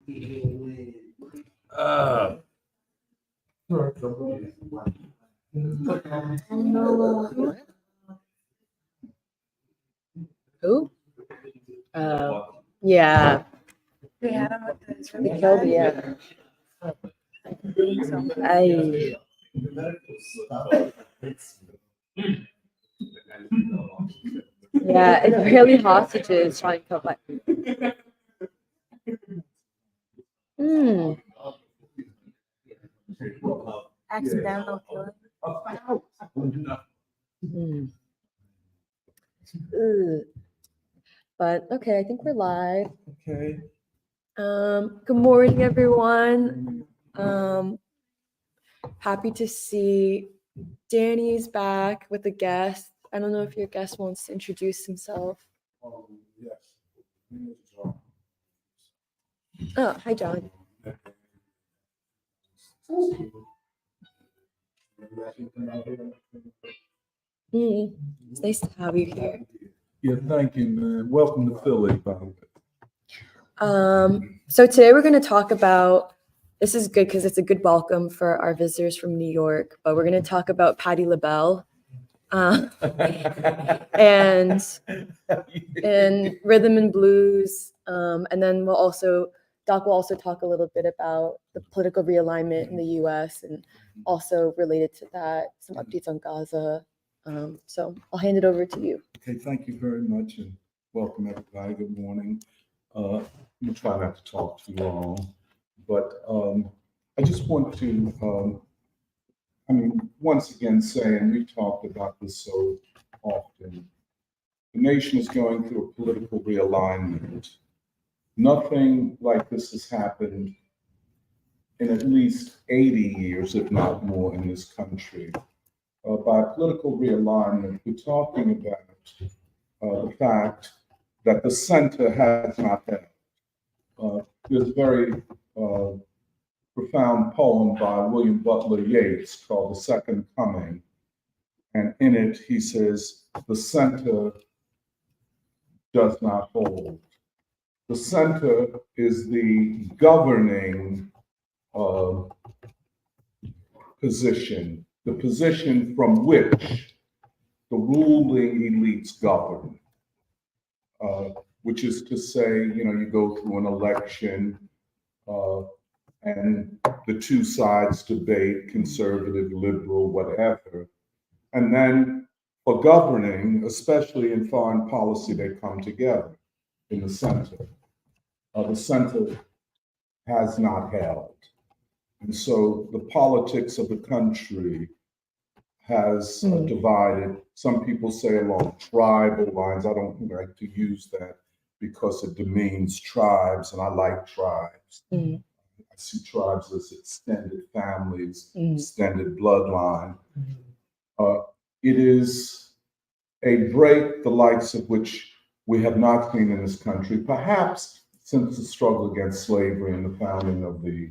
Who? Yeah. They had him with this They killed me, yeah. Yeah, it's really hostages trying to come back. accidental killing. Ugh. But okay, I think we're live. Okay. Good morning, everyone. Happy to see Danny's back with a guest. I don't know if your guest wants to introduce himself. Yes. Oh, hi, John. It's nice to have you here. Yeah, thank you, man. Welcome to Philly, by the way. So today we're going to talk about, this is good because it's a good welcome for our visitors from New York, but we're going to talk about Patti LaBelle and rhythm and blues. And then Doc will also talk a little bit about the political realignment in the US and also related to that, some updates on Gaza. So I'll hand it over to you. Okay, thank you very much and welcome everybody. Good morning. I'm gonna try not to talk too long, but I just want to, once again say, and we've talked about this so often, the nation is going through a political realignment. Nothing like this has happened in at least 80 years, if not more, in this country. By political realignment, we're talking about the fact that the center has not held. There's a very profound poem by William Butler Yeats called The Second Coming. And in it, he says, the center does not hold. The center is the governing position, the position from which the ruling elites govern, which is to say, you go through an election and the two sides debate, conservative, liberal, whatever. And then for governing, especially in foreign policy, they come together in the center. The center has not held. And so the politics of the country has divided. Some people say along tribal lines. I don't like to use that because it demeans tribes, and I like tribes. I see tribes as extended families, extended bloodline. It is a break the likes of which we have not seen in this country, perhaps since the struggle against slavery and the founding of the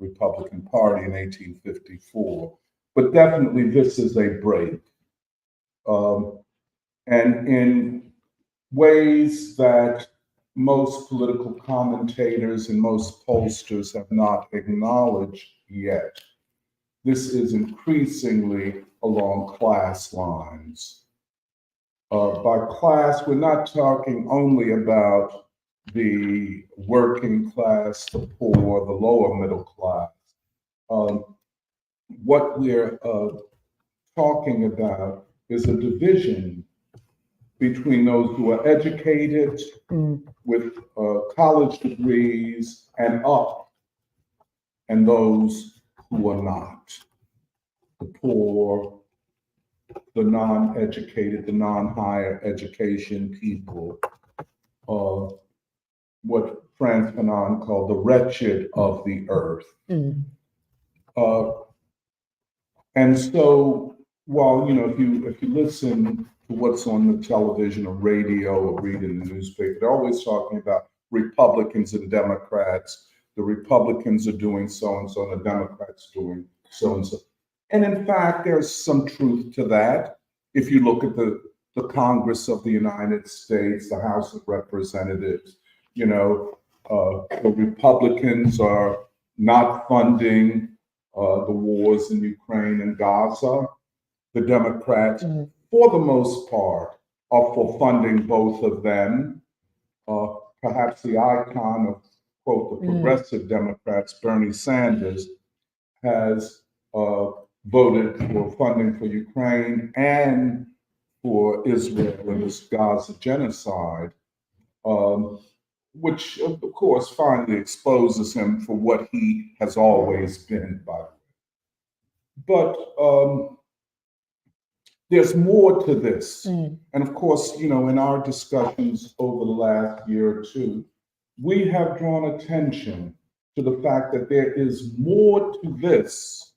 Republican Party in 1854. But definitely this is a break. And in ways that most political commentators and most pollsters have not acknowledged yet, this is increasingly along class lines. By class, we're not talking only about the working class, the poor, the lower middle class. What we're talking about is a division between those who are educated with college degrees and up, and those who are not. The poor, the non-educated, the non-higher education people, what Frantz Fanon called the wretched of the earth. And so, while if you listen to what's on the television or radio or read in the newspaper, they're always talking about Republicans and Democrats. The Republicans are doing so and so, and the Democrats doing so and so. And in fact, there's some truth to that. If you look at the Congress of the United States, the House of Representatives, The Republicans are not funding the wars in Ukraine and Gaza. The Democrats, for the most part, are for funding both of them. Perhaps the icon of, quote, the progressive Democrats, Bernie Sanders, has voted for funding for Ukraine and for Israel in this Gaza genocide, which, of course, finally exposes him for what he has always been, by the way. But there's more to this. And of course, you know, in our discussions over the last year or two, we have drawn attention to the fact that there is more to this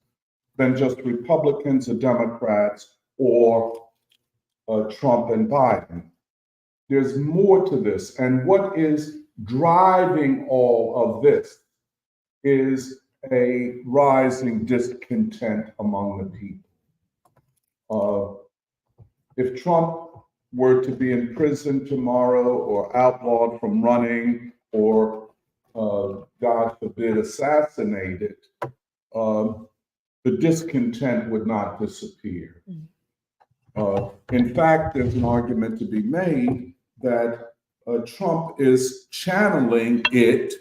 than just Republicans or Democrats or Trump and Biden. There's more to this. And what is driving all of this is a rising discontent among the people. If Trump were to be in prison tomorrow or outlawed from running or, God forbid, assassinated, the discontent would not disappear. In fact, there's an argument to be made that Trump is channeling the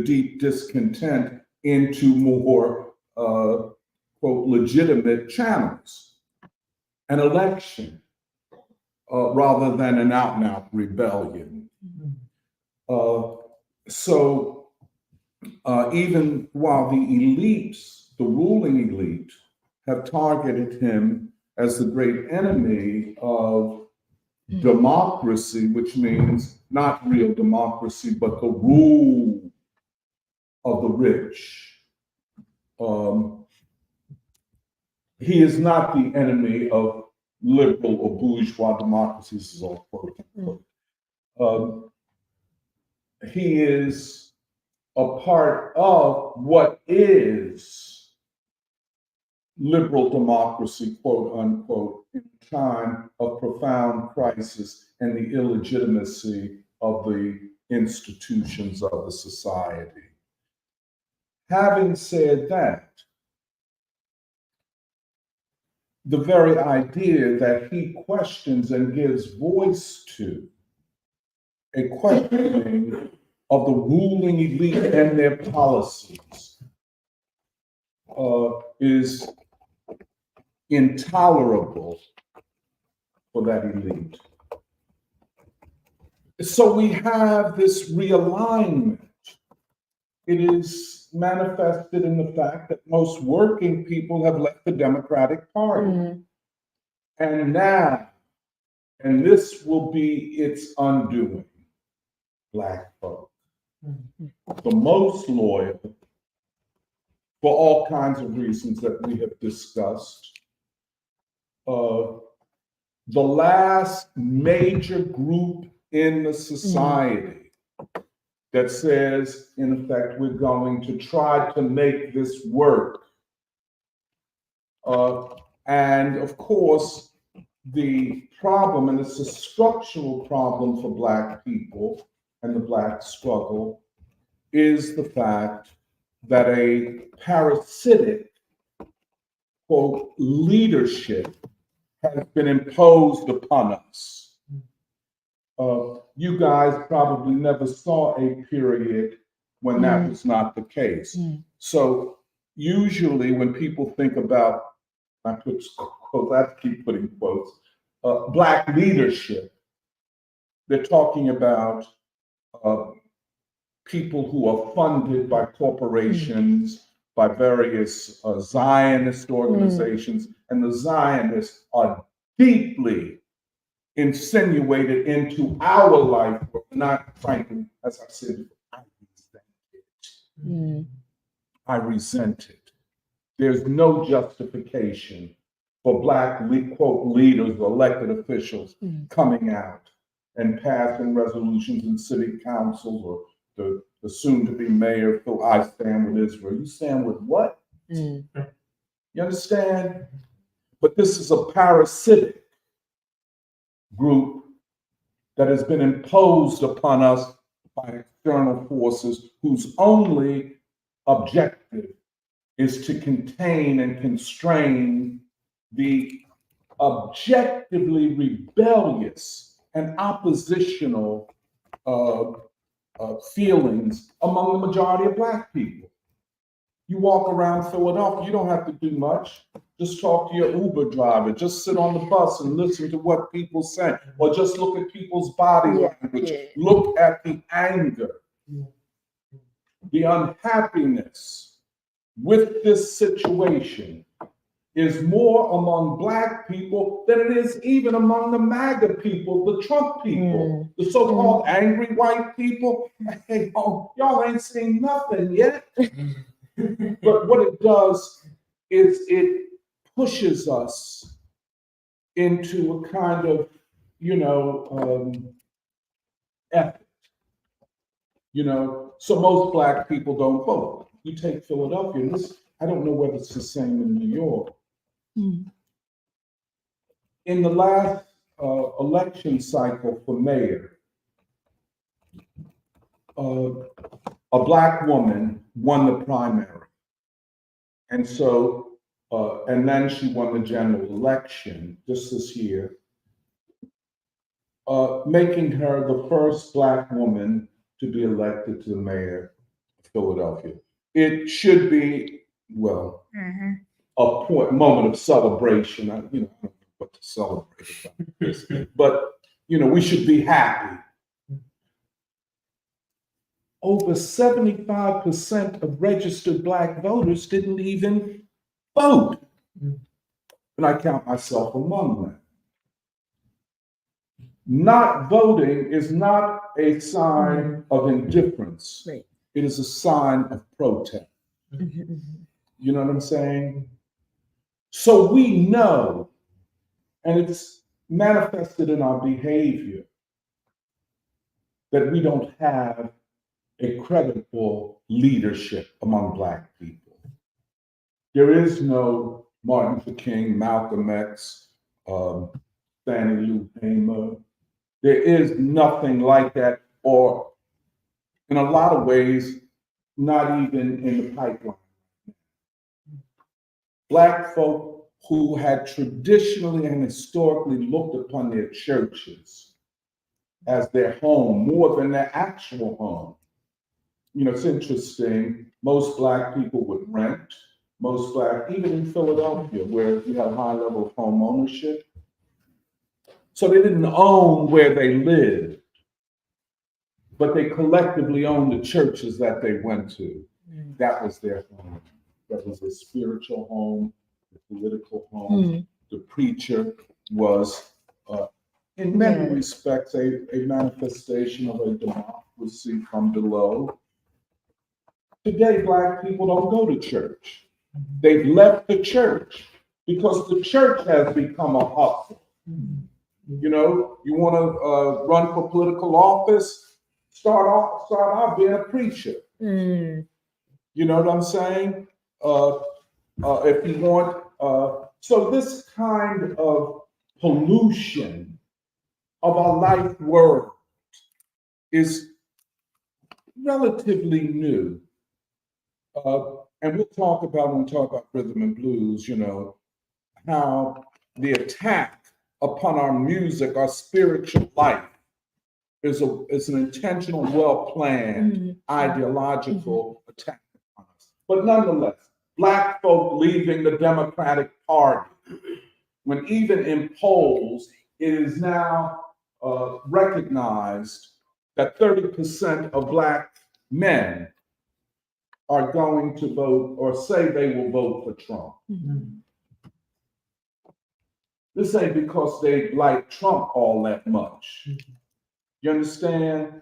deep discontent, into more, quote, legitimate channels. An election, rather than an out-and-out rebellion. So even while the elites, the ruling elite, have targeted him as the great enemy of democracy, which means not real democracy, but the rule of the rich. He is not the enemy of liberal or bourgeois democracies, is all quote unquote. He is a part of what is liberal democracy, quote unquote, in a time of profound crisis and the illegitimacy of the institutions of the society. Having said that, the very idea that he questions and gives voice to a questioning of the ruling elite and their policies is intolerable for that elite. So we have this realignment. It is manifested in the fact that most working people have left the Democratic Party. And now, and this will be its undoing, Black folk, the most loyal, for all kinds of reasons that we have discussed. The last major group in the society that says, in effect, we're going to try to make this work. And of course, the problem, and it's a structural problem for Black people and the Black struggle, is the fact that a parasitic, quote, leadership has been imposed upon us. You guys probably never saw a period when that was not the case. So usually when people think about, I put quotes, I keep putting quotes, Black leadership, they're talking about people who are funded by corporations, by various Zionist organizations, and the Zionists are deeply insinuated into our life, but not, frankly, as I said, I resent it. I resent it. There's no justification for Black, quote, leaders or elected officials coming out and passing resolutions in city councils or the soon-to-be mayor, so I stand with Israel. You stand with what? You understand? But this is a parasitic group that has been imposed upon us by external forces whose only objective is to contain and constrain the objectively rebellious and oppositional feelings among the majority of Black people. You walk around Philadelphia, you don't have to do much. Just talk to your Uber driver. Just sit on the bus and listen to what people say. Or just look at people's body language. Look at the anger, the unhappiness with this situation is more among Black people than it is even among the MAGA people, the Trump people, the so-called angry white people. Hey, y'all ain't seen nothing yet. But what it does is it pushes us into a kind of, effort. So most Black people don't vote. You take Philadelphia, and I don't know whether it's the same in New York. In the last election cycle for mayor, a Black woman won the primary. And so, and then she won the general election just this year, making her the first Black woman to be elected to the mayor of Philadelphia. It should be, well, a moment of celebration. I don't know what to celebrate about this, but we should be happy. Over 75% of registered Black voters didn't even vote. And I count myself among them. Not voting is not a sign of indifference. Right. It is a sign of protest. You know what I'm saying? So we know, and it's manifested in our behavior, that we don't have a credible leadership among Black people. There is no Martin Luther King, Malcolm X, Fannie Lou Hamer. There is nothing like that, or in a lot of ways, not even in the pipeline. Black folk who had traditionally and historically looked upon their churches as their home more than their actual home. It's interesting, most Black people would rent, even in Philadelphia, where you have a high level of home ownership. So they didn't own where they lived, but they collectively owned the churches that they went to. That was their home. That was their spiritual home, the political home. The preacher was, in many respects, a manifestation of a democracy from below. Today, Black people don't go to church. They've left the church because the church has become a hustle. You want to run for political office, start out being a preacher. You know what I'm saying? If you want, so this kind of pollution of our life world is relatively new. And we'll talk about, when we talk about rhythm and blues, how the attack upon our music, our spiritual life, is an intentional, well-planned, ideological attack upon us. But nonetheless, Black folk leaving the Democratic Party, when even in polls, it is now recognized that 30% of Black men are going to vote or say they will vote for Trump. This ain't because they like Trump all that much. You understand?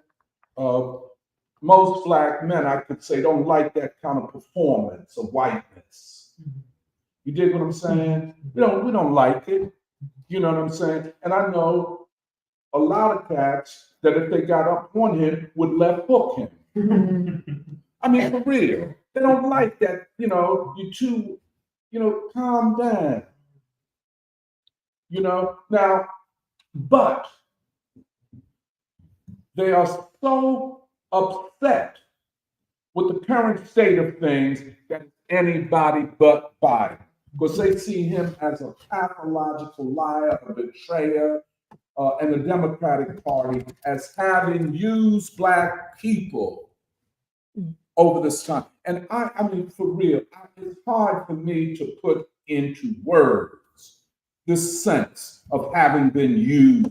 Most Black men, I could say, don't like that kind of performance of whiteness. You dig what I'm saying? We don't like it. You know what I'm saying? And I know a lot of cats that if they got up on him would left hook him. I mean, for real. They don't like that, you too, calm down. Now, but they are so upset with the current state of things than anybody but Biden, because they see him as a pathological liar, a betrayer, and the Democratic Party as having used Black people over this time. And I mean, for real, it's hard for me to put into words this sense of having been used.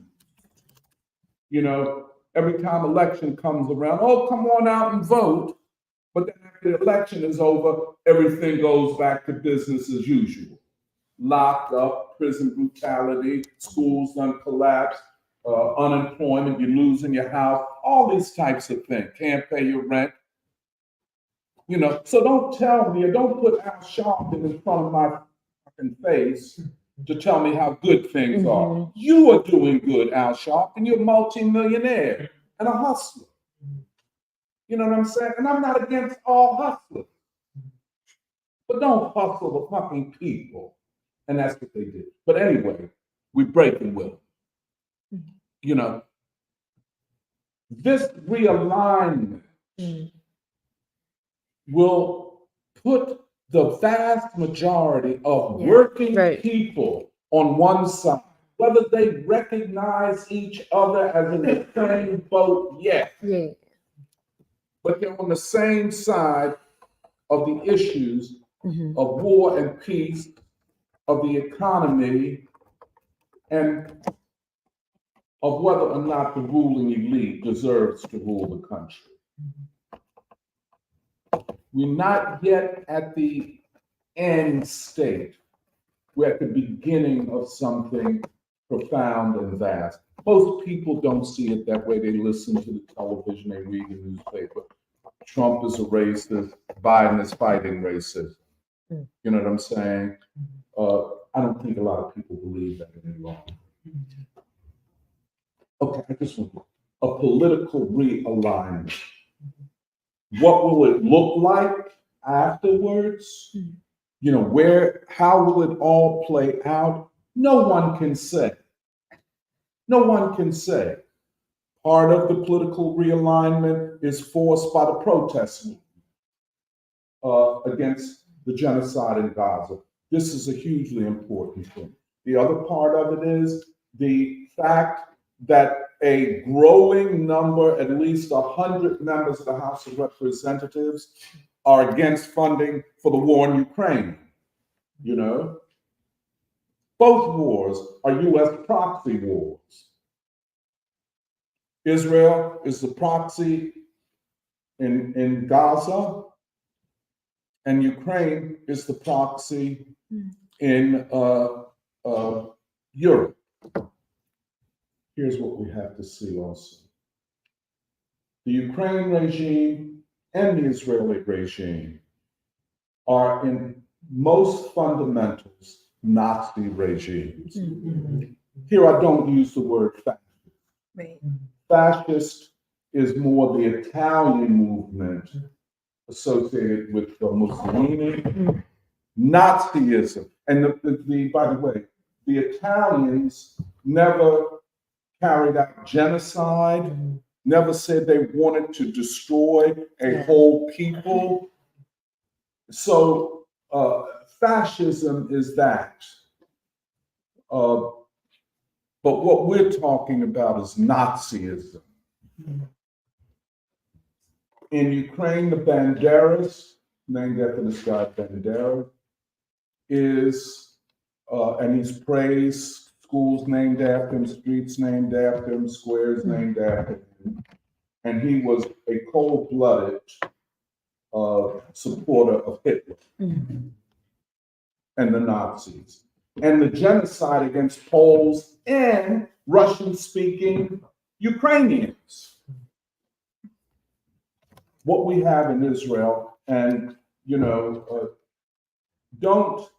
You know, every time election comes around, oh, come on out and vote. But then after the election is over, everything goes back to business as usual. Locked up, prison brutality, schools done collapsed, unemployment, you're losing your house, all these types of things. Can't pay your rent. You know, so don't tell me, or don't put Al Sharpton in front of my fucking face to tell me how good things are. You are doing good, Al Sharpton. You're a multi-millionaire and a hustler. You know what I'm saying? And I'm not against all hustlers. But don't hustle the fucking people. And that's what they did. But anyway, we break the will. You know, this realignment will put the vast majority of working people on one side, whether they recognize each other as in the same boat yet. But they're on the same side of the issues of war and peace, of the economy, and of whether or not the ruling elite deserves to rule the country. We're not yet at the end state. We're at the beginning of something profound and vast. Most people don't see it that way. They listen to the television, they read the newspaper. Trump is a racist, Biden is fighting racism. You know what I'm saying? I don't think a lot of people believe that any longer. Okay, I just want a political realignment. What will it look like afterwards? You know, how will it all play out? No one can say. No one can say. Part of the political realignment is forced by the protest movement against the genocide in Gaza. This is a hugely important thing. The other part of it is the fact that a growing number, at least 100 members of the House of Representatives, are against funding for the war in Ukraine. You know, both wars are U.S. proxy wars. Israel is the proxy in Gaza, and Ukraine is the proxy in Europe. Here's what we have to see also. The Ukraine regime and the Israeli regime are in most fundamentals Nazi regimes. Here I don't use the word fascist. Fascist is more the Italian movement associated with Mussolini. Nazism, and by the way, the Italians never carried out genocide, never said they wanted to destroy a whole people. So fascism is that. But what we're talking about is Nazism. In Ukraine, the Banderas, named after this guy Bandera, is, and he's praised, schools named after him, streets named after him, squares named after him. And he was a cold-blooded supporter of Hitler and the Nazis. And the genocide against Poles and Russian-speaking Ukrainians. What we have in Israel, and, you know, don't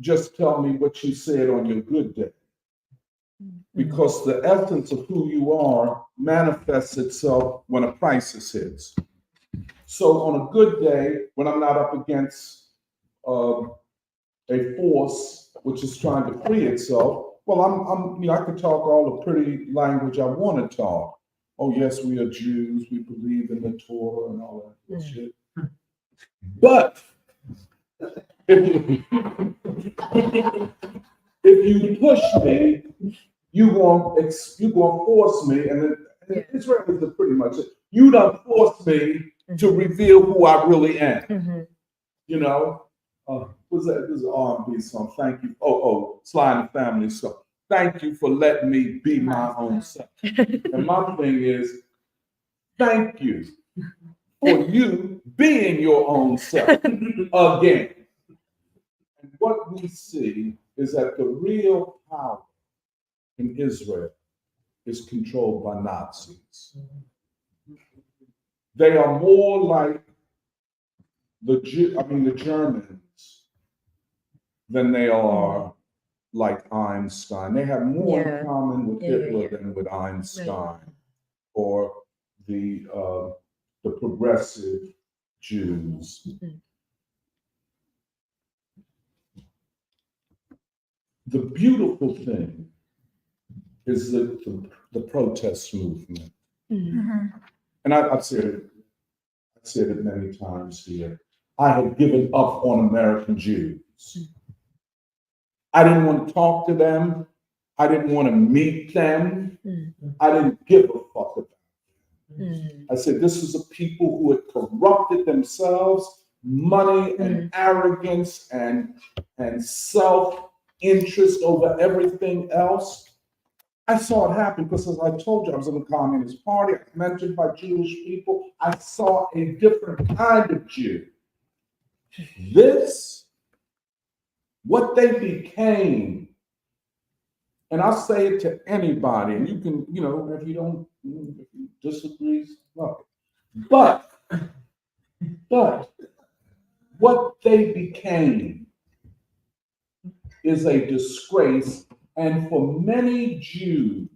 just tell me what you said on your good day, because the essence of who you are manifests itself when a crisis hits. So on a good day, when I'm not up against a force which is trying to free itself, well, I'm you know, I can talk all the pretty language I want to talk. oh yes, we are Jews, we believe in the Torah and all that shit. But if you push me, you gonna force me, and Israelis are pretty much it. You done force me to reveal who I really am. You know, what's that? This is an R&B song. Thank you. Sly and the Family song. Thank you for letting me be my own self. And my thing is, thank you for you being your own self again. And what we see is that the real power in Israel is controlled by Nazis. They are more like the Germans than they are like Einstein. They have more in common with Hitler than with Einstein or the progressive Jews. The beautiful thing is the protest movement. And I've said it many times here. I had given up on American Jews. I didn't want to talk to them. I didn't want to meet them. I didn't give a fuck about them. I said, this is a people who had corrupted themselves, money and arrogance and self-interest over everything else. I saw it happen because, as I told you, I was in the Communist Party. I was mentored by Jewish people. I saw a different kind of Jew. What they became, and I'll say it to anybody, and you can, if you disagree, well, but what they became is a disgrace, and for many Jews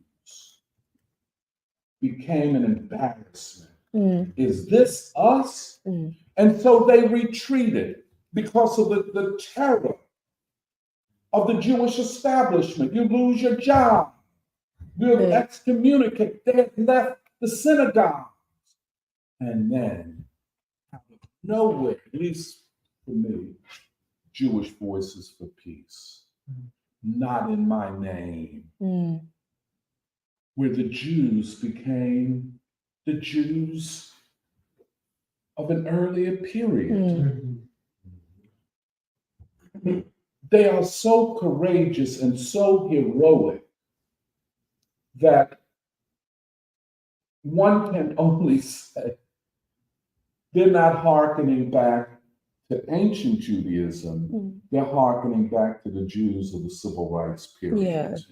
became an embarrassment. Is this us? And so they retreated because of the terror of the Jewish establishment. You lose your job. You're excommunicated. They had left the synagogue. And then, out of nowhere, at least for me, Jewish Voices for Peace. Not in my name. Where the Jews became the Jews of an earlier period. They are so courageous and so heroic that one can only say they're not hearkening back to ancient Judaism. They're hearkening back to the Jews of the civil rights period.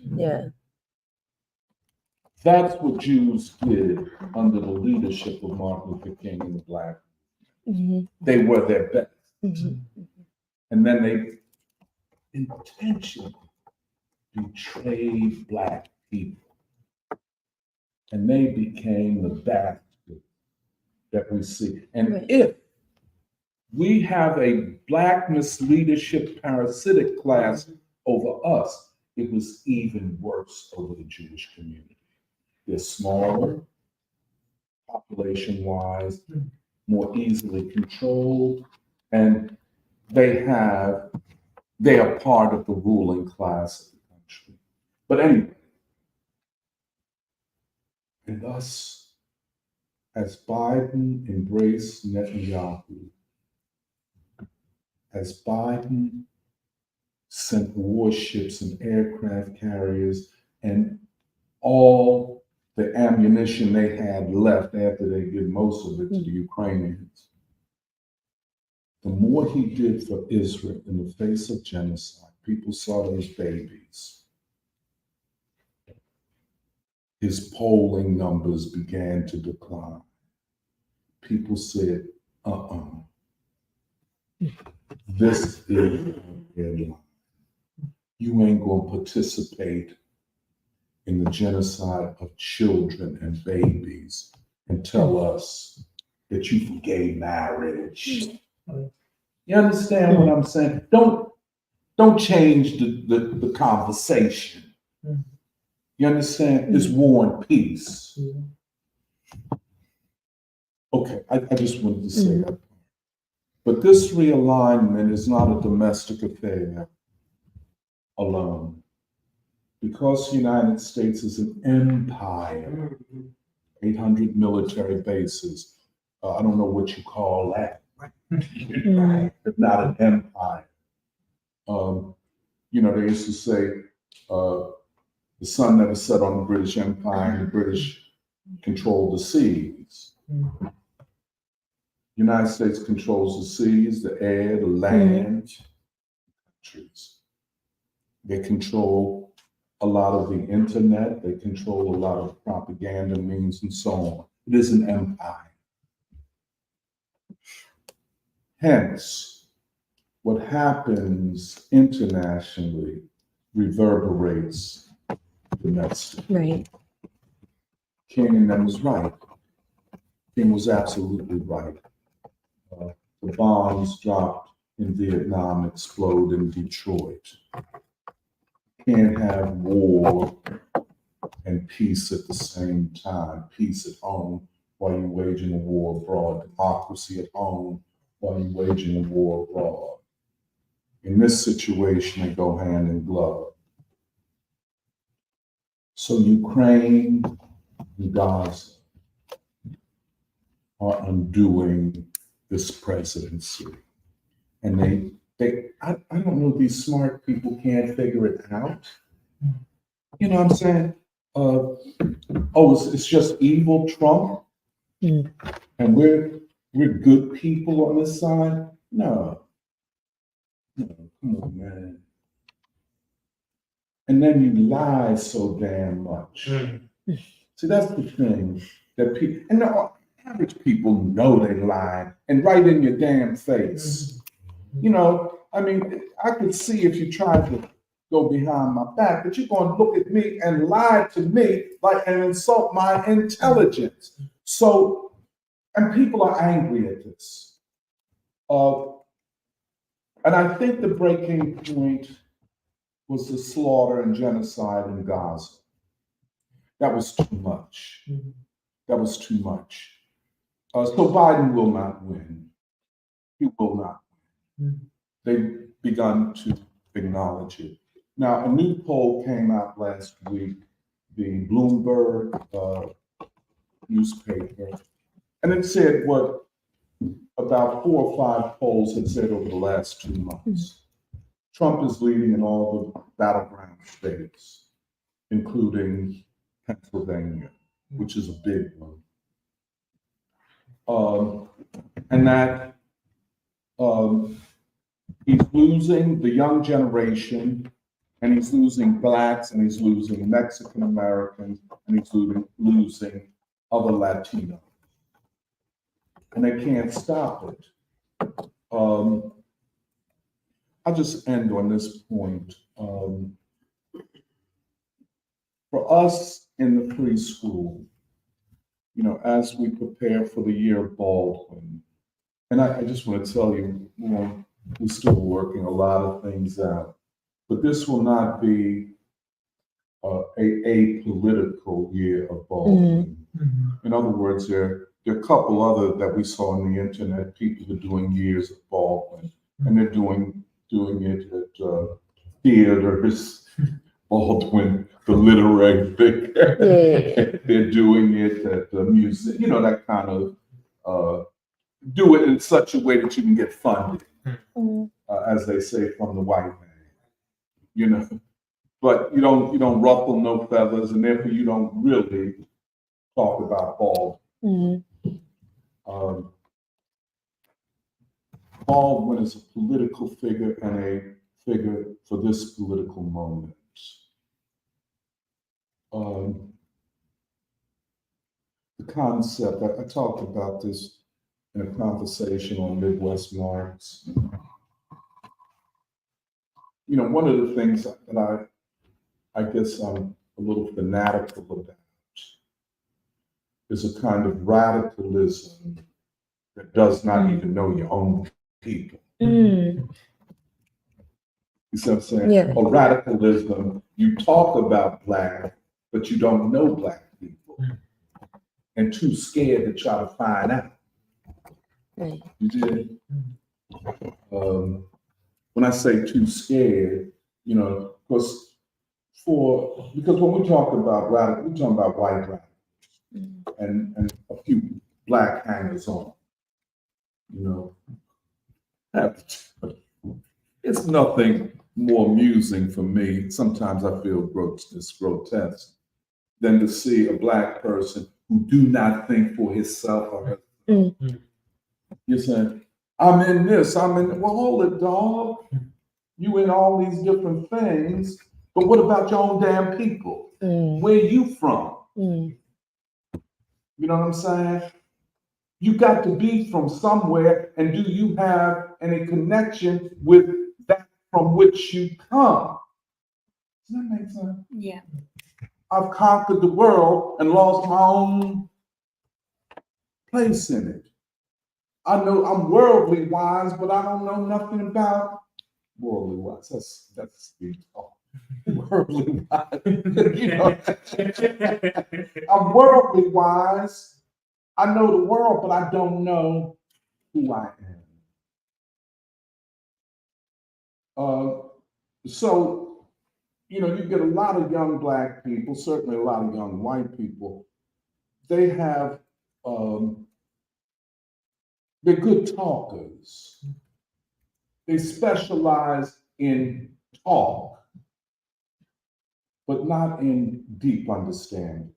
That's what Jews did under the leadership of Martin Luther King and the Black. They were their best. And then they intentionally betrayed Black people. And they became the bastard that we see. And if we have a Blackness leadership parasitic class over us, it was even worse over the Jewish community. They're smaller, population-wise, more easily controlled, and they are part of the ruling class of the country. But anyway, and thus, as Biden embraced Netanyahu, as Biden sent warships and aircraft carriers and all the ammunition they had left after they did most of it to the Ukrainians, the more he did for Israel in the face of genocide, people saw them as babies. His polling numbers began to decline. People said, this is Realignment. You ain't gonna participate in the genocide of children and babies and tell us that you forgave marriage. You understand what I'm saying? Don't change the conversation. You understand? It's war and peace. Okay, I just wanted to say that. But this realignment is not a domestic affair alone. Because the United States is an empire, 800 military bases. I don't know what you call that. It's not an empire. You know, they used to say the sun never set on the British Empire and the British controlled the seas. The United States controls the seas, the air, the land, countries. They control a lot of the internet. They control a lot of propaganda means and so on. It is an empire. Hence, what happens internationally reverberates domestically. Right. King and them was right. King was absolutely right. The bombs dropped in Vietnam explode in Detroit. Can't have war and peace at the same time. Peace at home while you're waging a war abroad. Democracy at home while you're waging a war abroad. In this situation, they go hand in glove. So Ukraine and Gaza are undoing this presidency. And I don't know, these smart people can't figure it out. You know what I'm saying? It's just evil Trump, and we're good people on this side. No, come on, man. And then you lie so damn much. See, that's the thing that people, and the average people know they lie, and right in your damn face. You know, I mean, I could see if you tried to go behind my back, but you're going to look at me and lie to me and insult my intelligence. So, and people are angry at this. And I think the breaking point was the slaughter and genocide in Gaza. That was too much. That was too much. So Biden will not win. He will not win. They've begun to acknowledge it. Now, a new poll came out last week, the Bloomberg newspaper, and it said what about 4 or 5 polls had said over the last 2 months. Trump is leading in all the battleground states, including Pennsylvania, which is a big one. And that he's losing the young generation, and he's losing Blacks, and he's losing Mexican Americans, and he's losing other Latinos. And they can't stop it. I'll just end on this point. For us in the preschool, you know, as we prepare for the year of Baldwin, and I just want to tell you, you know, we're still working a lot of things out, but this will not be a political year of Baldwin. In other words, there are a couple other that we saw on the internet, people are doing years of Baldwin, and they're doing it at theaters, Baldwin, the literary figure. They're doing it at the museum, you know, that kind of, do it in such a way that you can get funded, as they say, from the white man, you know. But you don't ruffle no feathers, and therefore you don't really talk about Baldwin. Baldwin is a political figure and a figure for this political moment. The concept, I talked about this in a conversation on Midwest Marks. You know, one of the things that I guess I'm a little fanatical about is a kind of radicalism that does not even know your own people. You see what I'm saying? Yeah. A radicalism, you talk about Black, but you don't know Black people, and too scared to try to find out. Right. You did. When I say too scared, you know, because when we talk about radical, we're talking about white radicals and a few black hangers on, you know. It's nothing more amusing for me. Sometimes I feel it's grotesque than to see a black person who do not think for himself or herself. You're saying, I'm in this, well, hold it, dog. You in all these different things, but what about your own damn people? Where you from? You know what I'm saying? You got to be from somewhere, and do you have any connection with that from which you come? Does that make sense? Yeah. I've conquered the world and lost my own place in it. I know I'm worldly wise, but I don't know nothing about worldly wise. That's deep talk. Worldly wise. You know, I'm worldly wise. I know the world, but I don't know who I am. So, you know, you get a lot of young black people, certainly a lot of young white people. They have, they're good talkers. They specialize in talk, but not in deep understanding.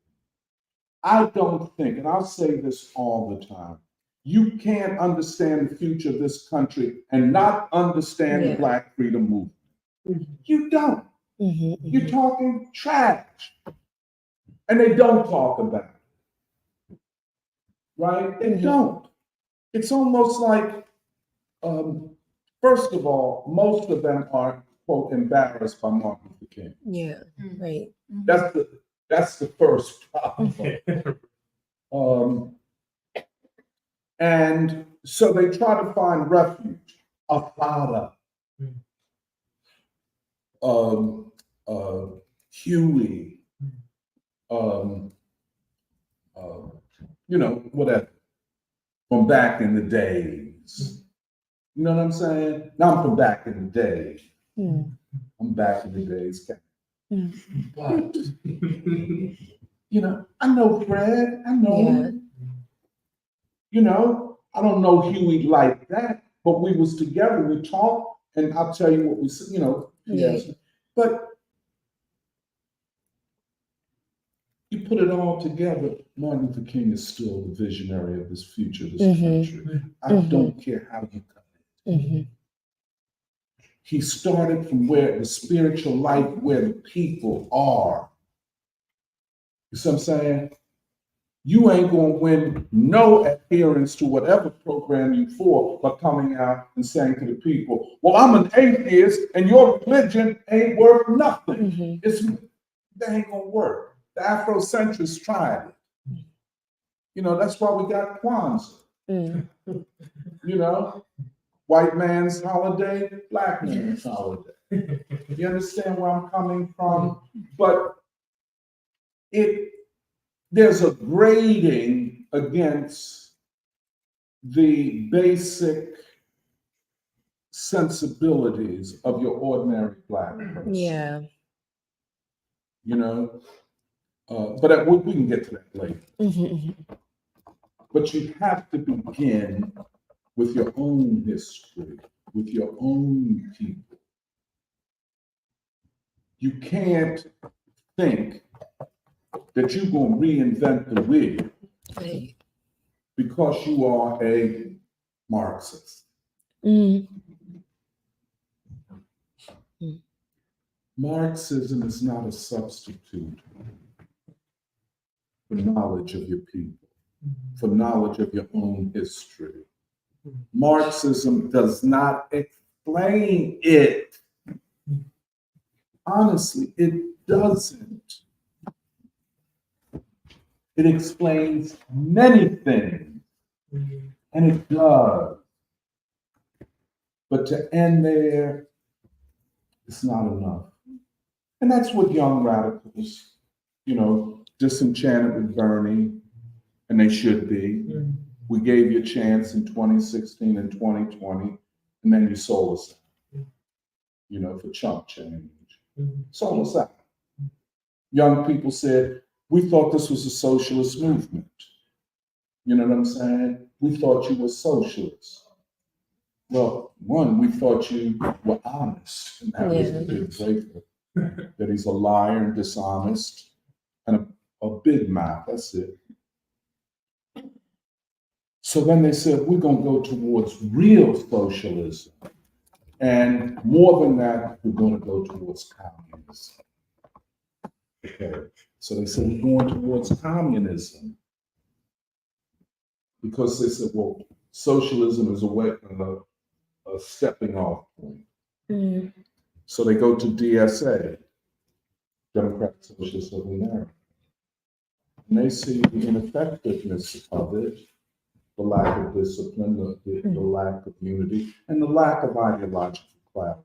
I don't think, and I'll say this all the time, you can't understand the future of this country and not understand the Black freedom movement. You don't. You're talking trash. And they don't talk about it. Right? They don't. It's almost like, first of all, most of them are, quote, embarrassed by Martin Luther King. Yeah, right. That's the first problem. And so they try to find refuge. Afada, Huey, you know, whatever, from back in the days. You know what I'm saying? Now I'm from back in the day. I'm back in the days. But, you know, I know Fred, I know him. You know, I don't know Huey like that, but we was together, we talked, and I'll tell you what we said, you know, yes. But you put it all together, Martin Luther King is still the visionary of this future, of this country. I don't care how you cut it. He started from where the spiritual life, where the people are. You see what I'm saying? You ain't gonna win no adherence to whatever program you for by coming out and saying to the people, well, I'm an atheist and your religion ain't worth nothing. That ain't gonna work. The Afrocentrists tried it. You know, that's why we got Kwanzaa. You know, white man's holiday, black man's holiday. You understand where I'm coming from? But there's a grading against the basic sensibilities of your ordinary black person. Yeah. You know, but we can get to that later. But you have to begin with your own history, with your own people. You can't think that you're going to reinvent the wheel because you are a Marxist. Marxism is not a substitute for knowledge of your people, for knowledge of your own history. Marxism does not explain it. Honestly, it doesn't. It explains many things, and it does. But to end there, it's not enough. And that's what young radicals, you know, disenchanted with Bernie, and they should be. We gave you a chance in 2016 and 2020, and then you sold us out, for chump change. Sold us out. Young people said, we thought this was a socialist movement. You know what I'm saying? We thought you were socialists. Well, one, we thought you were honest, and that was the big breaker. That he's a liar and dishonest and a big mouth, that's it. So then they said, we're going to go towards real socialism. And more than that, we're going to go towards communism. Okay. So they said, we're going towards communism. Because they said, well, socialism is a stepping off point. Mm. So they go to DSA, Democratic Socialist of America. And they see the ineffectiveness of it, the lack of discipline, the lack of unity, and the lack of ideological clarity.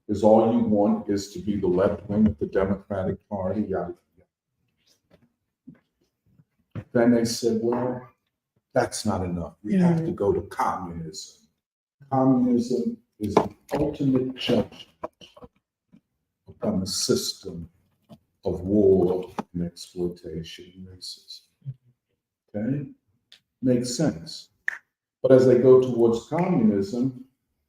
Is all you want is to be the left wing of the Democratic Party, yada, yada. Then they said, well, that's not enough. We have to go to communism. Communism is the ultimate judgment upon the system of war and exploitation and racism. Okay? Makes sense. But as they go towards communism,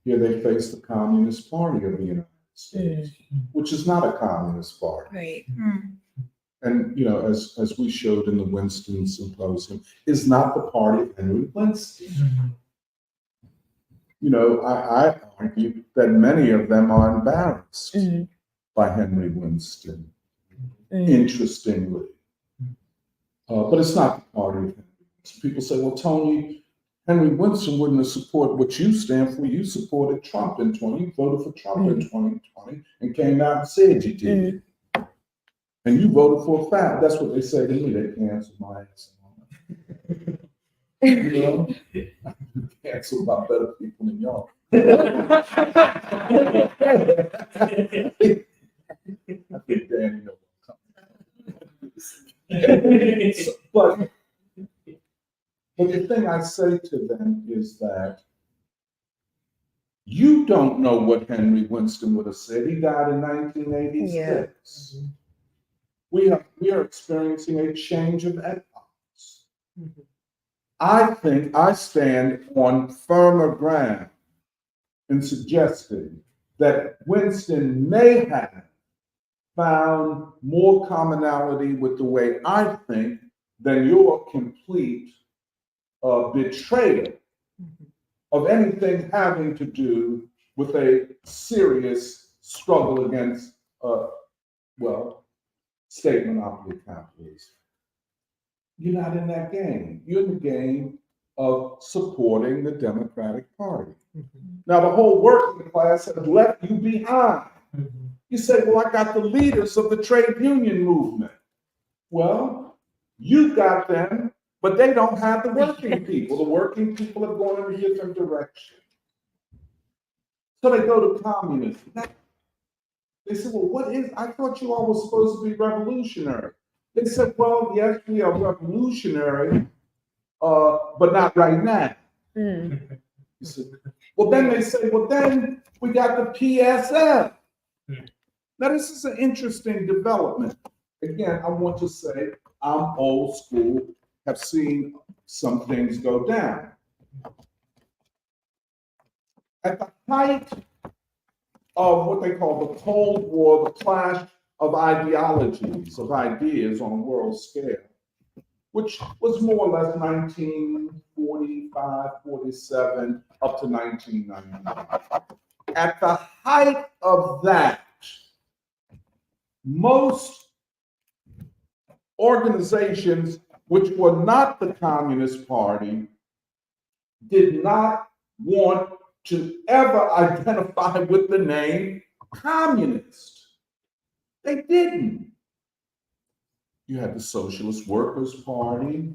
here they face the Communist Party of the United States, which is not a communist party. Right. And, as we showed in the Winston Symposium, is not the party of Henry Winston. I argue that many of them are embarrassed by Henry Winston, interestingly. But it's not the party of Henry Winston. People say, well, Tony, Henry Winston wouldn't have supported what you stand for. You supported Trump in 2020. You voted for Trump in 2020 and came out and said you did. And you voted for a fact. That's what they say to me. They cancel my ass. Cancel by better people than y'all. I think Danny knows what's coming. But the thing I say to them is that you don't know what Henry Winston would have said. He died in 1986. We are experiencing a change of epochs. I think I stand on firmer ground in suggesting that Winston may have found more commonality with the way I think than your complete betrayal of anything having to do with a serious struggle against, state monopoly capitalism. You're not in that game. You're in the game of supporting the Democratic Party. Now, the whole working class has left you behind. You say, well, I got the leaders of the trade union movement. Well, you got them, but they don't have the working people. The working people have gone in a different direction. So they go to communism. They said, well, I thought you all were supposed to be revolutionary. They said, well, yes, we are revolutionary, but not right now. You said, well, then they say, well, then we got the PSF. Now, this is an interesting development. Again, I want to say I'm old school, have seen some things go down. At the height of what they call the Cold War, the clash of ideologies, of ideas on a world scale, which was more or less 1945, 47, up to 1999. At the height of that, most organizations which were not the Communist Party did not want to ever identify with the name communist. They didn't. You had the Socialist Workers' Party,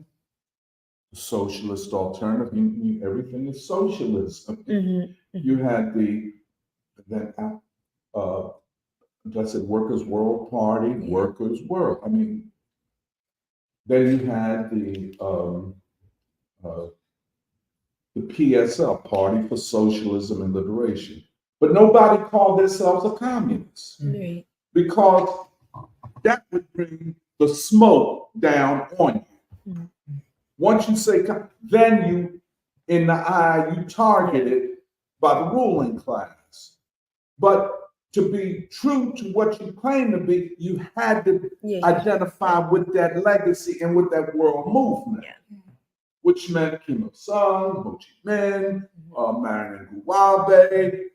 the Socialist Alternative, everything is socialism. You had Workers' World Party, Workers' World. Then you had the the PSL, Party for Socialism and Liberation. But nobody called themselves a communist Right. because that would bring the smoke down on you. Mhm. Once you say, then you, in the eye, you targeted by the ruling class. But to be true to what you claim to be, you had to identify with that legacy and with that world movement, which meant Kim Il-sung, Ho Chi Minh, Mariam Guabe,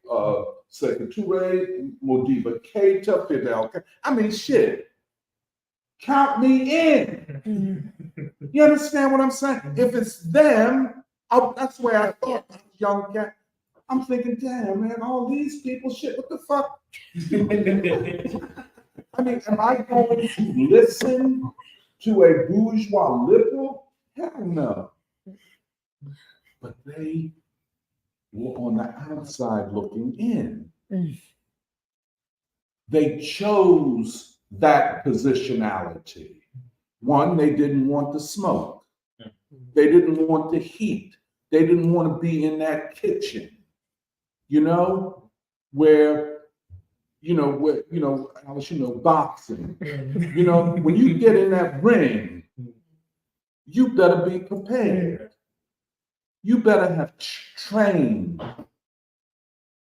Sekou Touré, Modibo Keita, Fidel Castro. I mean, shit. Count me in. You understand what I'm saying? If it's them, that's where I thought, young cat. I'm thinking, damn, man, all these people, shit, what the fuck? I mean, am I going to listen to a bourgeois liberal? Hell no. But they were on the outside looking in. They chose that positionality. One, they didn't want the smoke. They didn't want the heat. They didn't want to be in that kitchen, where, Alice, boxing. When you get in that ring, you better be prepared. You better have trained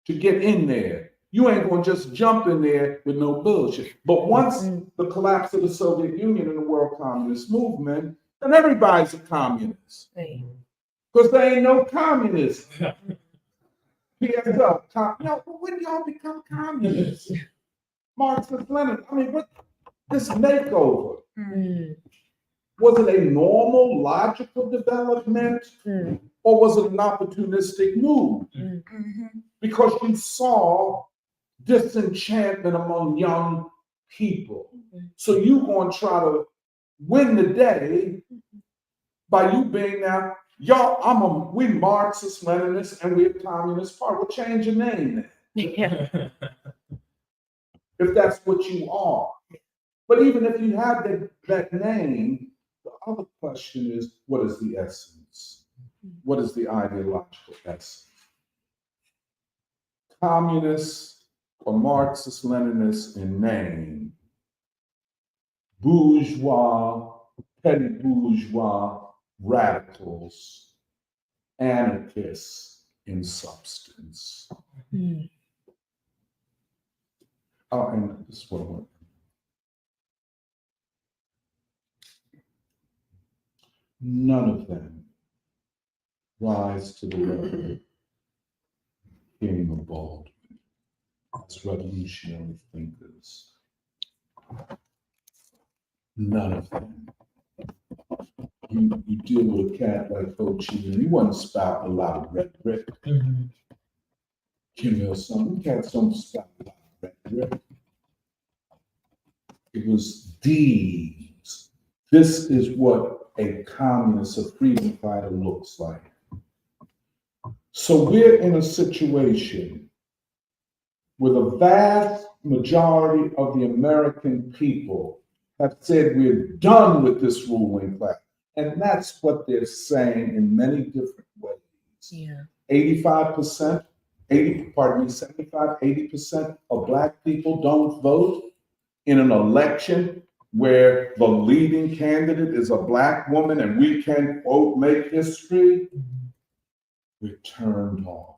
to get in there. You ain't gonna just jump in there with no bullshit. But once the collapse of the Soviet Union and the world communist movement, then everybody's a communist. Because there ain't no communists. PSL, no, but when y'all become communists? Marxist Lenin, I mean, what this makeover? Was it a normal, logical development? Or was it an opportunistic move? Because you saw disenchantment among young people. So you're going to try to win the day by you being now, we Marxist, Leninists, and we're a Communist Party. We'll change your name then. If that's what you are. But even if you have that name, the other question is, what is the essence? What is the ideological essence? Communists or Marxist Leninists in name, bourgeois, petty bourgeois, radicals, anarchists in substance. Oh, and this is what I want. None of them rise to the level of King of Baldwin as revolutionary thinkers. None of them. You deal with a cat like Ho Chi Minh, he wasn't spouting a lot of rhetoric. Kim Il-sung, cats don't spout a lot of rhetoric. It was deeds. This is what a communist, a freedom fighter looks like. So we're in a situation where the vast majority of the American people have said we're done with this ruling class. And that's what they're saying in many different ways. 75%, 75, 80% of Black people don't vote in an election where the leading candidate is a Black woman and we can, quote, make history. We're turned off.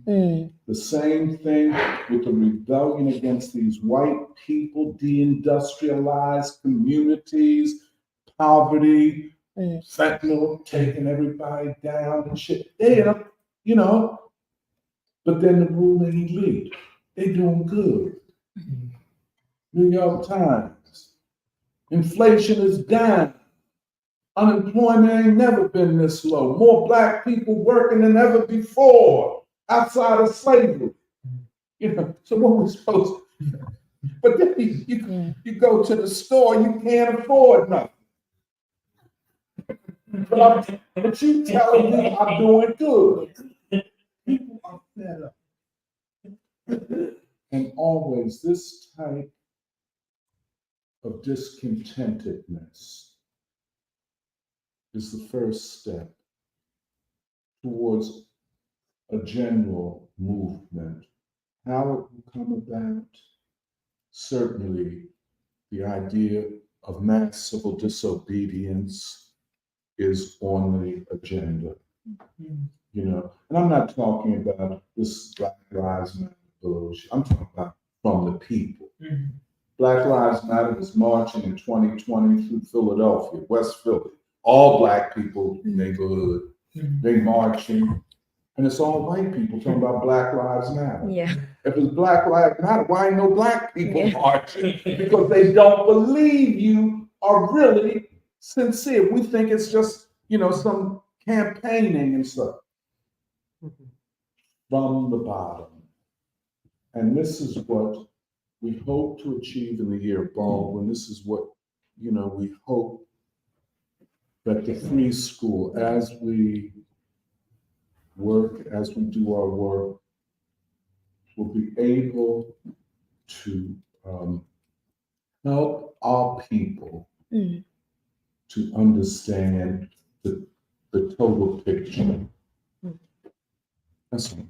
The same thing with the rebellion against these white people, deindustrialized communities, poverty, fentanyl taking everybody down and shit. But then the ruling elite, they doing good. New York Times, inflation is down. Unemployment ain't never been this low. More Black people working than ever before outside of slavery. So what we're supposed to, but then you go to the store, you can't afford nothing. But you telling me I'm doing good. People are fed up. And always this type of discontentedness is the first step towards a general movement. How it will come about? Certainly, the idea of mass civil disobedience is on the agenda. You know, and I'm not talking about this Black Lives Matter bullshit. I'm talking about from the people. Black Lives Matter was marching in 2020 through Philadelphia, West Philly. All Black people neighborhood. They marching. And it's all white people talking about Black Lives Matter. Yeah. If it's Black Lives Matter, why ain't no Black people marching? Because they don't believe you are really sincere. We think it's just, you know, some campaigning and stuff. From the bottom. And this is what we hope to achieve in the year of Baldwin. This is what, you know, we hope that the free school, as we work, as we do our work, will be able to help our people to understand the total picture. That's all.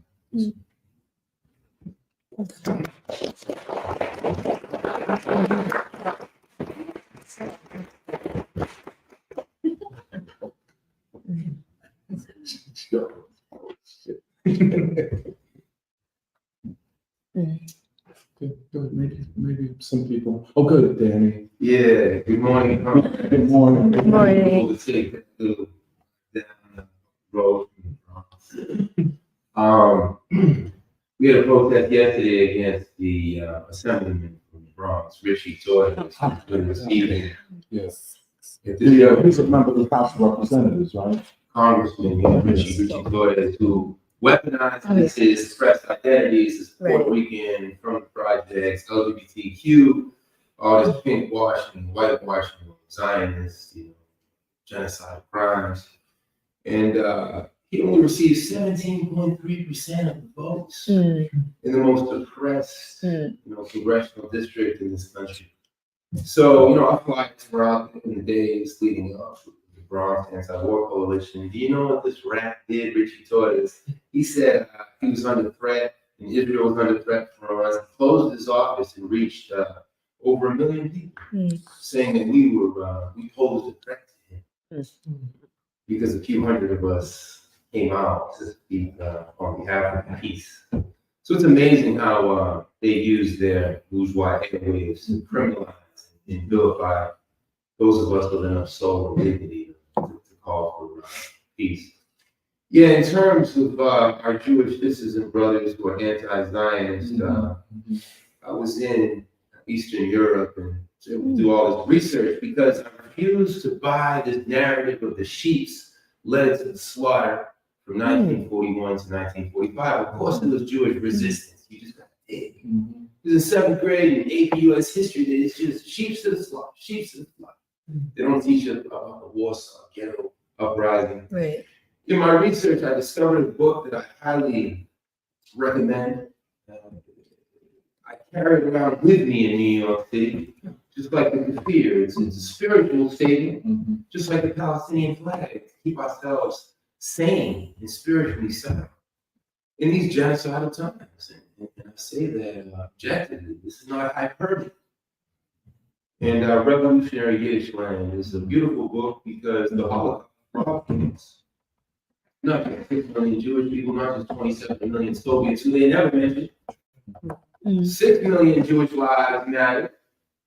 Maybe some people. Oh, good, Danny. Yeah, good morning. Good morning. Good morning. We'll take the down the road. We had a protest yesterday against the assemblyman from the Bronx, Richie Torres, who's been receiving. Yes. If this He's a member of the House of Representatives, right? Congressman, Richie Torres, who weaponizes his expressed identities as Puerto Rican from the projects, LGBTQ, all this pink washing, white washing, Zionist, you know, genocide crimes. And he only received 17.3% of the votes in the most oppressed, you know, congressional district in this country. So, you know, I fly around in the days leading up to the Bronx Anti-War Coalition. Do you know what this rat did, Richie Torres? He said he was under threat, and Israel was under threat from us. He closed his office and reached over 1 million people, saying that we posed a threat to him because a few hundred of us came out to speak on behalf of peace. So it's amazing how they use their bourgeois airwaves to criminalize and vilify those of us with enough soul and dignity to call for peace. Yeah, in terms of our Jewish sisters and brothers who are anti-Zionist, I was in Eastern Europe and do all this research because I refused to buy this narrative of the sheeps led to the slaughter from 1941 to 1945. Of course, there was Jewish resistance. You just got to dig. It was in 7th grade in AP US history that it's just sheep to the slaughter, sheep to the slaughter. They don't teach you about the Warsaw Ghetto uprising. Right. In my research, I discovered a book that I highly recommend. I carry it around with me in New York City, just like the Kafir. It's a spiritual statement, just like the Palestinian flag, to keep ourselves sane and spiritually sound in these genocidal times. And I say that objectively. This is not hyperbole. And Revolutionary Yiddish Land is a beautiful book because the Holocaust brought kids. Not just 6 million Jewish people, not just 27 million Soviets who they never mentioned. 6 million Jewish lives matter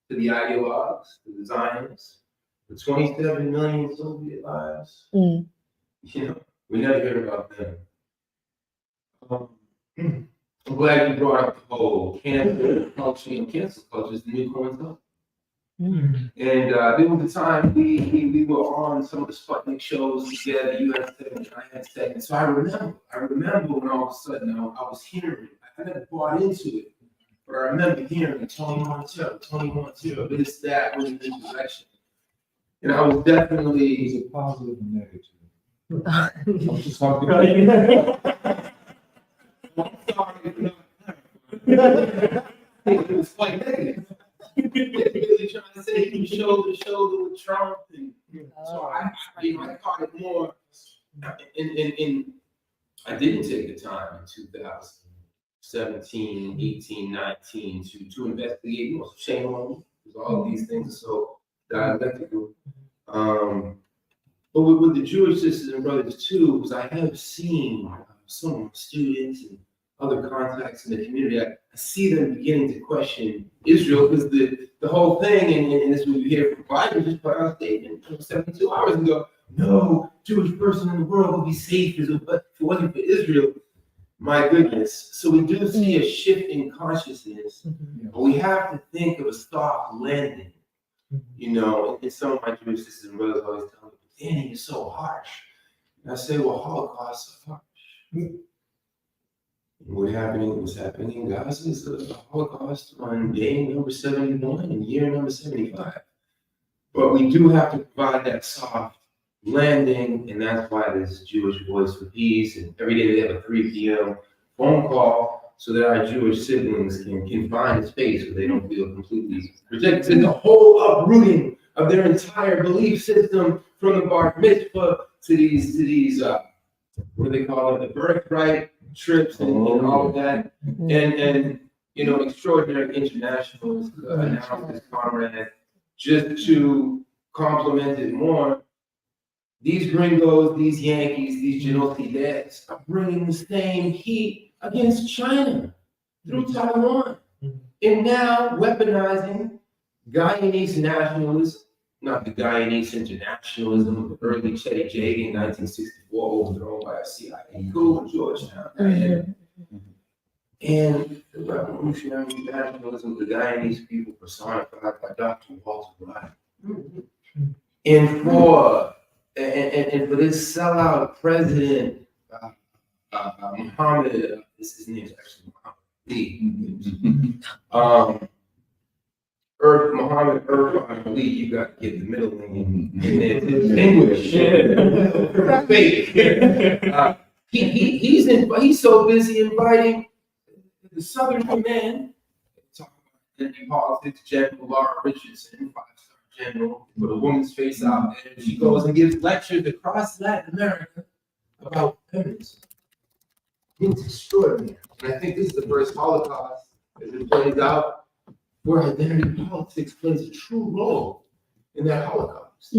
to the ideologues, to the Zionists. The 27 million Soviet lives, you know, we never hear about them. I'm glad you brought up the whole cancel culture and cancel culture is the new coincidence. And there was a time we were on some of the Sputnik shows together, US 7 and I had 7. So I remember when all of a sudden I was hearing, I never bought into it, but I remember hearing Tony Montero, this, that, was in this direction. And I was definitely. Is it positive and negative? I'm just talking. It was quite negative. Really trying to say you shoulder to shoulder with Trump, and so I caught it more in I didn't take the time in 2017, 18, 19 to investigate. Shame on me, because all of these things are so dialectical. But with the Jewish sisters and brothers too, because I have seen some students and other contacts in the community, I see them beginning to question Israel, because the whole thing, and this is what you hear from Biden just put out a statement 72 hours ago, no Jewish person in the world will be safe if it wasn't for Israel. My goodness. So we do see a shift in consciousness, but we have to think of a soft landing. You know, and some of my Jewish sisters and brothers always tell me, Danny, you're so harsh. And I say, well, Holocaust are harsh. What's happening in Gaza is the Holocaust on day number 71 and year number 75. But we do have to provide that soft landing, and that's why there's Jewish Voice for Peace, and every day they have a 3 p.m. phone call so that our Jewish siblings can find a space where they don't feel completely rejected. It's a whole uprooting of their entire belief system, from the bar mitzvah to these what do they call it, the birthright trips and all of that. And you know, Extraordinary International's announced this comrade just to complement it more. These gringos, these Yankees, these genocides are bringing the same heat against China through Taiwan. And now weaponizing Guyanese nationalism, not the Guyanese internationalism of the early Chetty Jagan in 1964, overthrown by a CIA coup in Georgetown. And the revolutionary nationalism of the Guyanese people personified by Dr. Walter White. And for this sellout president, Muhammad, his name is actually Muhammad Muhammad Irfan Ali, you got to get the middle name in there to distinguish. He's so busy inviting the Southern Command, talking about energy politics, General Laura Richardson, 5-star general, with a woman's face out there. And she goes and gives lectures across Latin America about feminism. It's extraordinary. And I think this is the first Holocaust, as it plays out, where identity politics plays a true role in that Holocaust.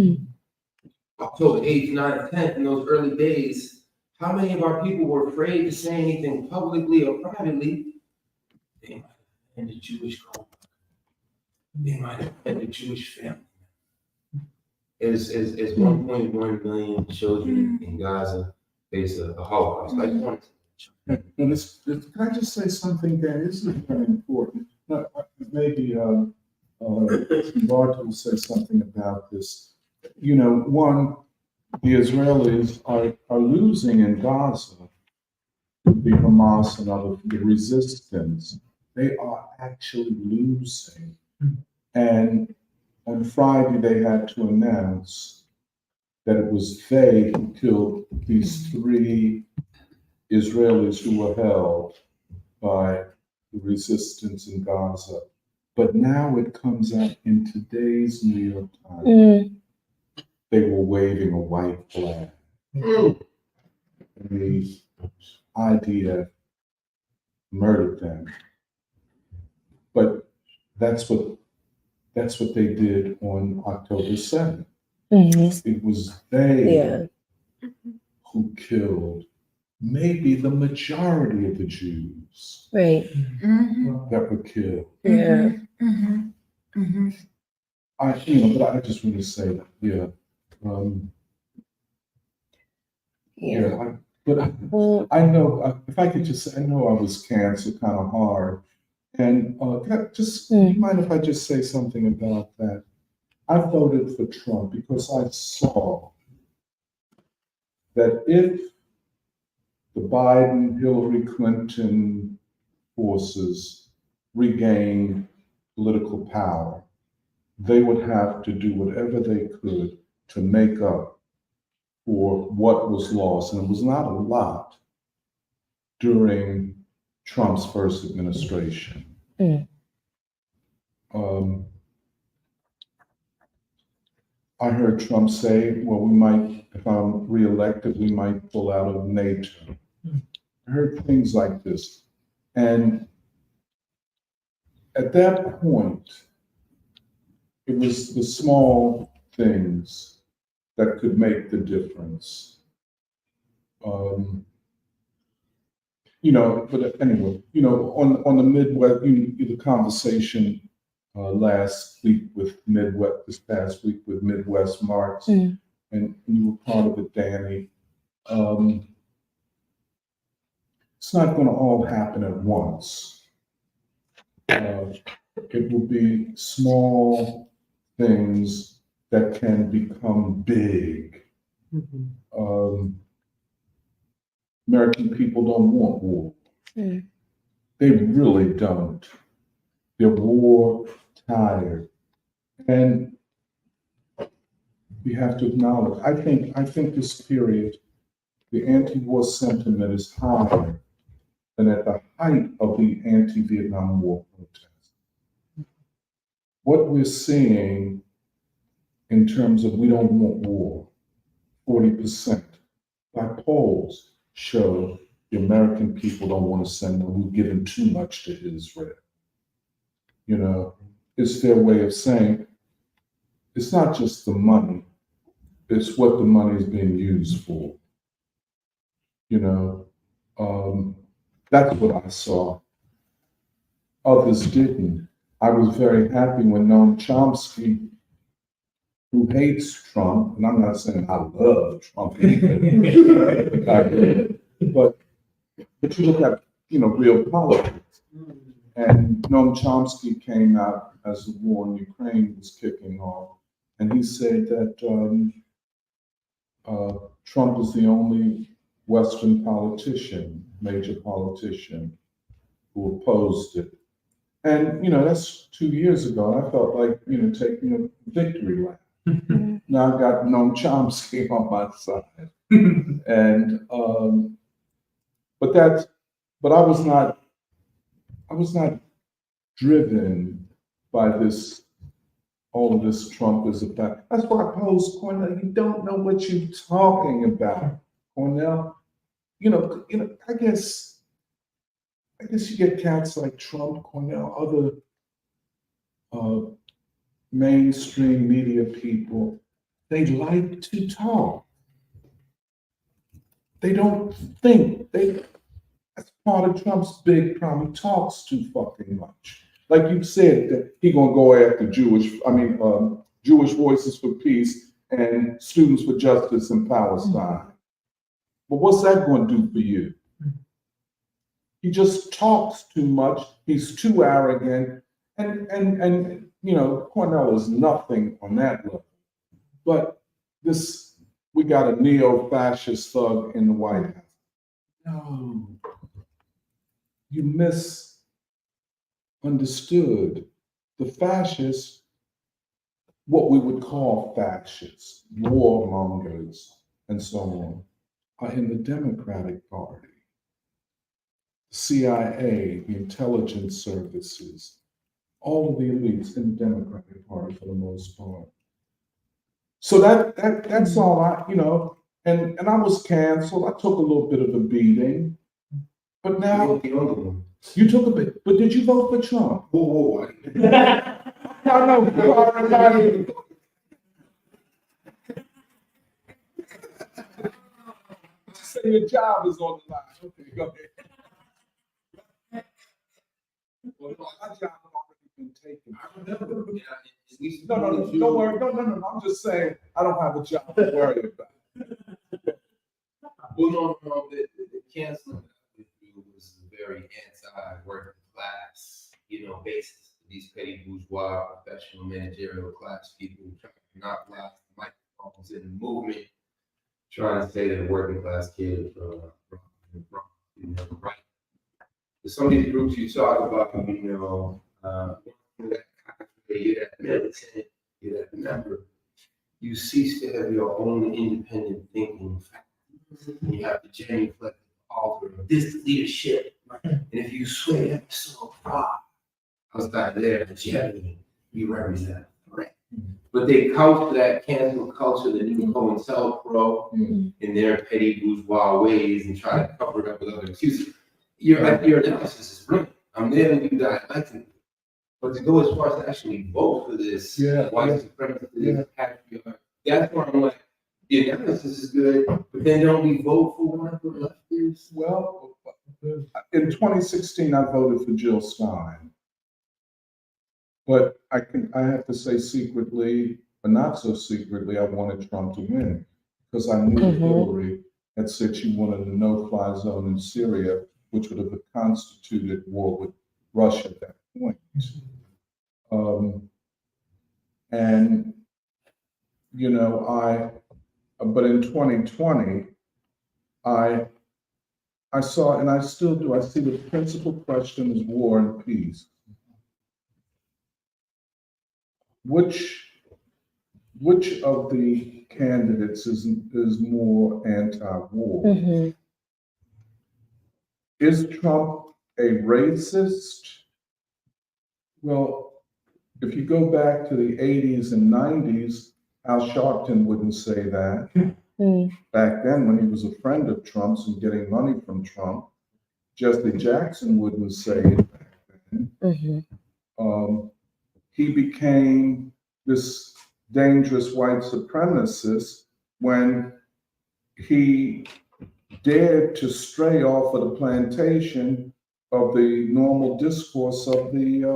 October 8th, 9th, 10th, in those early days, how many of our people were afraid to say anything publicly or privately? They might have been the Jewish culture. They might have been the Jewish family. As 1.1 million children in Gaza face a Holocaust. I just wanted to. And can I just say something that isn't very important? Maybe Bart will say something about this. You know, one, the Israelis are losing in Gaza. The Hamas and the resistance, they are actually losing. And on Friday, they had to announce that it was they who killed these 3 Israelis who were held by the resistance in Gaza. But now it comes out in today's New York Times. They were waving a white flag. And the IDF murdered them. But that's what they did on October 7th. It was they who killed maybe the majority of the Jews that were killed. But I just want to say that, I know, if I could just say, I know I was canceled kind of hard. And you mind if I just say something about that? I voted for Trump because I saw that if the Biden, Hillary Clinton forces regained political power, they would have to do whatever they could to make up for what was lost. And it was not a lot during Trump's first administration. I heard Trump say, well, we might, if I'm reelected, we might pull out of NATO. I heard things like this. And at that point, it was the small things that could make the difference. But anyway, on the Midwest, the conversation last week with Midwest, this past week with Midwest Marks, and you were part of it, Danny. It's not going to all happen at once. It will be small things that can become big. American people don't want war. They really don't. They're war tired. And we have to acknowledge, I think this period, the anti-war sentiment is higher than at the height of the anti-Vietnam War protests. What we're seeing in terms of we don't want war, 40% by polls show the American people don't want to send them, we've given too much to Israel. It's their way of saying, it's not just the money, it's what the money is being used for. That's what I saw. Others didn't. I was very happy when Noam Chomsky, who hates Trump, and I'm not saying I love Trump either, but you look at real politics. And Noam Chomsky came out as the war in Ukraine was kicking off, and he said that Trump is the only Western politician, major politician, who opposed it. And that's 2 years ago. I felt like taking a victory lap. Now I've got Noam Chomsky on my side, and but I was not driven by this. All of this Trump is about. That's why I posed, Cornell. You don't know what you're talking about, Cornell. I guess you get cats like Trump, Cornell, other mainstream media people. They like to talk. They don't think. That's part of Trump's big problem. He talks too fucking much. Like you said, that he gonna go after Jewish Voices for Peace and Students for Justice in Palestine. But what's that going to do for you? He just talks too much. He's too arrogant, and Cornell is nothing on that level. But we got a neo-fascist thug in the White House. No, you misunderstood. The fascists, what we would call fascists, warmongers, and so on, are in the Democratic Party. The CIA, the intelligence services, all of the elites in the Democratic Party for the most part. So that's all and I was canceled. I took a little bit of a beating, but now you took a bit. But did you vote for Trump? Whoa. I know. Say your job is on the line. Okay, go ahead. Well, no, my job has already been taken. I remember. No, don't worry. No. I'm just saying I don't have a job to worry about. Well, no, the canceling was a very anti-working class, basis. These petty bourgeois, professional, managerial class people trying to monopolize the microphones in the movement, trying to say that a working class kid right. But some of these groups you talk about, you're that militant, you're that member, you cease to have your own independent thinking. And you have to genuflect alter this leadership. And if you sway so far outside there, hegemony, you represent a threat. but they couch that cancel culture, the new COINTELPRO, in their petty bourgeois ways and try to cover it up with other excuses. Your analysis is brilliant. I'm nailing you dialectically. But to go as far as to actually vote for this white supremacist patriarch, that's where I'm like, the analysis is good, but then don't we vote for one of the leftists? Well, in 2016, I voted for Jill Stein. But I have to say secretly, but not so secretly, I wanted Trump to win because I knew Hillary had said she wanted a no-fly zone in Syria, which would have constituted war with Russia at that point. And, you know, but in 2020, I saw, and I still do, I see the principal question is war and peace. Which of the candidates is more anti-war? Is Trump a racist? Well, if you go back to the 80s and 90s, Al Sharpton wouldn't say that. Back then, when he was a friend of Trump's and getting money from Trump, Jesse Jackson wouldn't say it back then. He became this dangerous white supremacist when he dared to stray off of the plantation of the normal discourse of the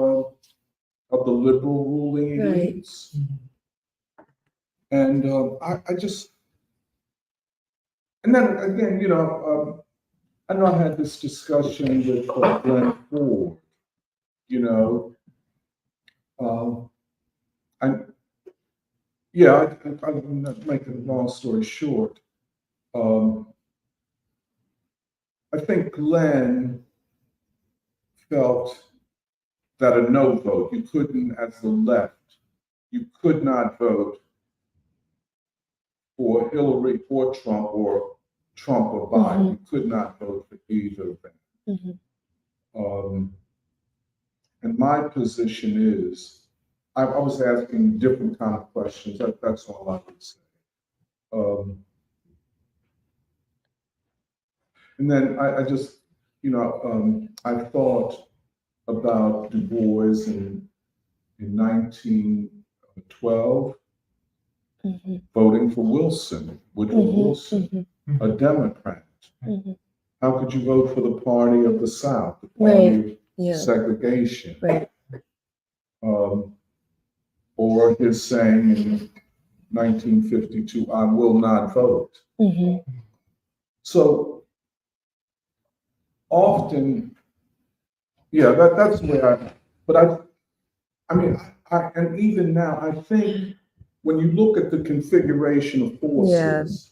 liberal ruling elites. And I just, and then again, you know, I know I had this discussion with Glenn Ford, you know, I'm making a long story short. I think Glenn felt that a no vote, you couldn't, as the left, you could not vote for Hillary or Trump or Biden. You could not vote for either of them. And my position is, I was asking different kind of questions. That's all I would say. And then I just, you know, I thought about Du Bois in 1912, voting for Wilson, Woodrow Wilson, a Democrat. How could you vote for the party of the South, the party of segregation? Or his saying in 1952, I will not vote. So often, that's where I mean, and even now, I think when you look at the configuration of forces,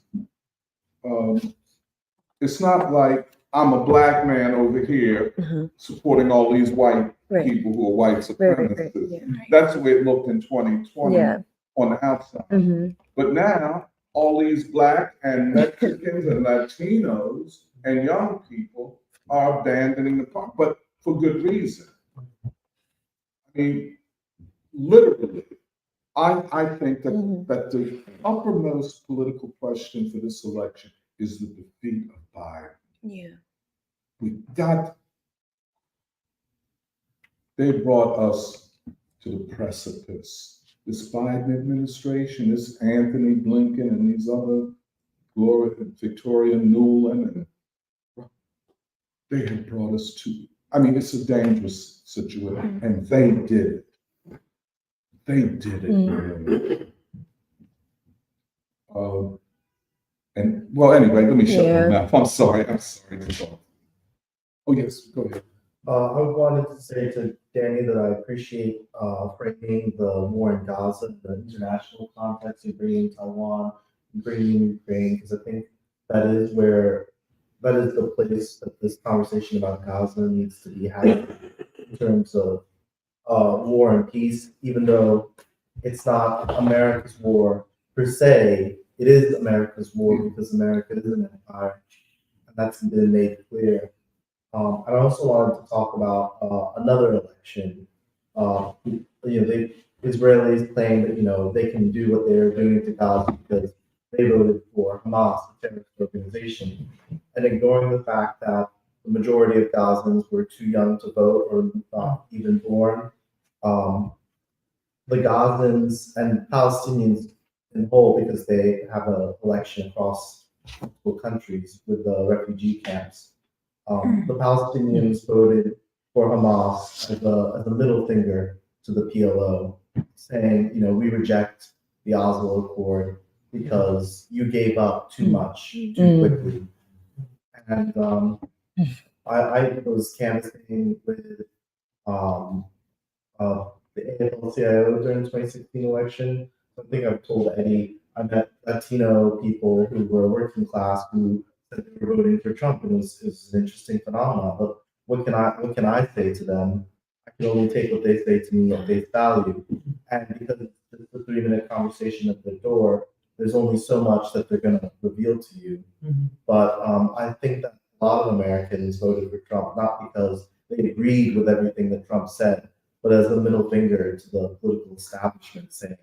it's not like I'm a black man over here supporting all these white people who are white supremacists. That's the way it looked in 2020 on the outside. But now, all these black and Mexicans and Latinos and young people are abandoning the party, but for good reason. I mean, literally, I think that the uppermost political question for this election is the defeat of Biden. They brought us to the precipice. This Biden administration, this Anthony Blinken and these other Victoria Nuland, and they have brought us to, I mean, it's a dangerous situation, and they did it. They did it. And well, anyway, let me shut my mouth. I'm sorry to talk. Oh yes, go ahead. I wanted to say to Danny that I appreciate framing the war in Gaza, the international context, you bringing Taiwan, you bringing Ukraine, because I think that is the place that this conversation about Gaza needs to be had in terms of war and peace, even though it's not America's war per se, it is America's war because America is an empire, and that's been made clear. I also wanted to talk about another election. Israelis claim that, they can do what they're doing to Gaza because they voted for Hamas, a terrorist organization, and ignoring the fact that the majority of Gazans were too young to vote or not even born. The Gazans and Palestinians in whole, because they have an election across multiple countries with the refugee camps. The Palestinians voted for Hamas as a middle finger to the PLO, saying, we reject the Oslo Accord because you gave up too much too quickly. And I was canvassing with the AFL-CIO during the 2016 election. I think I've told Eddie, I met Latino people who were working class who said they were voting for Trump, and it was an interesting phenomenon. But what can I say to them? I can only take what they say to me at face value. And because it's a 3-minute conversation at the door, there's only so much that they're going to reveal to you. But I think that a lot of Americans voted for Trump, not because they agreed with everything that Trump said, but as a middle finger to the political establishment saying,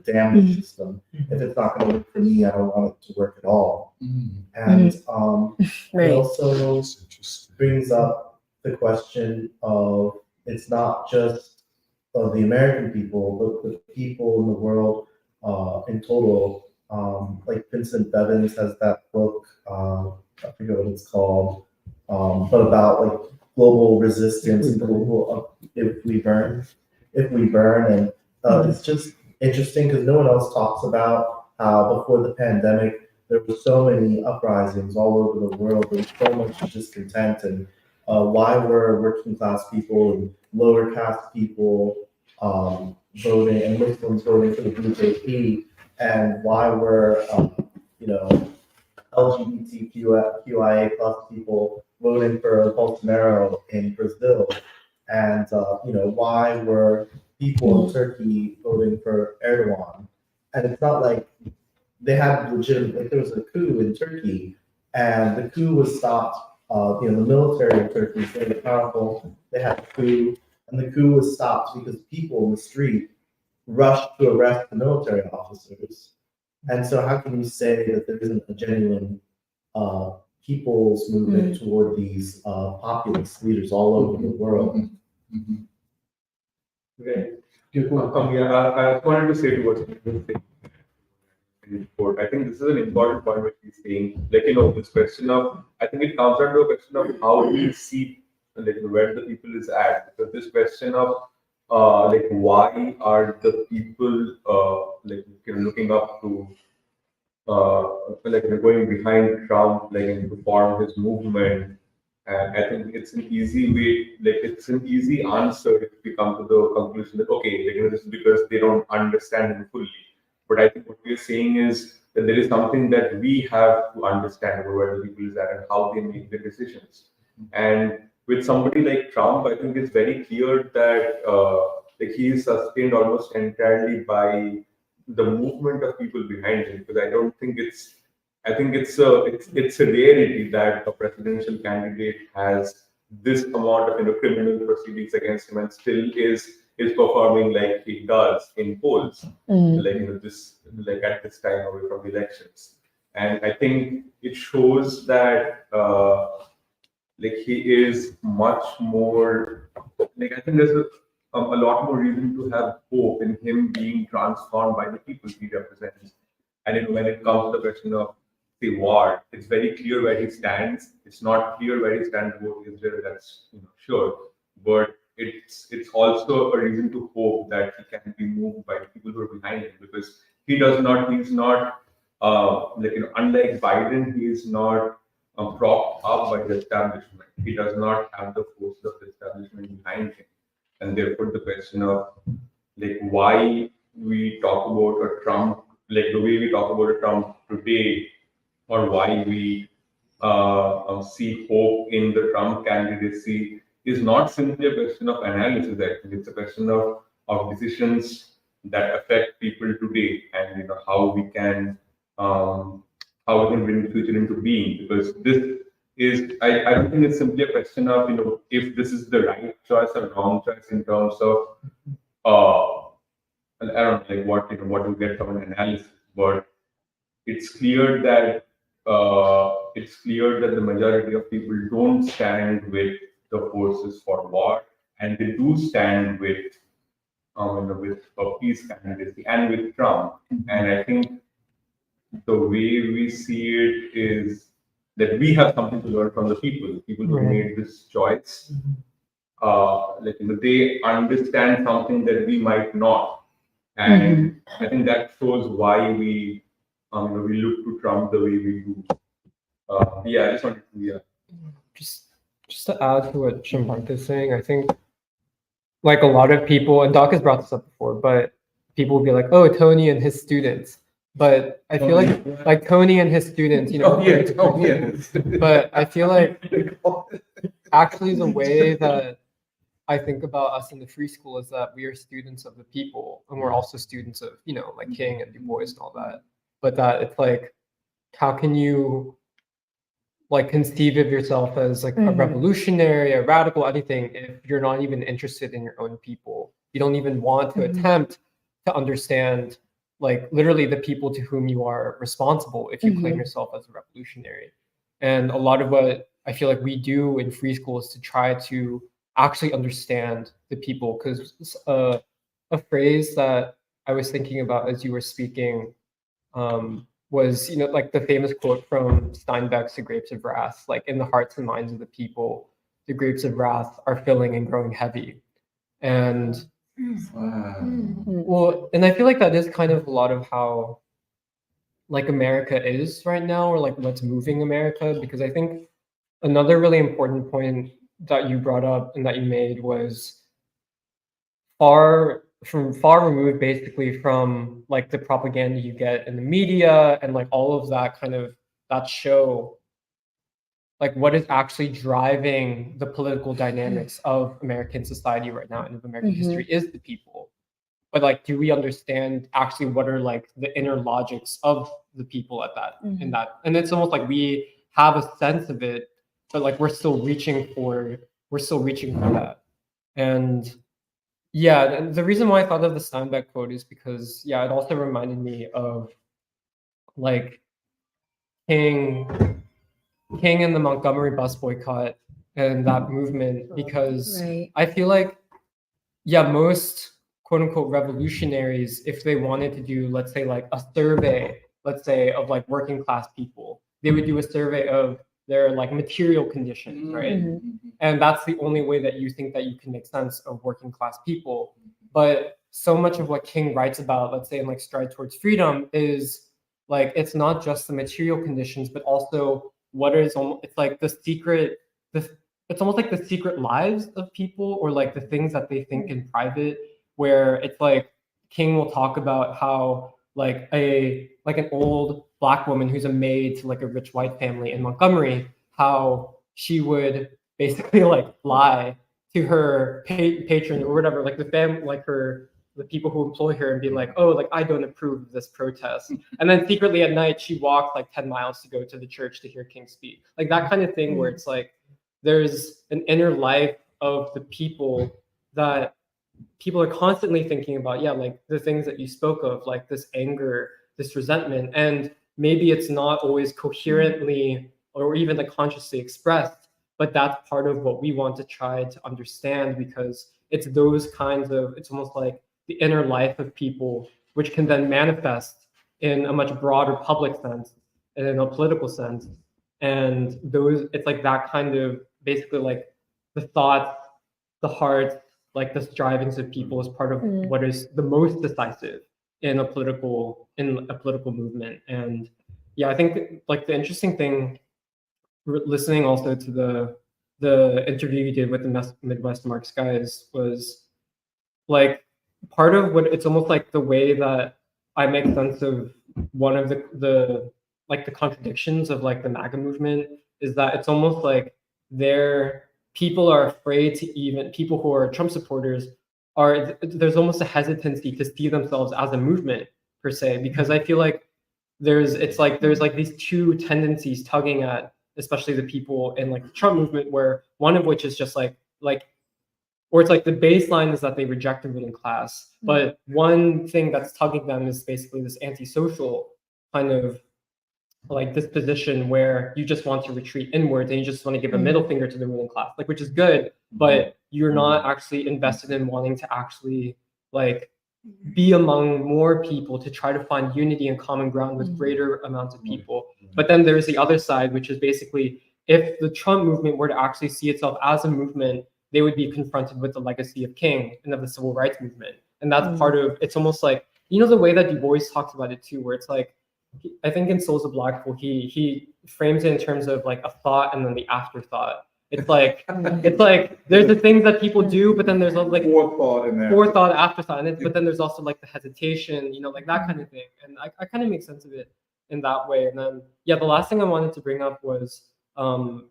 damn the system. If it's not going to work for me, I don't want it to work at all. And it also brings up the question of it's not just of the American people, but the people in the world in total. Like Vincent Bevins has that book, I forget what it's called, but about like global resistance and global if we burn, and it's just interesting because no one else talks about how before the pandemic there were so many uprisings all over the world. There was so much discontent, and why were working class people and lower caste people voting and Muslims voting for the BJP, and why were LGBTQIA plus people voting for Bolsonaro in Brazil, and why were people in Turkey voting for Erdogan? And it's not like they had legitimate. Like there was a coup in Turkey, and the coup was stopped. The military of Turkey is very powerful. They had a coup, and the coup was stopped because people in the street rushed to arrest the military officers. And so how can you say that there isn't a genuine people's movement toward these populist leaders all over the world? Right. I wanted to say to what you were saying. I think this is an important point what he's saying. This question of, I think it comes down to a question of how we see, where the people is at. Because this question of, why are the people, looking up to, going behind Trump, to form his movement. And I think it's an easy way, it's an easy answer if we come to the conclusion that, okay, this is because they don't understand him fully. But I think what we're saying is that there is something that we have to understand about where the people is at and how they make their decisions. And with somebody like Trump, I think it's very clear that he is sustained almost entirely by the movement of people behind him. Because I don't think I think it's a rarity that a presidential candidate has this amount of criminal proceedings against him and still is performing like he does in polls, this at this time away from elections. And I think it shows that he is much more I think there's a lot more reason to have hope in him being transformed by the people he represents. And when it comes to the question of the war, it's very clear where he stands. It's not clear where he stands about Israel, that's sure, but it's also a reason to hope that he can be moved by the people who are behind him, because he's not unlike Biden, he is not propped up by the establishment. He does not have the force of the establishment behind him, and therefore the question of why we talk about a Trump, the way we talk about a Trump today, or why we see hope in the Trump candidacy is not simply a question of analysis. I think it's a question of decisions that affect people today, and how we can bring the future into being. Because this is, I don't think it's simply a question of if this is the right choice or wrong choice in terms of I don't know like what you get from an analysis, but it's clear that the majority of people don't stand with the forces for war, and they do stand with with a peace candidacy and with Trump. And I think the way we see it is that we have something to learn from the people who made this choice. They understand something that we might not, and I think that shows why we look to Trump the way we do. I just wanted to Just to add to what Shimpanth is saying, I think like a lot of people, and Doc has brought this up before, but people will be like, "Oh, Tony and his students." But I feel like Tony and his students, But I feel like actually the way that I think about us in the free school is that we are students of the people, and we're also students of like King and Du Bois and all that. But that it's like, how can you like conceive of yourself as like a revolutionary, a radical, anything, if you're not even interested in your own people? You don't even want to attempt to understand like literally the people to whom you are responsible if you claim yourself as a revolutionary. And a lot of what I feel like we do in free school is to try to actually understand the people, because a phrase that I was thinking about as you were speaking was like the famous quote from Steinbeck's The Grapes of Wrath, like in the hearts and minds of the people, the grapes of wrath are filling and growing heavy. And well, and I feel like that is kind of a lot of how like America is right now, or like what's moving America, because I think another really important point that you brought up and that you made was far removed basically from like the propaganda you get in the media and like all of that kind of that show, like what is actually driving the political dynamics of American society right now and of American history is the people. But like, do we understand actually what are like the inner logics of the people at that in that? And it's almost like we have a sense of it, but like we're still reaching for that. And yeah, and the reason why I thought of the Steinbeck quote is because it also reminded me of like King and the Montgomery bus boycott and that movement, because I feel like most quote unquote revolutionaries, if they wanted to do, let's say like a survey, let's say of like working class people, they would do a survey of their like material conditions, right? And that's the only way that you think that you can make sense of working class people. But so much of what King writes about, let's say in like Stride Towards Freedom, is like it's not just the material conditions, but also what is it's like the secret, it's almost like the secret lives of people, or like the things that they think in private, where it's like King will talk about how like an old Black woman who's a maid to like a rich white family in Montgomery, how she would basically like lie to her patron or whatever, like the family, like the people who employ her, and be like, oh, like I don't approve of this protest. And then secretly at night, she walked like 10 miles to go to the church to hear King speak. Like that kind of thing, where it's like there's an inner life of the people that people are constantly thinking about, like the things that you spoke of, like this anger, this resentment, and maybe it's not always coherently or even like consciously expressed, but that's part of what we want to try to understand, because it's those kinds of, it's almost like the inner life of people, which can then manifest in a much broader public sense and in a political sense. And those, it's like that kind of basically like the thoughts, the hearts, like the strivings of people is part of what is the most decisive in a political movement. And I think like the interesting thing, listening also to the interview you did with the Midwest Marx guys, was like part of what it's almost like the way that I make sense of one of the like the contradictions of like the MAGA movement is that it's almost like people are afraid to, even people who are Trump supporters there's almost a hesitancy to see themselves as a movement per se, because I feel like there's like these two tendencies tugging at especially the people in like the Trump movement, where one of which is just like or it's like the baseline is that they reject the ruling class, but one thing that's tugging them is basically this antisocial kind of like disposition where you just want to retreat inwards and you just want to give a middle finger to the ruling class, like, which is good, but you're not actually invested in wanting to actually like be among more people to try to find unity and common ground with greater amounts of people. But then there's the other side, which is basically if the Trump movement were to actually see itself as a movement, they would be confronted with the legacy of King and of the civil rights movement. And that's part of, it's almost like, you know, the way that Du Bois talks about it too, where it's like, I think in Souls of Black Hole, he frames it in terms of like a thought and then the afterthought. It's like there's the things that people do, but then there's like Forethought in there. forethought, afterthought, and but then there's also like the hesitation, you know, like that kind of thing. And I kind of make sense of it in that way. And then yeah, the last thing I wanted to bring up was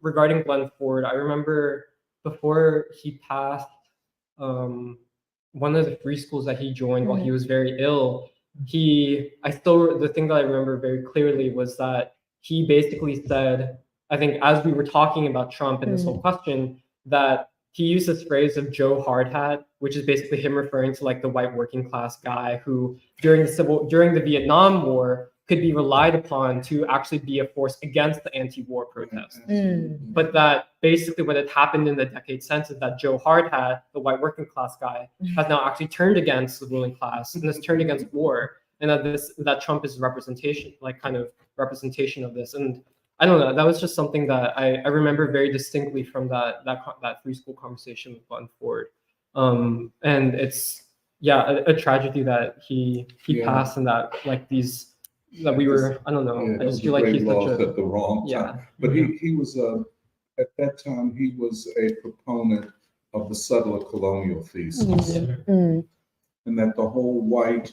regarding Glenn Ford. I remember before he passed, one of the free schools that he joined while he was very ill, the thing that I remember very clearly was that he basically said, I think as we were talking about Trump and this whole question, that he used this phrase of Joe Hardhat, which is basically him referring to like the white working class guy who during the Vietnam War could be relied upon to actually be a force against the anti-war protests. But that basically what had happened in the decade since is that Joe Hardhat, the white working class guy, has now actually turned against the ruling class and has turned against war, and that Trump is representation of this. And I don't know, that was just something that I remember very distinctly from that free school conversation with Glenn Ford. And it's a tragedy that he passed, and that like that we were, I don't know. Yeah, I just feel like he's such at the wrong time. But he was at that time he was a proponent of the settler colonial thesis, and that the whole white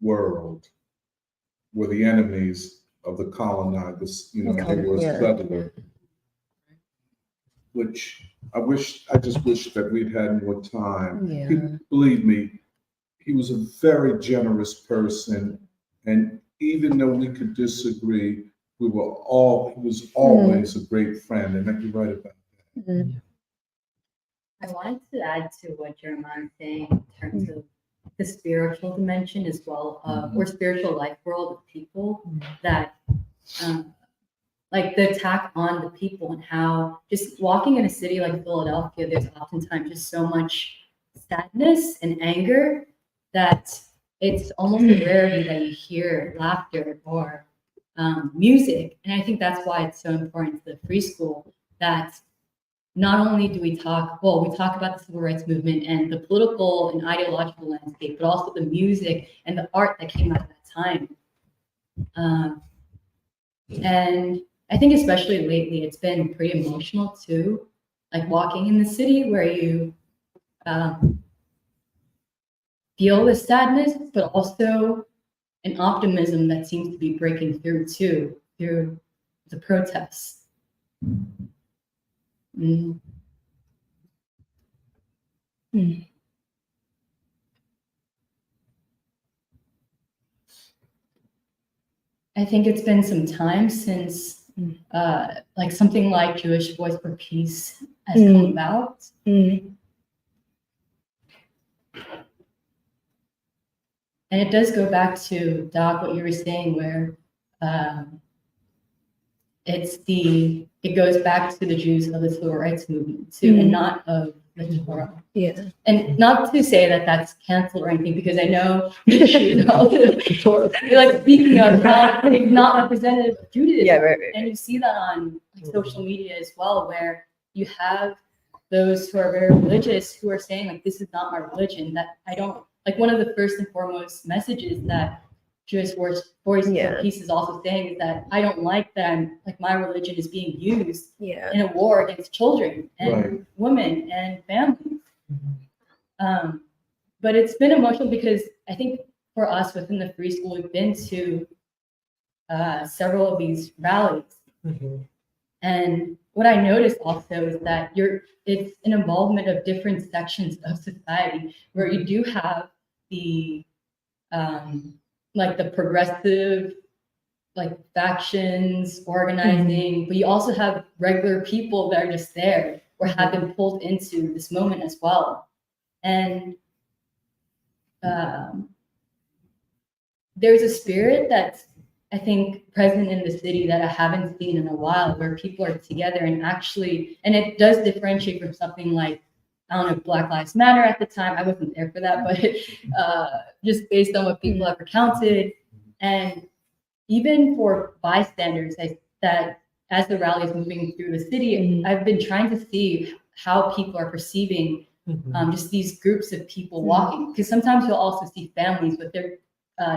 world were the enemies of the colonizers. You know, they were a settler. Which I just wish that we'd had more time. Believe me, he was a very generous person, and even though we could disagree, he was always a great friend, and you're right about that. I wanted to add to what Jeremiah was saying in terms of the spiritual dimension as well, or spiritual life world of people, that like the attack on the people, and how just walking in a city like Philadelphia, there's oftentimes just so much sadness and anger that it's almost a rarity that you hear laughter or music. And I think that's why it's so important to the free school, that not only do we talk about the civil rights movement and the political and ideological landscape, but also the music and the art that came out of that time. And I think especially lately, it's been pretty emotional too, like walking in the city where you feel the sadness, but also an optimism that seems to be breaking through too, through the protests. I think it's been some time since like something like Jewish Voice for Peace has come about. And it does go back to, Doc, what you were saying, where it goes back to the Jews of the civil rights movement too, and not of the Torah. Yeah. And not to say that that's canceled or anything, because I know you're like speaking of how it's not representative of Judaism. Yeah, right. And you see that on like, social media as well, where you have those who are very religious who are saying like, this is not my religion, that I don't, like one of the first and foremost messages that Jewish Voice for Peace is also saying is that I don't like that my religion is being used in a war against children and women and families. But it's been emotional because I think for us within the free school, we've been to several of these rallies. And what I noticed also is that it's an involvement of different sections of society, where you do have the like the progressive like factions organizing, but you also have regular people that are just there, or have been pulled into this moment as well. And there's a spirit that's, I think, present in the city that I haven't seen in a while, where people are together and actually, and it does differentiate from something like, I don't know, Black Lives Matter at the time. I wasn't there for that, but just based on what people have recounted, and even for bystanders, that as the rally is moving through the city, I've been trying to see how people are perceiving just these groups of people walking, because sometimes you'll also see families with their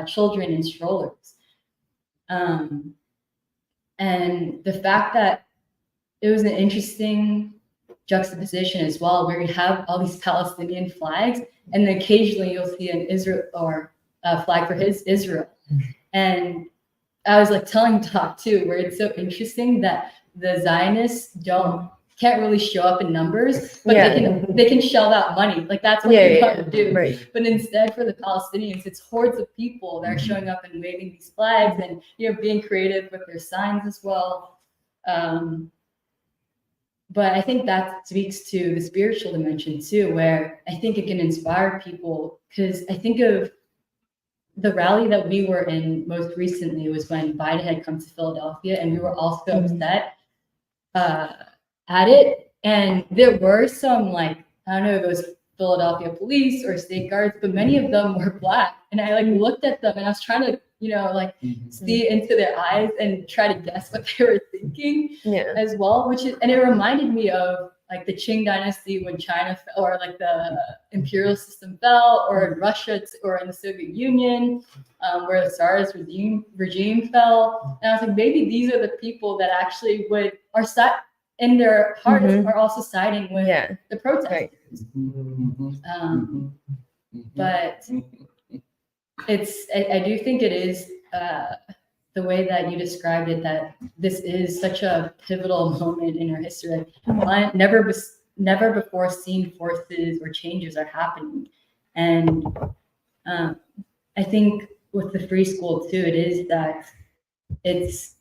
children in strollers. And the fact that it was an interesting juxtaposition as well, where you have all these Palestinian flags, and then occasionally you'll see an Israel or a flag for Israel. And I was like telling Doc too, where it's so interesting that the Zionists can't really show up in numbers, but they can shell out money. Like that's what they want to do. Right. But instead, for the Palestinians, it's hordes of people that are showing up and waving these flags, and being creative with their signs as well. But I think that speaks to the spiritual dimension too, where I think it can inspire people. Because I think of the rally that we were in most recently was when Biden had come to Philadelphia, and we were also upset at it. And there were some, like, I don't know if it was Philadelphia police or state guards, but many of them were Black. And I looked at them and I was trying to, see into their eyes and try to guess what they were thinking as well, and it reminded me of like the Qing dynasty when China fell, or like the imperial system fell, or in Russia or in the Soviet Union, where the Tsar's regime fell. And I was like, maybe these are the people that actually are set in their hearts are also siding with the protesters. But I do think it is the way that you described it, that this is such a pivotal moment in our history. Like, never before seen forces or changes are happening. And I think with the free school too, it is that it's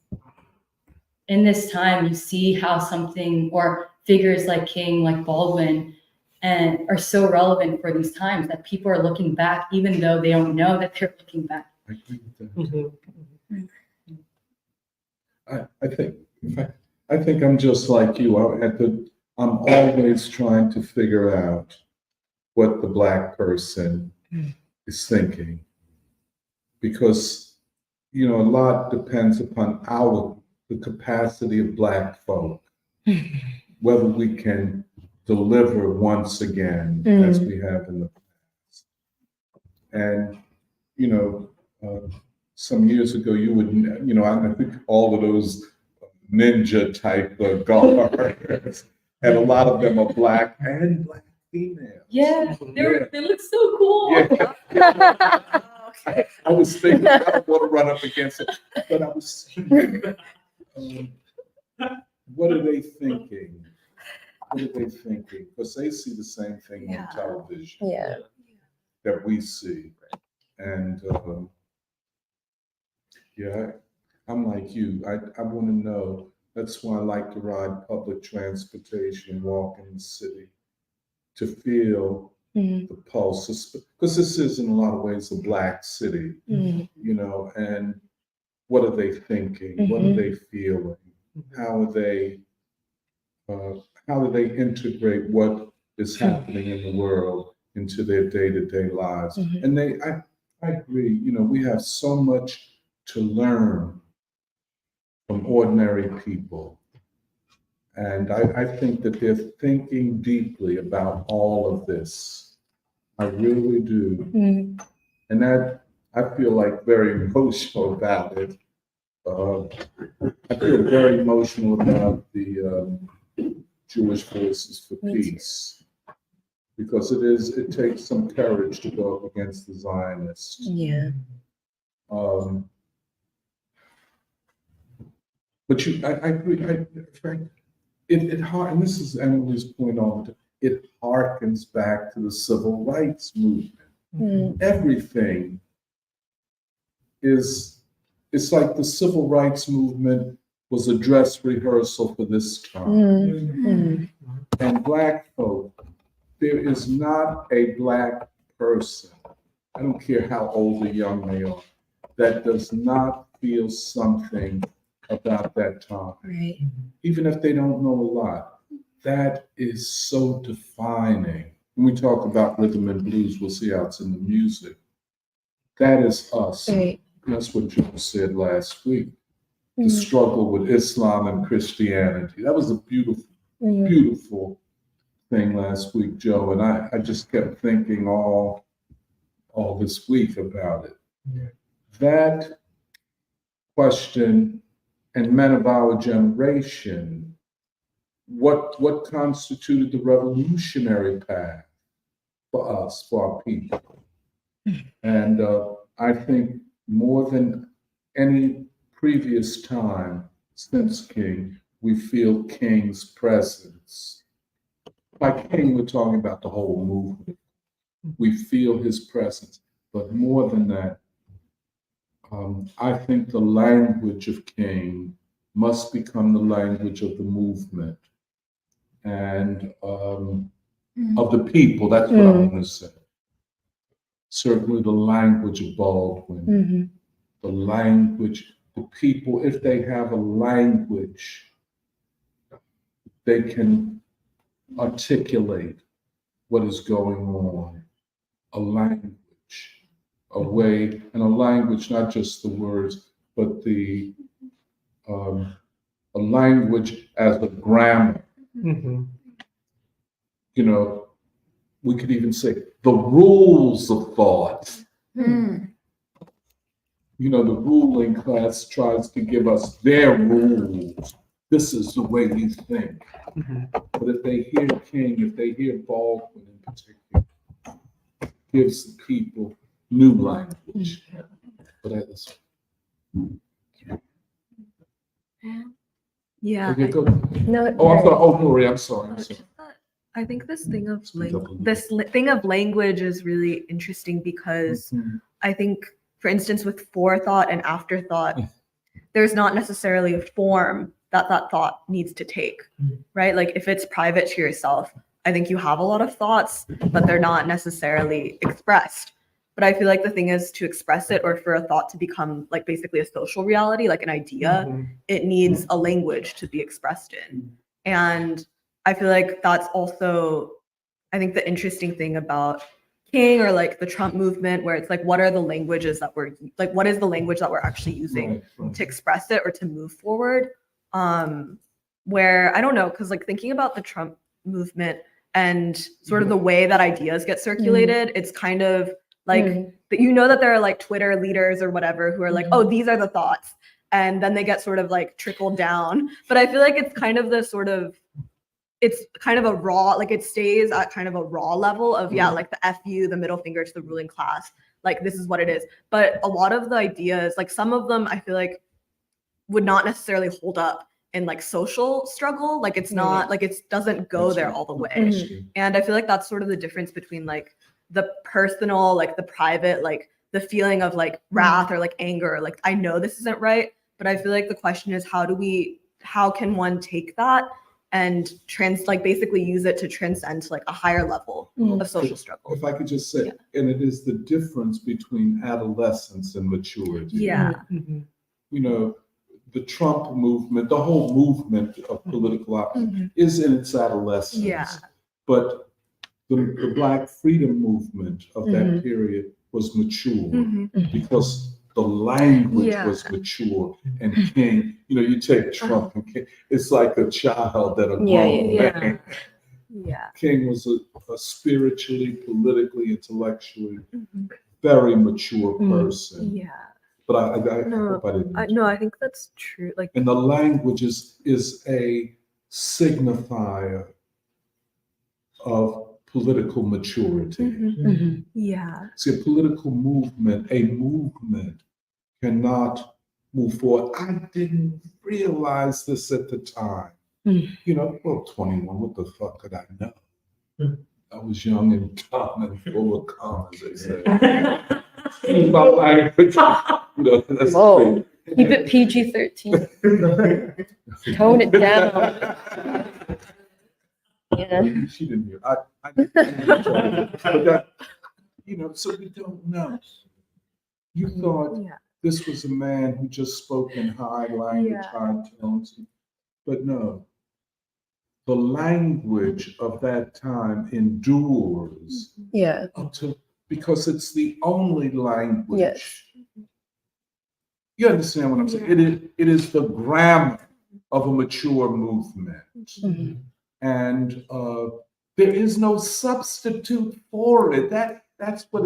in this time you see how something, or figures like King, like Baldwin, and are so relevant for these times that people are looking back, even though they don't know that they're looking back. I agree with that. I think I'm just like you. I'm always trying to figure out what the Black person is thinking, because a lot depends upon the capacity of Black folk, whether we can deliver once again as we have in the past. And some years ago, you would, I think all of those ninja type guards, and a lot of them are Black and Black females. Yeah, they look so cool. Yeah. I was thinking, I don't want to run up against it, but I was thinking, what are they thinking? What are they thinking? Because they see the same thing on television that we see. And I'm like you. I want to know. That's why I like to ride public transportation and walk in the city, to feel the pulse. Because this is in a lot of ways a Black city, and what are they thinking? What are they feeling? How do they integrate what is happening in the world into their day-to-day lives? And I agree, we have so much to learn from ordinary people. And I think that they're thinking deeply about all of this. I really do. And that, I feel like very emotional about it. I feel very emotional about the Jewish Voices for Peace, because it takes some courage to go up against the Zionists. Yeah. But I agree. Frank, and this is Emily's point on it. It harkens back to the civil rights movement. Everything it's like the civil rights movement was a dress rehearsal for this time. And Black folk, there is not a Black person, I don't care how old or young they are, that does not feel something about that time. Right. Even if they don't know a lot, that is so defining. When we talk about rhythm and blues, we'll see how it's in the music. That is us. Right. That's what Joe said last week. The struggle with Islam and Christianity. That was a beautiful, beautiful thing last week, Joe. And I just kept thinking all this week about it. Yeah. That question, and men of our generation, what constituted the revolutionary path for us, for our people? And I think more than any previous time since King, we feel King's presence. By King, we're talking about the whole movement. We feel his presence. But more than that, I think the language of King must become the language of the movement and of the people. That's what I want to say. Certainly the language of Baldwin, the language, the people, if they have a language, they can articulate what is going on. A language, a way, and a language, not just the words, but a language as a grammar. You know, we could even say the rules of thought. You know, the ruling class tries to give us their rules. This is the way we think. But if they hear King, if they hear Baldwin in particular, gives the people new language. But that is. Yeah. Okay, go. No. Oh, I'm sorry. Oh, Marie, I'm sorry. I'm sorry. I think this thing of Speak up a little. thing of language is really interesting because I think, for instance, with forethought and afterthought, there's not necessarily a form that thought needs to take, right? Like if it's private to yourself, I think you have a lot of thoughts, but they're not necessarily expressed. But I feel like the thing is to express it or for a thought to become like basically a social reality, like an idea, it needs a language to be expressed in. And I feel like that's also, I think the interesting thing about King or like the Trump movement, where it's like, what are the languages that we're like, what is the language that we're actually using to express it or to move forward? Where I don't know, because like thinking about the Trump movement and sort of the way that ideas get circulated, it's kind of like that, you know, that there are like Twitter leaders or whatever who are like, oh, these are the thoughts, and then they get sort of like trickled down. But I feel like it's kind of the sort of, it's kind of a raw, like it stays at kind of a raw level of, yeah, like the FU, the middle finger to the ruling class, like this is what it is. But a lot of the ideas, like some of them I feel like would not necessarily hold up in like social struggle. Like it's not, like it doesn't go there all the way. And I feel like that's sort of the difference between like the personal, like the private, like the feeling of like wrath or like anger, like I know this isn't right, but I feel like the question is how can one take that and basically use it to transcend to like a higher level of social struggle. If I could just say, and it is the difference between adolescence and maturity. Yeah. You know, the Trump movement, the whole movement of political opposition is in its adolescence. Yeah. But the Black freedom movement of that period was mature because the language was mature. And King, you know, you take Trump and King, it's like a child that a grown man. Yeah. King was a spiritually, politically, intellectually very mature person. Yeah. But I hope I didn't. No, I think that's true. Like, and the language is a signifier of political maturity. Yeah. See, a political movement, cannot move forward. I didn't realize this at the time. You know, well, 21, what the fuck could I know? I was young and dumb and full of commas, they say. My language, you know, that's Keep it PG-13. Tone it down. Yeah. She didn't hear. But that, so we don't know. You thought Yeah. this was a man who just spoke in high language, Yeah. high tones, but no. The language of that time endures Yeah. because it's the only language. Yes. You understand what I'm saying? It is the grammar of a mature movement. Mhm. And there is no substitute for it. That's what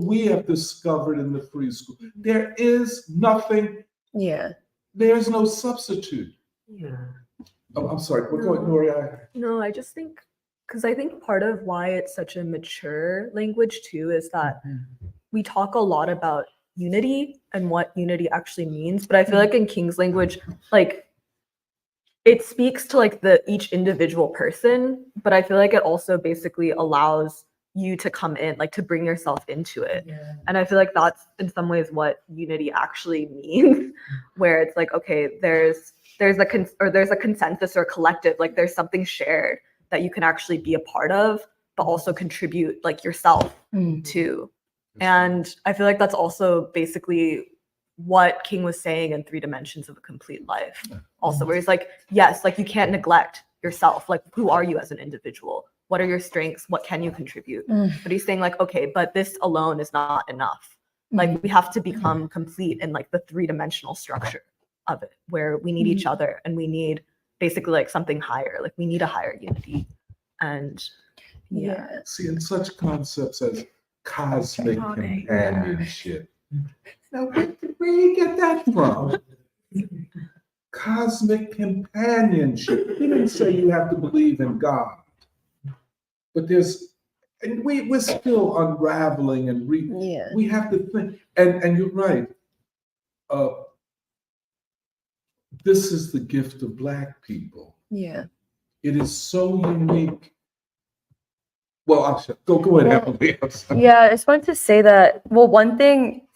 we have discovered in the free school. There is nothing, Yeah. there's no substitute. Yeah. Oh, I'm sorry, go ahead, Gloria. No, I just think because I think part of why it's such a mature language too is that we talk a lot about unity and what unity actually means. But I feel like in King's language, like it speaks to like each individual person, but I feel like it also basically allows you to come in, like to bring yourself into it. And I feel like that's in some ways what unity actually means, where it's like, okay, there's a consensus or a collective, like there's something shared that you can actually be a part of, but also contribute like yourself to. And I feel like that's also basically what King was saying in 3 Dimensions of a Complete Life. Also, where he's like, yes, like you can't neglect yourself. Like, who are you as an individual? What are your strengths? What can you contribute? But he's saying like, okay, but this alone is not enough. Like we have to become complete in like the 3-dimensional structure of it, where we need each other and we need basically like something higher. Like we need a higher unity. And yeah. See, in such concepts as cosmic companionship. Now, where you get that from? Cosmic companionship. He didn't say you have to believe in God. But we're still unraveling and we have to think. And you're right. This is the gift of Black people. Yeah. It is so unique. Well, I'll go ahead, Emily. Yeah, I just wanted to say that, one thing,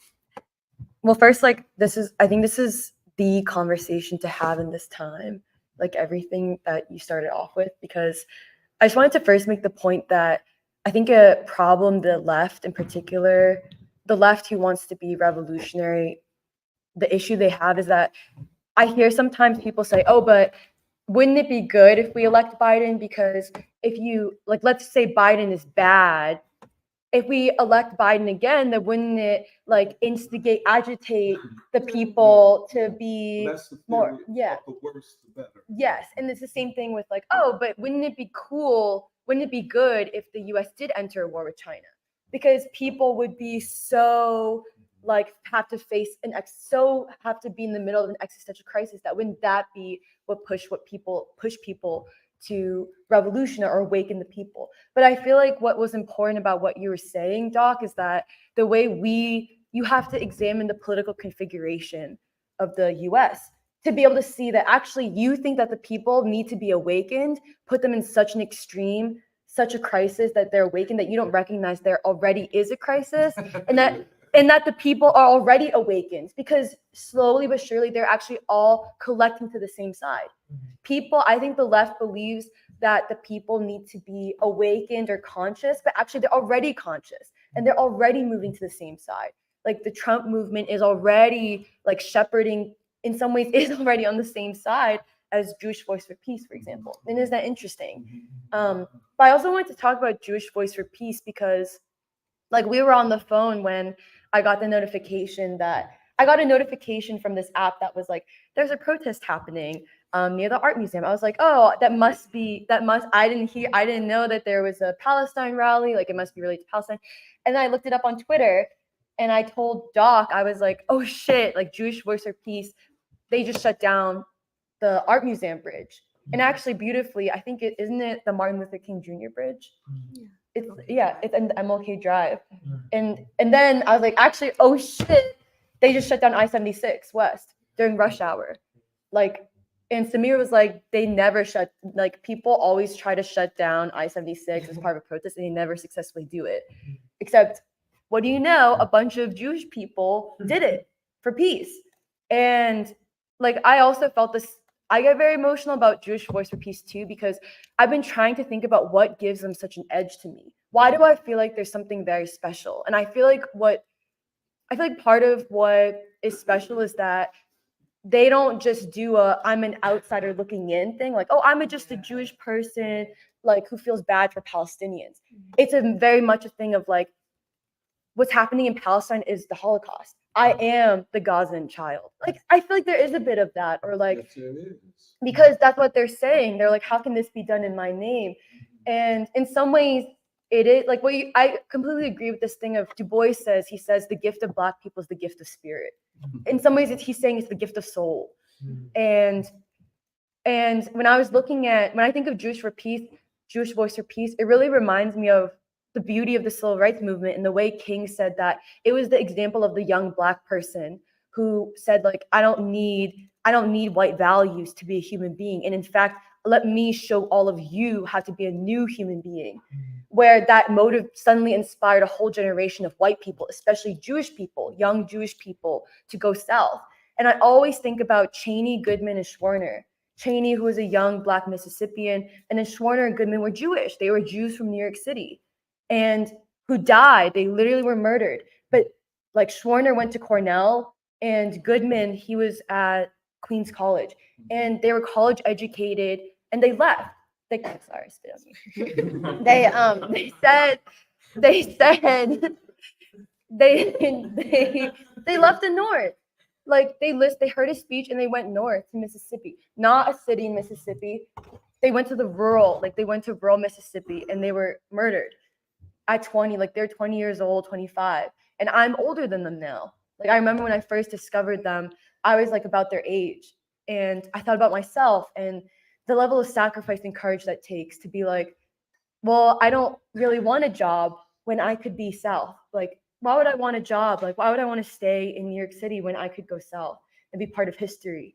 first, like, I think this is the conversation to have in this time, like everything that you started off with, because I just wanted to first make the point that I think a problem the left in particular, the left who wants to be revolutionary, the issue they have is that I hear sometimes people say, oh, but wouldn't it be good if we elect Biden? Because if you, like, let's say Biden is bad, if we elect Biden again, then wouldn't it like agitate the people to be more, the worse, the better. Yes, and it's the same thing with like, oh, but wouldn't it be cool? Wouldn't it be good if the U.S. did enter a war with China? Because people would be so like have to be in the middle of an existential crisis. That wouldn't that be what push people to revolution or awaken the people? But I feel like what was important about what you were saying, Doc, is that the way you have to examine the political configuration of the U.S. to be able to see that actually you think that the people need to be awakened, put them in such an extreme, such a crisis that they're awakened that you don't recognize there already is a crisis, and that the people are already awakened because slowly but surely they're actually all collecting to the same side. People, I think the left believes that the people need to be awakened or conscious, but actually they're already conscious and they're already moving to the same side. Like the Trump movement is already like shepherding, in some ways is already on the same side as Jewish Voice for Peace, for example. And isn't that interesting? But I also wanted to talk about Jewish Voice for Peace because like we were on the phone when I got a notification from this app that was like, there's a protest happening near the art museum. I was like, oh, I didn't know that there was a Palestine rally. Like it must be related to Palestine. And then I looked it up on Twitter and I told Doc, I was like, oh shit, like Jewish Voice for Peace, they just shut down the art museum bridge. And actually beautifully, I think isn't it the Martin Luther King Jr. Bridge? It's in MLK Drive. And then I was like, actually, oh shit, they just shut down I-76 West during rush hour. Like, and Samir was like, they never people always try to shut down I-76 as part of a protest and they never successfully do it. Except, what do you know? A bunch of Jewish people did it. for peace. And like I also felt this, I get very emotional about Jewish Voice for Peace too, because I've been trying to think about what gives them such an edge to me. Why do I feel like there's something very special? And I feel like part of what is special is that they don't just do a I'm an outsider looking in thing, like, oh, just a Jewish person like who feels bad for Palestinians. It's a very much a thing of like, what's happening in Palestine is the Holocaust. I am the Gazan child. Like, I feel like there is a bit of that, or like, Yes, it is. because that's what they're saying. They're like, how can this be done in my name? And in some ways, it is like I completely agree with this thing of Du Bois he says the gift of Black people is the gift of spirit. In some ways, he's saying it's the gift of soul. And when I think of Jewish Voice for Peace, it really reminds me of the beauty of the civil rights movement and the way King said that it was the example of the young Black person who said like, I don't need white values to be a human being. And in fact, let me show all of you how to be a new human being, where that motive suddenly inspired a whole generation of white people, especially Jewish people, young Jewish people, to go south. And I always think about Cheney, Goodman, and Schwerner. Cheney, who was a young Black Mississippian, and then Schwerner and Goodman were Jewish. They were Jews from New York City, and who died. They literally were murdered. But like Schwerner went to Cornell, and Goodman, he was at Queens College, and they were college educated, and they left. They left the North. Like they heard his speech and they went north to Mississippi, not a city in Mississippi. They went to rural Mississippi, and they were murdered at 20. Like they're 20 years old, 25, and I'm older than them now. Like I remember when I first discovered them, I was like about their age, and I thought about myself and the level of sacrifice and courage that takes to be like, well, I don't really want a job when I could be south. Like, why would I want a job? Like, why would I want to stay in New York City when I could go south and be part of history?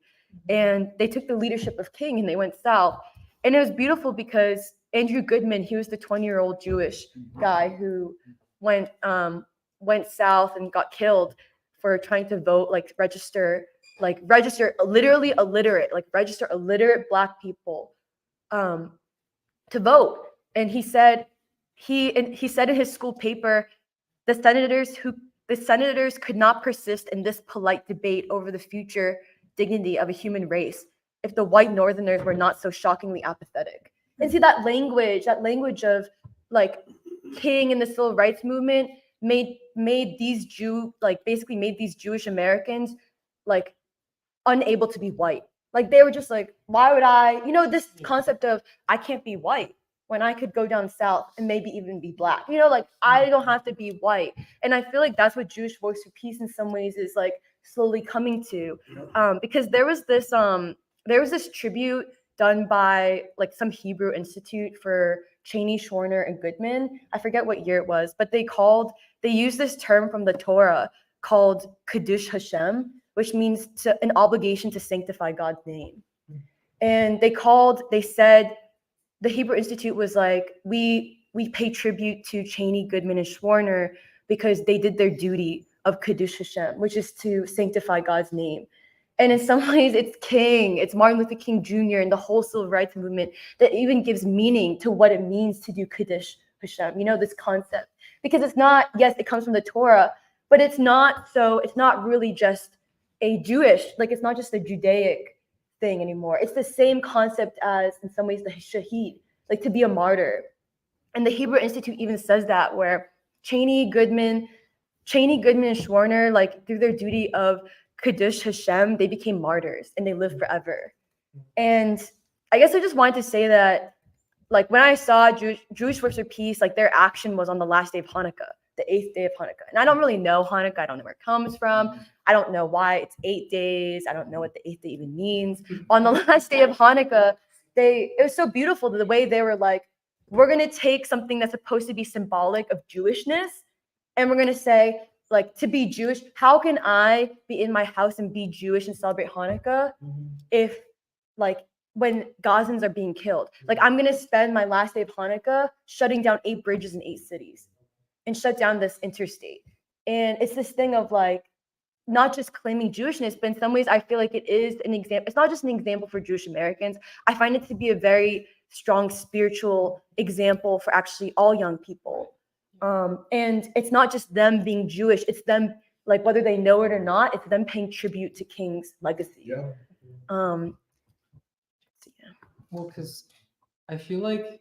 And they took the leadership of King and they went south. And it was beautiful because Andrew Goodman, he was the 20-year-old Jewish guy who went south and got killed for trying to vote, register literally illiterate, register illiterate Black people to vote. And he said in his school paper, the senators could not persist in this polite debate over the future dignity of a human race if the white Northerners were not so shockingly apathetic. And see that language of like King and the civil rights movement made these Jewish Americans like unable to be white. Like they were just like, why would I, this concept of I can't be white when I could go down south and maybe even be Black, like I don't have to be white. And I feel like that's what Jewish Voice for Peace in some ways is like slowly coming to, because there was this tribute done by like some Hebrew institute for Cheney, Schwerner, and Goodman. I forget what year it was, but they used this term from the Torah called Kiddush Hashem, which means an obligation to sanctify God's name. And they said, the Hebrew Institute was like, we pay tribute to Cheney, Goodman, and Schwerner because they did their duty of Kiddush Hashem, which is to sanctify God's name. And in some ways, it's Martin Luther King Jr. and the whole civil rights movement that even gives meaning to what it means to do Kiddush Hashem, this concept. Because it's not, yes, it comes from the Torah, but it's not really just a Jewish, it's not just a Judaic thing anymore. It's the same concept as, in some ways, the Shaheed, to be a martyr. And the Hebrew Institute even says that, where Cheney, Goodman, and Schwerner, through their duty of Kiddush Hashem, they became martyrs and they lived forever. And I guess I just wanted to say that, when I saw Jewish Voice for Peace, their action was on the last day of Hanukkah, the 8th day of Hanukkah. And I don't really know Hanukkah. I don't know where it comes from. I don't know why it's 8 days. I don't know what the 8th day even means. On the last day of Hanukkah, it was so beautiful the way they were like, we're going to take something that's supposed to be symbolic of Jewishness, and we're going to say, to be Jewish, how can I be in my house and be Jewish and celebrate Hanukkah if, when Gazans are being killed? I'm going to spend my last day of Hanukkah shutting down 8 bridges in 8 cities and shut down this interstate. And it's this thing of not just claiming Jewishness, but in some ways I feel like it is an example. It's not just an example for Jewish Americans. I find it to be a very strong spiritual example for actually all young people. And it's not just them being Jewish, it's them, like whether they know it or not, it's them paying tribute to King's legacy. Yeah. Well, because I feel like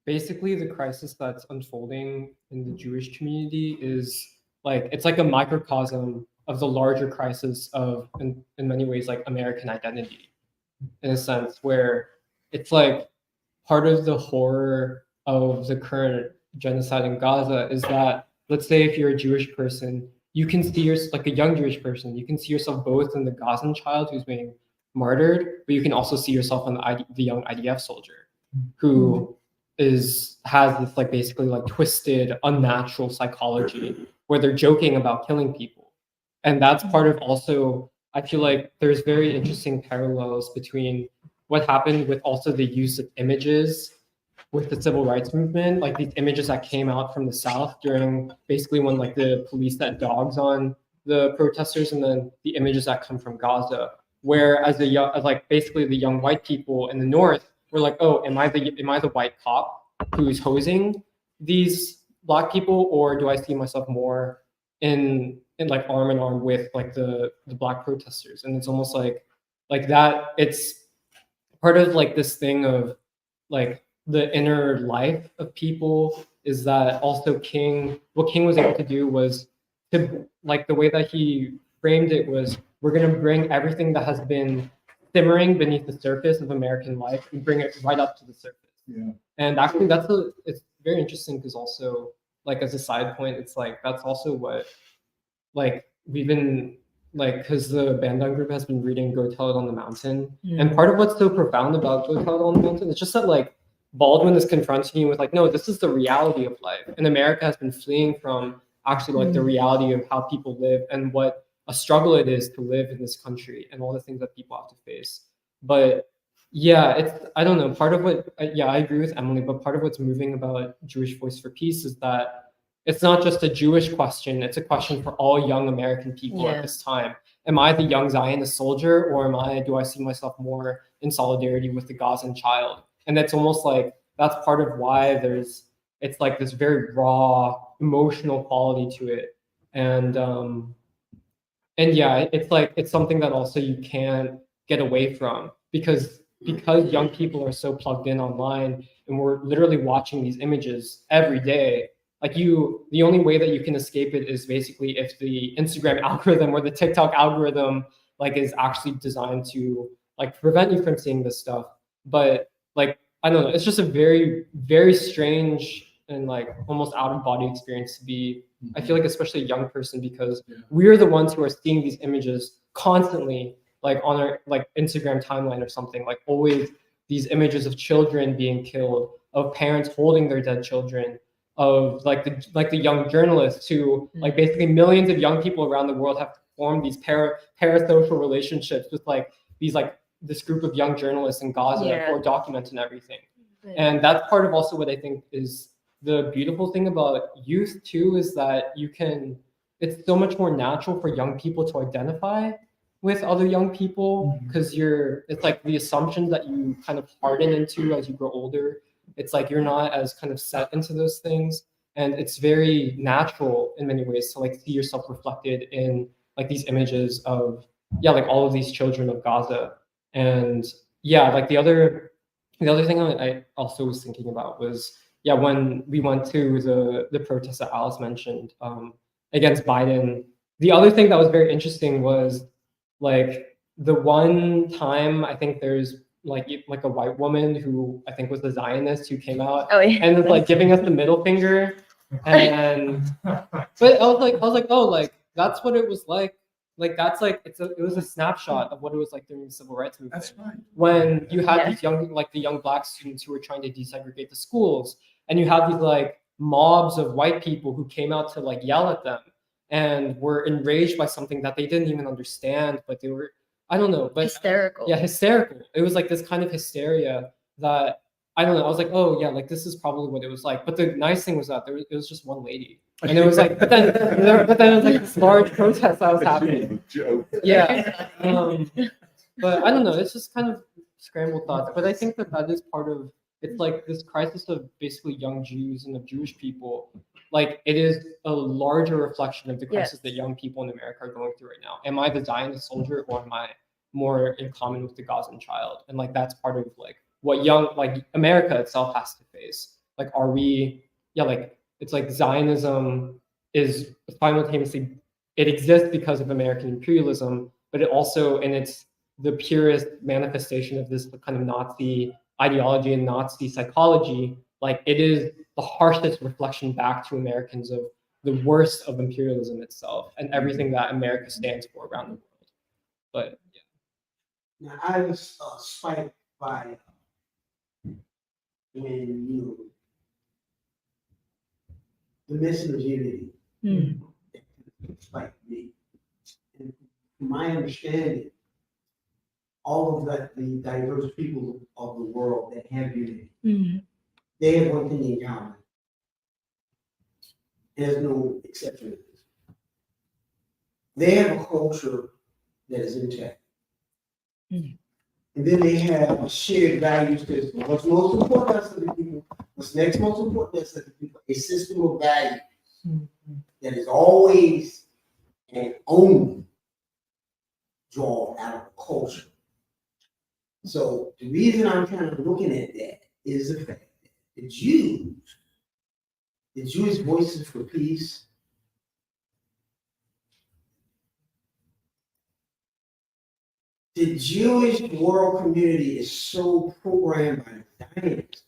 basically the crisis that's unfolding in the Jewish community is like it's like a microcosm of the larger crisis of, in many ways, like American identity, in a sense, where it's like part of the horror of the current genocide in Gaza is that, let's say, if you're a Jewish person, you can see yourself, like a young Jewish person, you can see yourself both in the Gazan child who's being martyred, but you can also see yourself in the young IDF soldier who has this like basically like twisted, unnatural psychology where they're joking about killing people. And that's part of also, I feel like there's very interesting parallels between what happened with also the use of images with the civil rights movement, like these images that came out from the South during basically when like the police set dogs on the protesters, and then the images that come from Gaza, where as like basically the young white people in the North were like, oh, am I the white cop who's hosing these Black people, or do I see myself more in like arm in arm with like the Black protesters? And it's almost like that. It's part of like this thing of like the inner life of people is that also what King was able to do was to, like, the way that he framed it was, we're going to bring everything that has been simmering beneath the surface of American life and bring it right up to the surface. Yeah. And actually it's very interesting because also, like, as a side point, it's like that's also what like we've been like, because the Bandung group has been reading Go Tell It on the Mountain. And part of what's so profound about Go Tell It on the Mountain is just that like Baldwin is confronting you with like, no, this is the reality of life. And America has been fleeing from actually like the reality of how people live and what a struggle it is to live in this country and all the things that people have to face. But yeah, it's, I don't know, part of what, yeah, I agree with Emily, but part of what's moving about Jewish Voice for Peace is that it's not just a Jewish question, it's a question for all young American people at this time. Am I the young Zionist soldier, or do I see myself more in solidarity with the Gazan child? And that's almost like, that's part of why it's like this very raw emotional quality to it. And yeah, it's like, it's something that also you can't get away from because young people are so plugged in online and we're literally watching these images every day. Like the only way that you can escape it is basically if the Instagram algorithm or the TikTok algorithm like is actually designed to like prevent you from seeing this stuff. But like, I don't know, it's just a very, very strange and like almost out of body experience to be, I feel like, especially a young person, because we're the ones who are seeing these images constantly, like on our like Instagram timeline or something, like always these images of children being killed, of parents holding their dead children, of like the young journalists who like basically millions of young people around the world have formed these parasocial relationships with like these like this group of young journalists in Gaza who are documenting everything. And that's part of also what I think is the beautiful thing about youth too, is that it's so much more natural for young people to identify with other young people because it's like the assumptions that you kind of harden into as you grow older. It's like you're not as kind of set into those things, and it's very natural in many ways to like see yourself reflected in like these images of like all of these children of Gaza. And yeah, like the other thing I also was thinking about was when we went to the protest that Alice mentioned against Biden. The other thing that was very interesting was like the one time I think there's like a white woman who I think was the Zionist who came out and was like giving us the middle finger, and but I was like, oh, like that's what it was like. Like that's like it was a snapshot of what it was like during the civil rights movement. That's right. When you had these the young Black students who were trying to desegregate the schools, and you had these like mobs of white people who came out to like yell at them and were enraged by something that they didn't even understand, but they were, I don't know, but hysterical. Yeah, hysterical. It was like this kind of hysteria that I don't know. I was like, oh yeah, like this is probably what it was like. But the nice thing was that it was just one lady, and it was like, but then it was like this large protest that was happening. Yeah. But I don't know. It's just kind of scrambled thoughts. But I think that is part of it's like this crisis of basically young Jews and of Jewish people. Like it is a larger reflection of the crisis Yes. that young people in America are going through right now. Am I the Zionist soldier, or am I more in common with the Gazan child? And like that's part of like what young like America itself has to face. Like, are we? Yeah, like it's like Zionism is simultaneously it exists because of American imperialism, but it also and it's the purest manifestation of this kind of Nazi ideology and Nazi psychology. Like it is the harshest reflection back to Americans of the worst of imperialism itself and everything that America stands for around the world. But yeah. Now, I was spiked by when the misogynity spiked me. And from my understanding, all of the diverse people of the world that have unity, they have one thing in common. There's no exception to this. They have a culture that is intact. And then they have a shared value system. What's most important to the people, what's next most important to the people, a system of values that is always and only drawn out of the culture. So the reason I'm kind of looking at that is the fact that the Jewish Voices for Peace, the Jewish world community is so programmed by the Zionists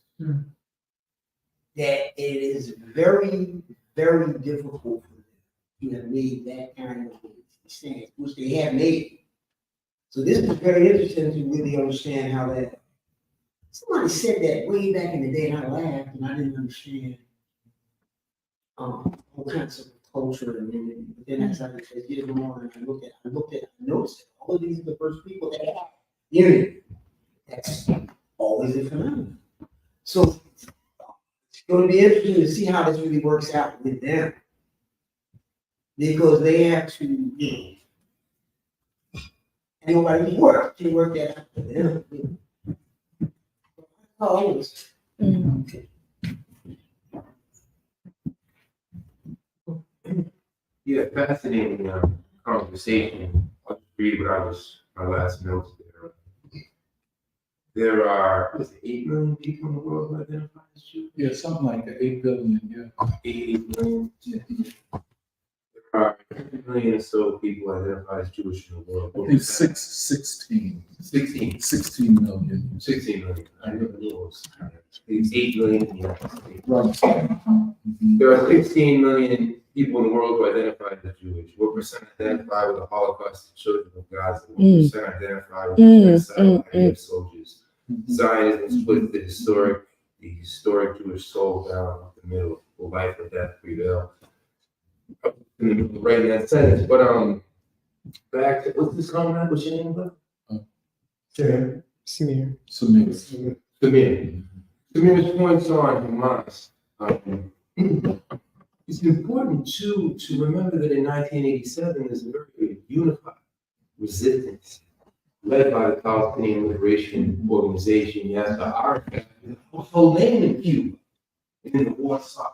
that it is very, very difficult for them to have made that kind of stance, which they have made. So this is very interesting to really understand how that. Somebody said that way back in the day, and I laughed, and I didn't understand all kinds of culture and everything. But then as I get more and I noticed that all of these are the first people that have unity. That's always a phenomenon. So it's going to be interesting to see how this really works out with them, because they have to, and nobody can work that out for them. Oh, it was. Yeah, fascinating conversation. I'll just read my last notes there. There are, what is it, 8 million people in the world who identify as Jews? Yeah, something like that, 8 billion, yeah. 8 million. There are 10 million or so people identify as Jewish in the world. I think 16 million. 16 million. I never knew it was. It's 8 million in the United States. Right. There are 16 million people in the world who identify as Jewish. What percent identify with the Holocaust of children of Gaza? What percent identify with the genocide of soldiers? Zionism split the historic Jewish soul down the middle. Will life or death prevail? In the middle, right in that sentence. But back to what's this comment? What's your name, bro? Samir. Samir's points on Hamas. It's important to remember that in 1987 there's a very unified resistance led by the Palestinian Liberation Organization, yes, the Arafat, the household name in Cuba, and in the Warsaw.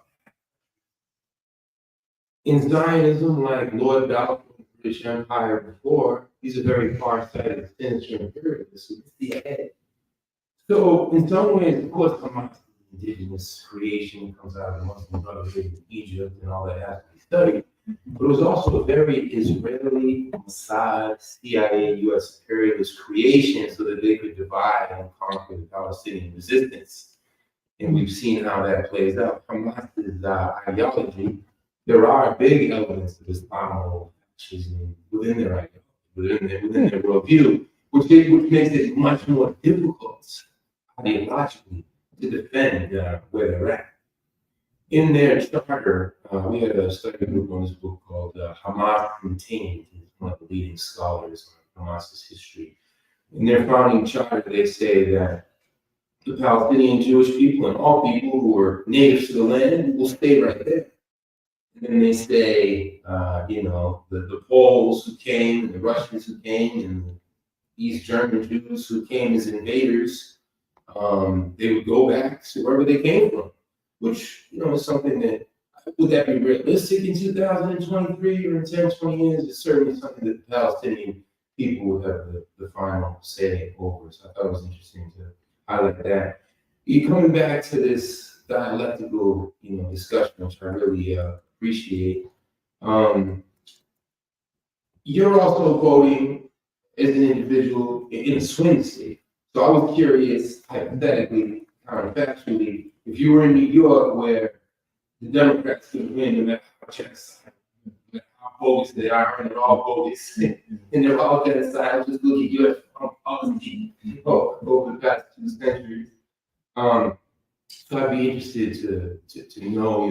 In Zionism, like Lord Balfour and the British Empire before, these are very far-sighted, sinister imperialists who see ahead. So, in some ways, of course, Hamas is indigenous creation, comes out of the Muslim Brotherhood in Egypt, and all that has to be studied. But it was also a very Israeli, Mossad, CIA, US imperialist creation so that they could divide and conquer the Palestinian resistance. And we've seen how that plays out. Hamas's ideology, there are big elements of Islamo fascism within their ideology, within their worldview, which makes it much more difficult ideologically to defend where they're at. In their charter, we had a study group on this book called Hamas Contained. He's one of the leading scholars on Hamas's history. In their founding charter, they say that the Palestinian Jewish people and all people who are natives to the land will stay right there. And then they say, the Poles who came, and the Russians who came, and the East German Jews who came as invaders, they would go back to wherever they came from, which, is something that, would that be realistic in 2023 or in 10, 20 years? It's certainly something that the Palestinian people would have the final say over. So I thought it was interesting to highlight that. You're coming back to this dialectical, discussion, which I really appreciate. You're also voting as an individual in a swing state. So I was curious, hypothetically, counterfactually, if you were in New York where the Democrats could win no matter how checks, how bogus they are, and they're all bogus, and they're all genocide, just look at U.S. policy over the past 2 centuries. So I'd be interested to know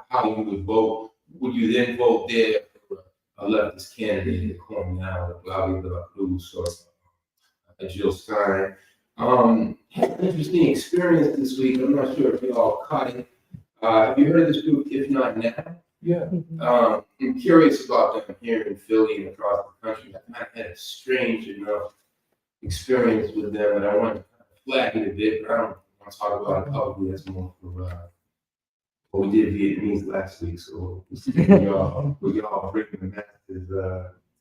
how you would vote. Would you then vote there for a leftist candidate, a Cornell, a Flavia de la Cruz, or a Jill Stein? Had an interesting experience this week. I'm not sure if you all caught it. Have you heard of this group, If Not Now? Yeah. I'm curious about them here in Philly and across the country. I've had a strange enough experience with them, and I want to flag it a bit, but I don't want to talk about it publicly. That's more for what we did Vietnamese last week. So we all breaking the masters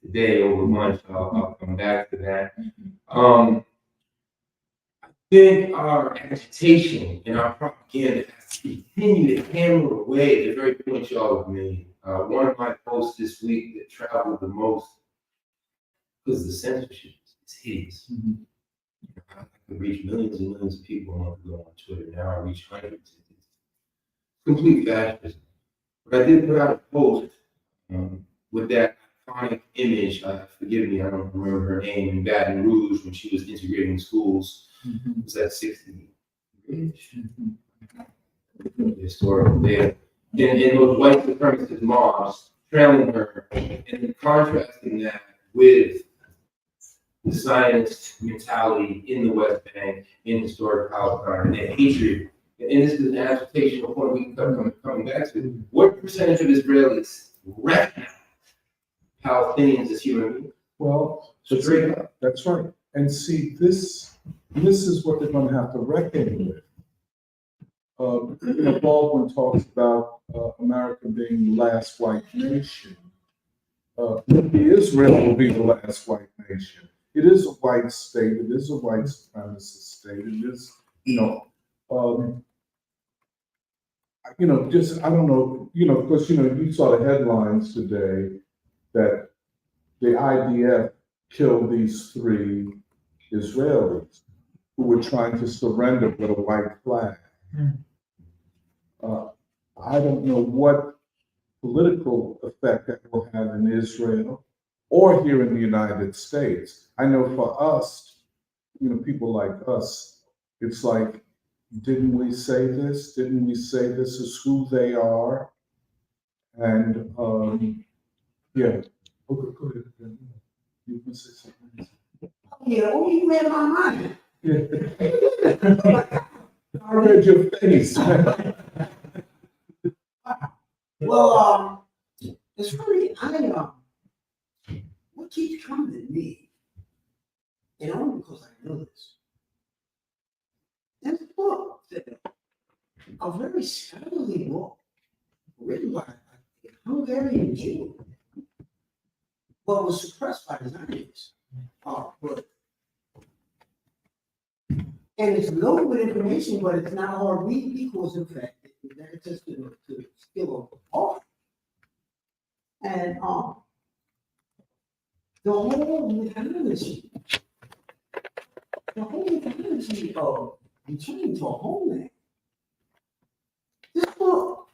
today over lunch. I'll come back to that. I think our agitation and our propaganda has to continue to hammer away the very point y'all have made. One of my posts this week that traveled the most because the censorship is hideous. I could reach millions and millions of people a month ago on Twitter. Now I reach hundreds. It's complete fascism. But I did put out a post with that iconic image. Forgive me, I don't remember her name, in Baton Rouge when she was integrating schools. Was that 60? Historical there. And those white supremacist mobs trailing her and contrasting that with the Zionist mentality in the West Bank, in historic Palestine, and the hatred. And this is an agitational point we can coming back to. What percentage of Israelis recognize Palestinians as human beings? Well, Straight up. that's right. And see, this is what they're going to have to reckon with. Baldwin talks about America being the last white nation. Israel will be the last white nation. It is a white state. It is a white supremacist state. It is, just, I don't know, of course, you saw the headlines today that the IDF killed these 3 Israelis who were trying to surrender with a white flag. I don't know what political effect that will have in Israel or here in the United States. I know for us, people like us, it's like, didn't we say this? Didn't we say this is who they are? And yeah. Okay, go ahead. You can say something. Yeah, you read my mind. I read your face. Well, it's funny, what keeps coming to me, and only because I know this, there's a book, a very scholarly book, written by a Hungarian Jew, but was suppressed by the Zionists. And it's loaded with information, but it's not hard read because, in fact, it's just to the skill of author. And the whole mentality of returning to a homeland. This book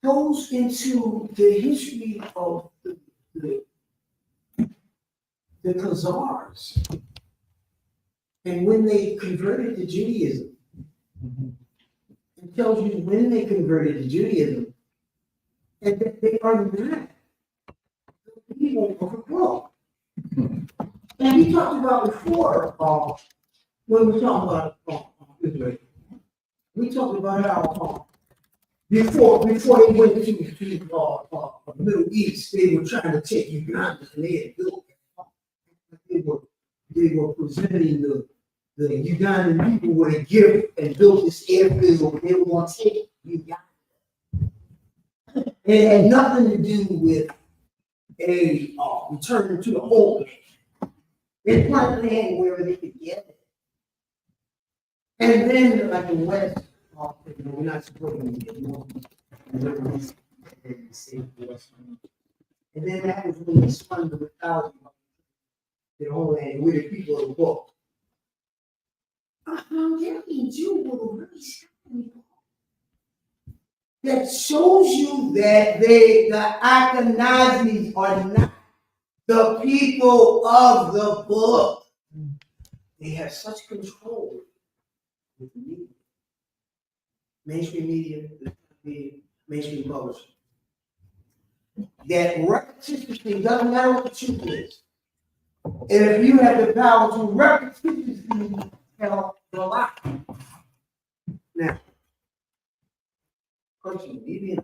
goes into the history of the Khazars and when they converted to Judaism. It tells you when they converted to Judaism and that they are not the people of the world. And we talked about before, when we talk about, Israel, we talk about how, before they went to the Middle East, they were trying to take Uganda and they had built it. They were presenting the Ugandan people with a gift and built this airfield. They were going to take Uganda. It had nothing to do with a return to the homeland. They planted land wherever they could get it. And then, like the West, we're not supporting the and then that was when they spun the $1,000 the homeland with the people of the book. Every Jew will really scary. That shows you that the Ashkenazis are not the people of the book. They have such control with the media. Mainstream media, mainstream publishing. That repetition doesn't matter what the truth is. And if you have the power to repetitively tell the lie. Now, personally, media,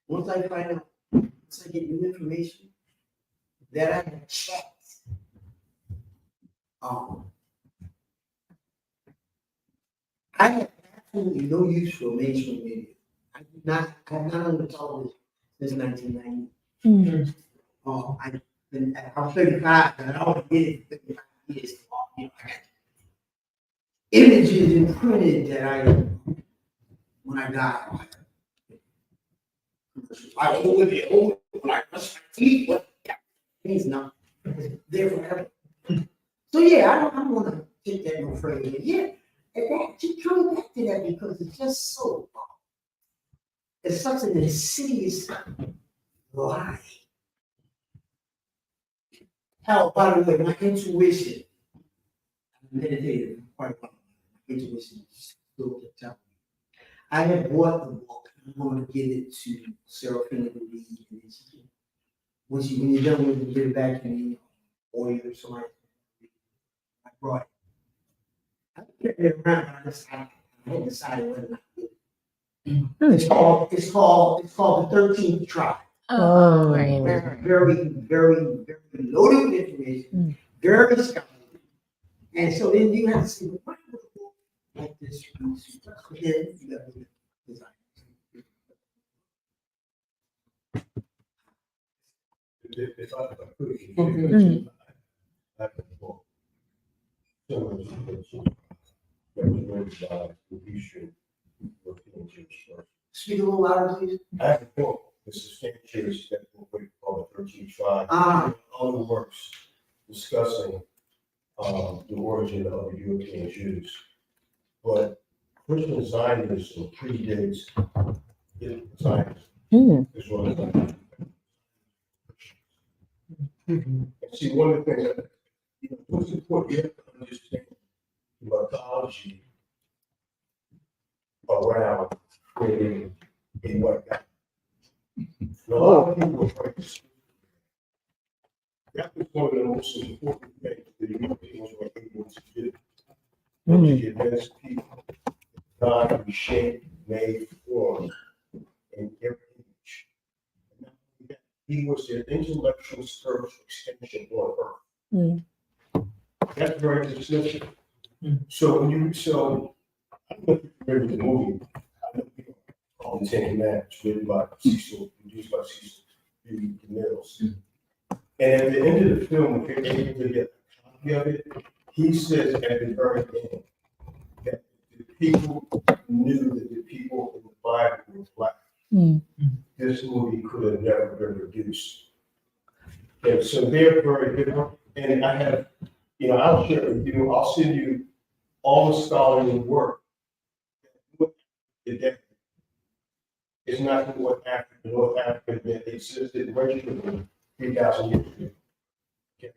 once I find out, once I get new information that I have checked, I have absolutely no use for mainstream media. I've not on the television since 1990. I'm 35, and I always did it for 35 years. You know, I got images imprinted that when I die, I hold it, when I brush my teeth, but that means nothing. It's there forever. So yeah, I don't want to take that no further. Yeah, and that keep coming back to that because it's just so. It's such an insidious lie. Hell, by the way, my intuition, I meditated quite a lot. My intuition is still to tell me. I have bought the book. I'm going to give it to Serafina to read. When you're done with it, give it back to me, or either somebody. I brought it. I kept it around, but I hadn't decided whether or not. It's called the 13th Tribe. Oh, Very, very, very loaded with information, very scholarly. And so then you have to see what like this. But then you got to design. If I could, I could go. So Speak a little louder, please. I have a book, the substantiates that we call the 13 tribe. All the works discussing the origin of the European Jews. But Christian Zionism predates Zionism as well as and see, one of the things that what's important, you have to understand the mythology around creating a white guy. And a lot of people are afraid to speak. That was one of the most important things that the Europeans were able to do. To advance people, God reshaped, made, formed in every image. He was their intellectual spiritual extension on earth. That's very distinct. So when I don't know if you remember the movie called The Ten Commandments, written by produced by Cecil B. Mills. And at the end of the film, if you're able to get a copy of it, he says at the very end that the people knew that the people in the Bible were black. This movie could have never been produced. And so they're very different. And I have, I'll share with you, I'll send you all the scholarly work. It's not North Africa that existed originally 3,000 years ago. Okay.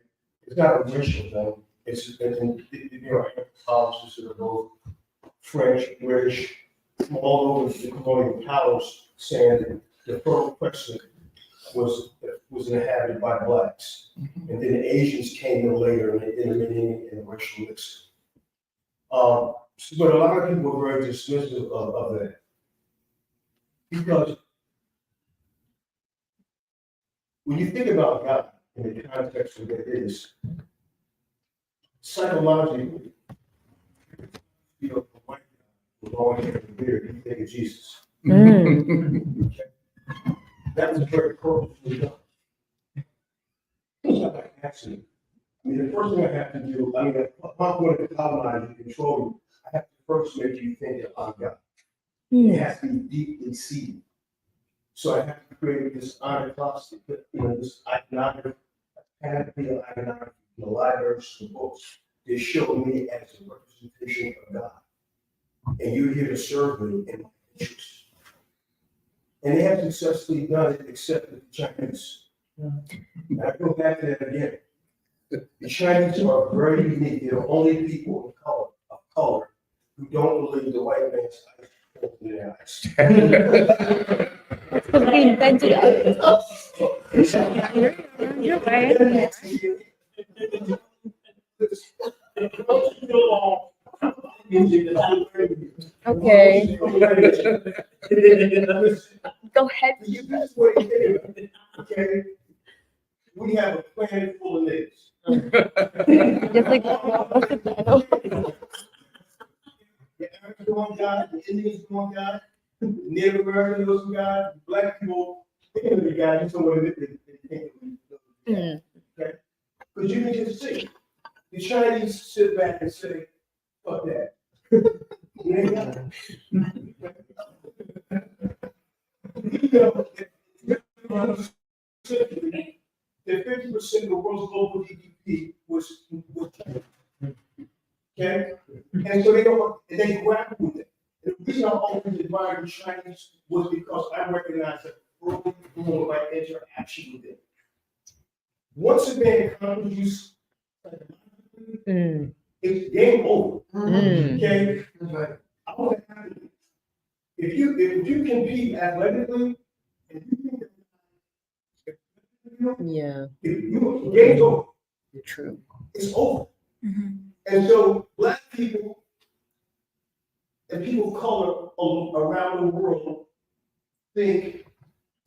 It's not a racial thing. There are anthropologists that are both French, British, from all over the colonial powers saying that the fertile crescent was inhabited by blacks. And then the Asians came in later and they intermarried and racial mixing. But a lot of people were very dismissive of that. Because when you think about God in the context of what it is, psychologically, you know, the white guy with long hair and beard, you think of Jesus. That was very purposefully done. It's not by accident. I mean, the first thing I have to do, I mean, if I'm going to colonize and control you, I have to first make you think that I'm God. It has to be deeply seated. So I have to create this iconoclastic, you know, this iconography, panoply of iconography, the libraries, the books. They show me as a representation of God. And you're here to serve me in my interests. And they have successfully done it, except for the Chinese. And I go back to that again. The Chinese are very unique. They're the only people of color who don't believe the white man's eyes are in their eyes. Because we invented it. You're right. Okay. Go ahead. Okay. We have a planet full of niggas. Just like the The Arabs want God, the Indians want God, the Native Americans want God, the black people, they know the God, you somewhere that they can't. Okay? Because you can just see, the Chinese sit back and say, fuck that. You ain't got it. That 50% of the world's global GDP was China. Okay? And so they grapple with it. And the reason I always admired the Chinese was because I recognized that early form of interaction with it. Once a man conquers it's game over. Okay? I want to have it. If you compete athletically, and Yeah, game's over. true. It's over. And so black people and people of color around the world think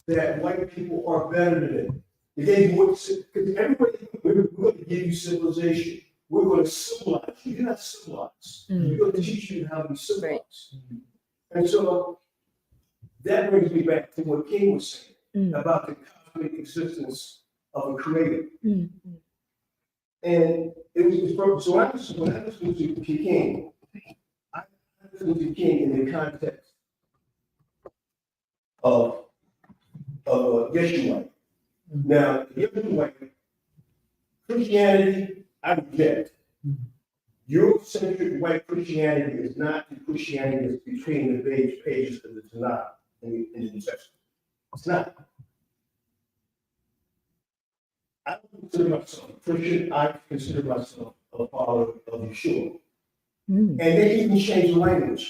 that white people are better than them. Because everybody, we're going to give you civilization. We're going to civilize you. You're not civilized. We're going to teach you how to be civilized. And so that brings me back to what King was saying about the cosmic existence of a creator. And it was purpose. So when I listened to King, I listened to King in the context of Yeshua. Now, Yeshua, Christianity, I reject. Eurocentric white Christianity is not the Christianity that's between the pages of the Tanakh and the New Testament. It's not. I don't consider myself a Christian. I consider myself a follower of Yeshua. And they even change the language.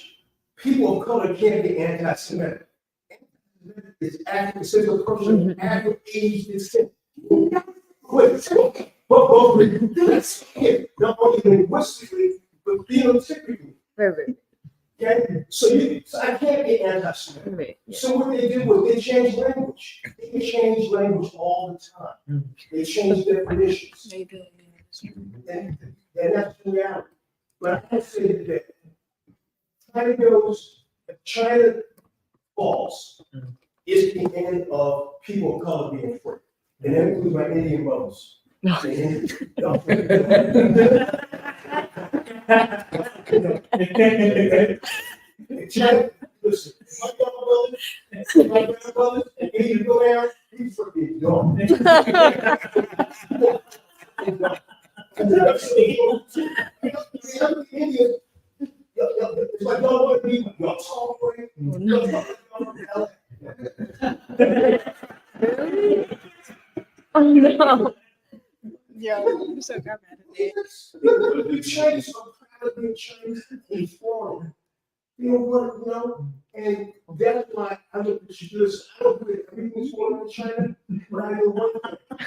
People of color can't be anti-Semitic. It's after, it says a person after age descent. Wait, but that's it. Not only linguistically, but phenotypically. Okay? So I can't be anti-Semitic. So what they did was they changed language. They change language all the time. They change definitions. And that's the reality. But I say that China falls is the end of people of color being free. And that includes my Indian brothers. China, listen, my brothers, and you go down, you freaking dumb. It's like y'all want to be, y'all talk great. Oh no. Yeah, I'm so glad The Chinese are proud of being Chinese and foreign. You know what, and that's why I look at this, I don't put it people is going on in China, but I know one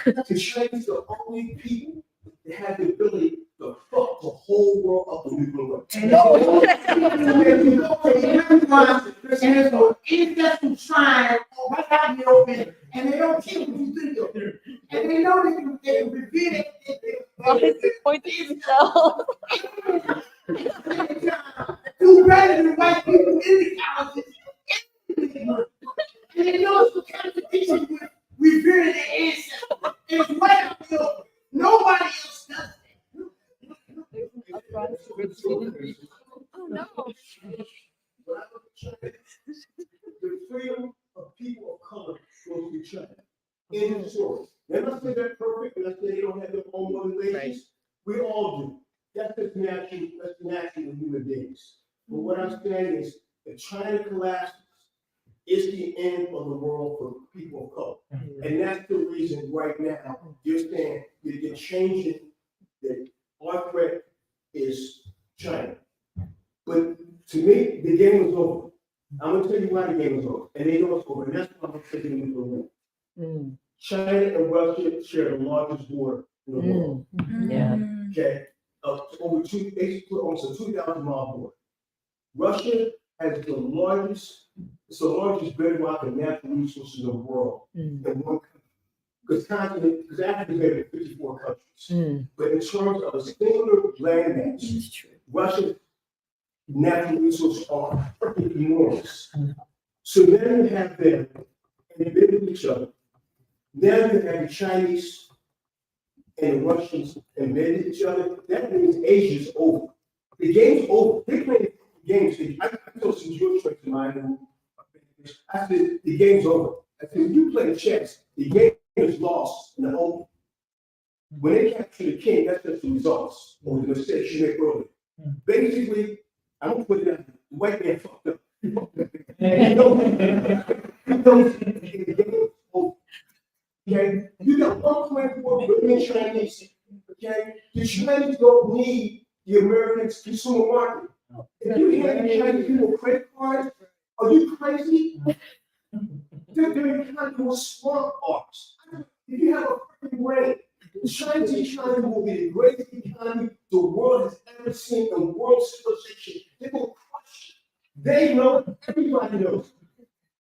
thing. The Chinese are the only people that have the ability to fuck the whole world up with nuclear weapons. No. There's no international sign right out in the open, and they don't care what you think of it. And they know they can reveal it. Point to himself. Do better than white people in the colleges. And they know it's the contradiction with revering their ancestors. And it's right out the open. Nobody else does Oh no. The freedom of people of color goes to China. In the story. They're not saying they're perfect, and I say they don't have their own motivations. We all do. That's just natural, that's natural in human beings. But what I'm saying is, if China collapses, it's the end of the world for people of color. And that's the reason right now, you're saying that you're changing that our threat is China. But to me, the game is over. I'm gonna tell you why the game is over. And they know it's over, and that's why I'm taking it to the win. China and Russia share the largest border in the world. Yeah. Okay, over almost a 2,000-mile border. Russia has the largest, it's the largest bedrock of natural resources in the world in one country. Because Africa is made of 54 countries. But in terms of a singular landmass, Russia's natural resources are freaking enormous. So then you have them, and they bid with each other. Now you have the Chinese and the Russians embedded each other. That means Asia's over. The game's over. They play games. I told some Jewish friends of mine who, I said, the game's over. I said, when you play chess, the game is lost in the open. When they capture the king, that's just the results or the mistakes you make earlier. Basically, I'm gonna put it out, the white man fucked up. Okay, you got 1.4 billion Chinese. Okay, the Chinese don't need the American consumer market. If you have Chinese people credit cards, are you crazy? They're trying to do smart arts. If you have a freaking brain, the Chinese economy will be the greatest economy the world has ever seen in world civilization. They will crush it. They know it. Everybody knows.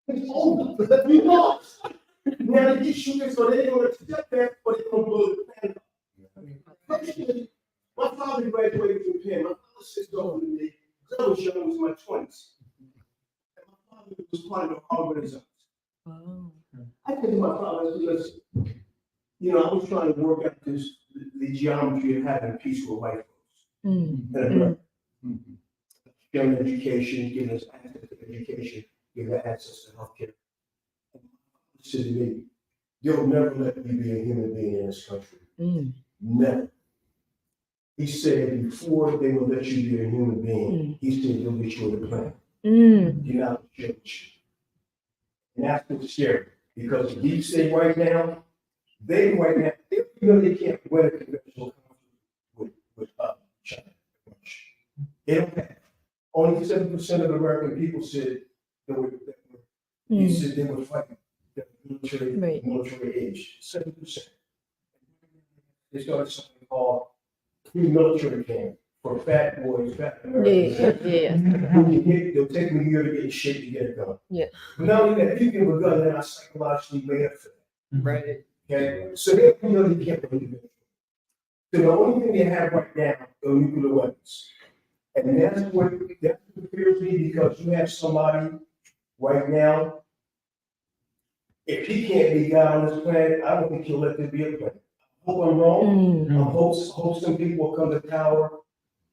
It's over. We lost. Now they just shoot it, so they're going to accept that, but they're going to blow the planet up. My father graduated from Penn. My father says older than me, because I was young, I was in my 20s. And my father was part of the Harvard Renaissance. I said to my father, I said, listen, you know, I was trying to work out the geometry of having peaceful life. And giving education, giving us access to education, giving us access to healthcare. He said to me, they'll never let me be a human being in this country. Never. He said, before they will let you be a human being, he said, you'll be sure to plan. You're not a judge. And that's what's scary. Because the deep state right now, they can't win a conventional conflict with China. They don't have. Only 7% of American people said they were fighting the military age. 7%. They started something called pre-military camp for fat boys, fat Americans. They'll take them a year to get in shape to get a gun. But not only that, if you give them a gun, they're not psychologically made up for that. Right. Okay. So they can't believe it. So the only thing they have right now are nuclear weapons. And that's what fears me, because you have somebody right now, if he can't be God on this planet, I don't think he'll let there be a planet. I hope I'm wrong. I hope some people will come to power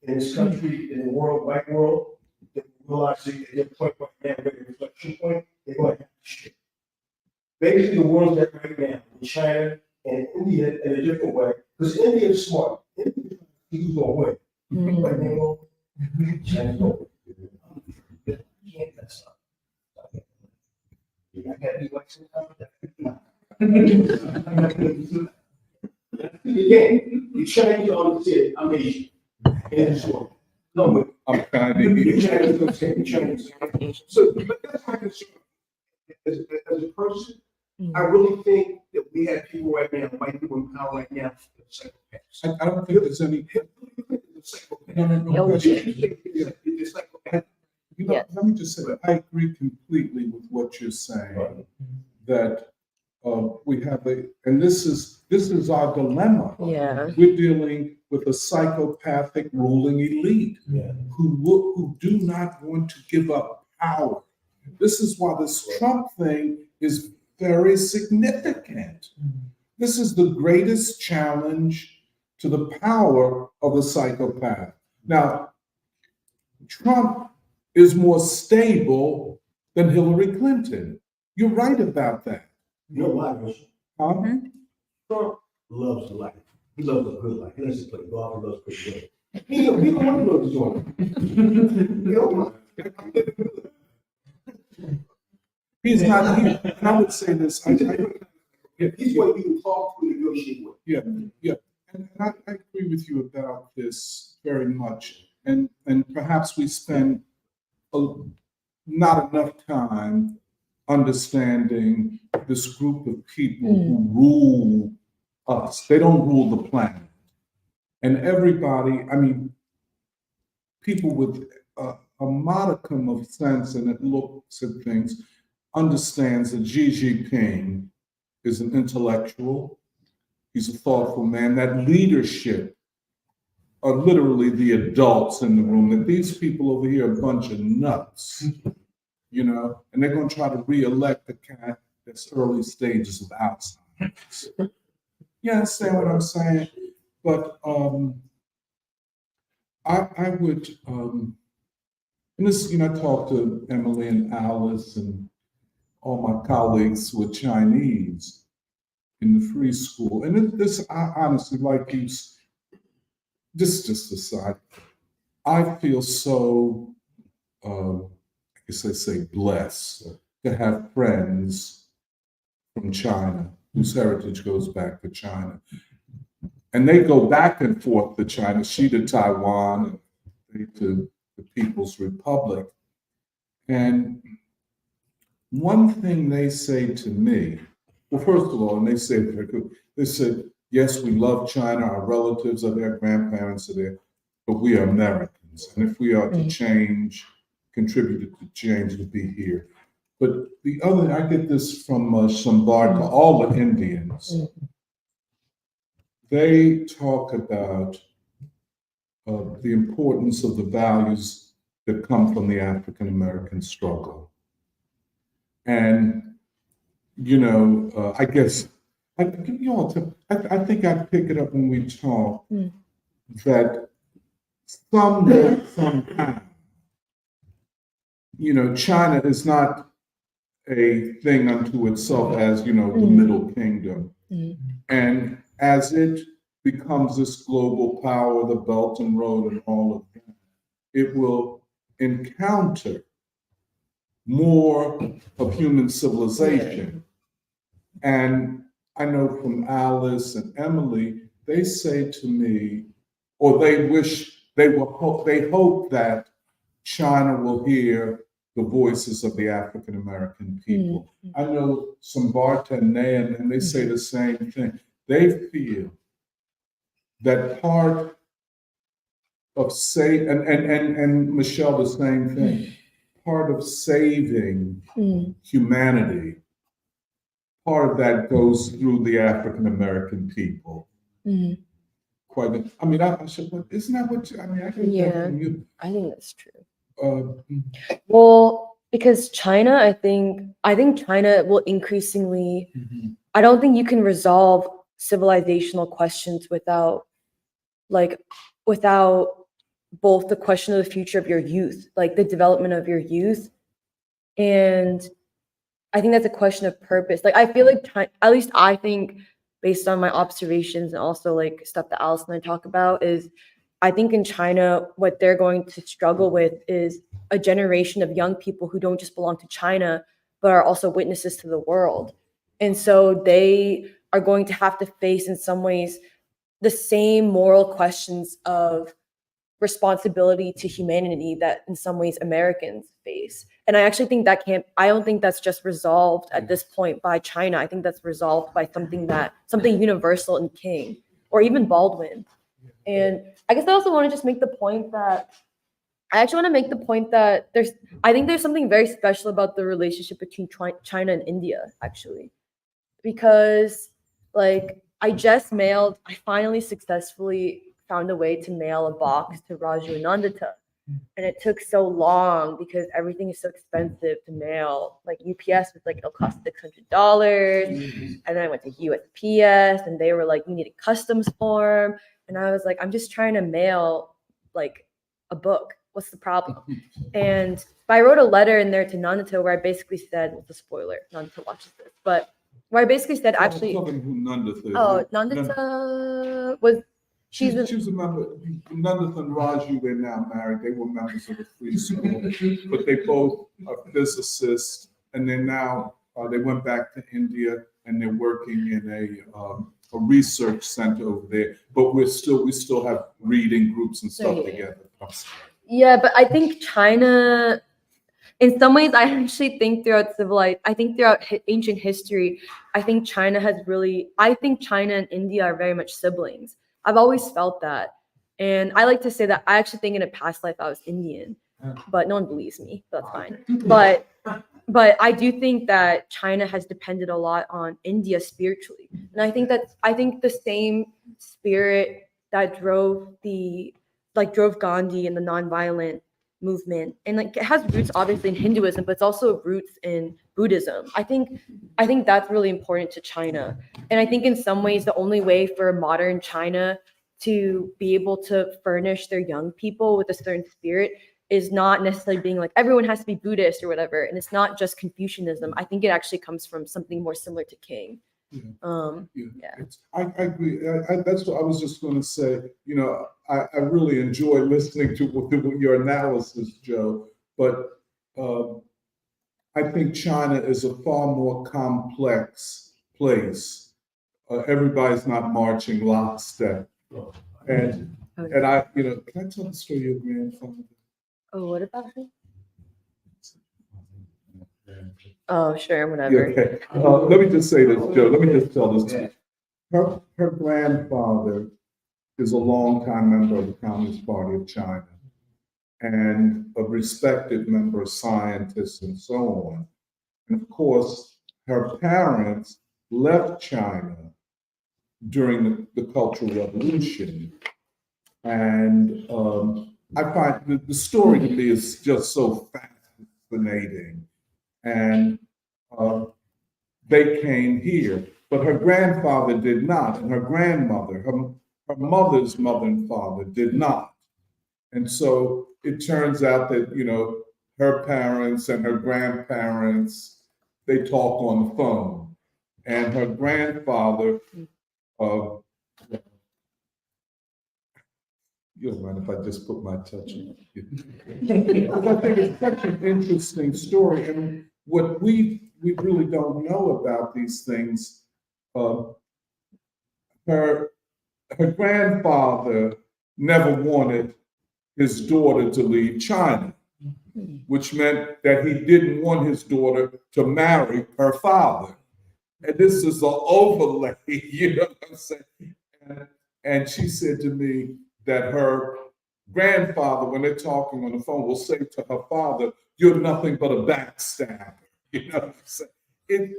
in this country, in the world, white world, that realize that at their point right now, at their inflection point, they're going to have to shift. Basically, the world's at right now, in China and India in a different way, because India is smart. India is going to win. But they won't. China's going to win. You can't mess up. I got to be like again, the Chinese always said, I'm Asian. And so, no, I'm Chinese. the Chinese don't say the Chinese. So, but that's my concern. As a person, I really think that we have people right now, white people in power right now, psychopaths. I don't think there's any. No. It's psychopath. You know, Yes. let me just say, I agree completely with what you're saying, that we have and this is our dilemma. Yeah. We're dealing with a psychopathic ruling elite Yeah. who do not want to give up power. This is why this Trump thing is very significant. This is the greatest challenge to the power of a psychopath. Now, Trump is more stable than Hillary Clinton. You're right about that. You know why, Russell? Huh? Trump loves life. He loves a good life. He loves to play golf. He loves pretty good. He don't want to love his own. He don't want. He's not here. And I would say this. He's what you talk to and negotiate with. Yeah. And I agree with you about this very much. And perhaps we spend not enough time understanding this group of people who rule us. They don't rule the planet. And everybody, I mean, people with a modicum of sense and that looks at things understands that Xi Jinping is an intellectual. He's a thoughtful man. That leadership are literally the adults in the room, that these people over here are a bunch of nuts, you know, and they're going to try to re-elect the cat that's early stages of Alzheimer's. You understand what I'm saying? But I would, and this, you know, I talked to Emily and Alice and all my colleagues who are Chinese in the free school. And this, I honestly, like you, just aside, I feel so, I guess I say blessed to have friends from China whose heritage goes back to China. And they go back and forth to China, she to Taiwan, and they to the People's Republic. And one thing they say to me, well, first of all, and they said, yes, we love China, our relatives are there, grandparents are there, but we are Americans. And if we are to change, contribute to change, to be here. But the other, I get this from Sambar to all the Indians. They talk about the importance of the values that come from the African American struggle. And, you know, I guess, I think I pick it up when we talk that somehow, you know, China is not a thing unto itself as, you know, the Middle Kingdom. And as it becomes this global power, the Belt and Road and all of that, it will encounter more of human civilization. And I know from Alice and Emily, they say to me, or they hope that China will hear the voices of the African American people. I know some bartenders, and they say the same thing. They feel that part of and Michelle, the same thing, part of saving humanity, part of that goes through the African American people. Quite, I mean, I should, isn't that what you, I mean, I get that from you. I think that's true. Well, because China, I think China will increasingly, I don't think you can resolve civilizational questions without both the question of the future of your youth, like the development of your youth. And I think that's a question of purpose. Like, I feel like, at least I think, based on my observations and also like stuff that Alice and I talk about, is I think in China, what they're going to struggle with is a generation of young people who don't just belong to China, but are also witnesses to the world. And so they are going to have to face, in some ways, the same moral questions of responsibility to humanity that in some ways Americans face. And I actually think I don't think that's just resolved at this point by China. I think that's resolved by something universal in King or even Baldwin. And I guess I also want to just make the point that I think there's something very special about the relationship between China and India, actually, because like I finally successfully found a way to mail a box to Raju and Nandita. And it took so long because everything is so expensive to mail. Like UPS was like, it'll cost $600. And then I went to USPS and they were like, you need a customs form. And I was like, I'm just trying to mail like a book. What's the problem? But I wrote a letter in there to Nandita where I basically said, it's a spoiler, Nandita watches this, but where I basically said, actually, Nandita was, she was a member, Nandita and Raju, they're now married. They were members of the free school, but they both are physicists, and they're now, they went back to India and they're working in a research center over there. But we still have reading groups and stuff together. Yeah, but I think China, in some ways, I actually think throughout ancient history, I think China and India are very much siblings. I've always felt that. And I like to say that I actually think in a past life I was Indian, but no one believes me. That's fine. But I do think that China has depended a lot on India spiritually. And I think the same spirit that drove Gandhi and the nonviolent movement, and like it has roots obviously in Hinduism, but it's also roots in Buddhism. I think that's really important to China. And I think in some ways the only way for modern China to be able to furnish their young people with a certain spirit is not necessarily being like everyone has to be Buddhist or whatever. And it's not just Confucianism. I think it actually comes from something more similar to King. I agree. That's what I was just going to say. You know, I really enjoy listening to your analysis, Joe. But I think China is a far more complex place. Everybody's not marching lockstep. And I, can I tell the story of your grandfather? Oh, what about him? Oh, sure, whatever. Okay. Let me just say this, Joe. Let me just tell this. Her grandfather is a longtime member of the Communist Party of China and a respected member of scientists and so on. And of course, her parents left China during the Cultural Revolution. And I find the story to me is just so fascinating. And they came here, but her grandfather did not, and her grandmother, her mother's mother and father did not. And so it turns out that, her parents and her grandparents, they talk on the phone. And her grandfather, you don't mind if I just put my touch on it? Because I think it's such an interesting story. And what we really don't know about these things, her grandfather never wanted his daughter to leave China, which meant that he didn't want his daughter to marry her father. And this is an overlay, you know what I'm saying? And she said to me that her grandfather, when they're talking on the phone, will say to her father, "You're nothing but a backstabber." You know what I'm saying?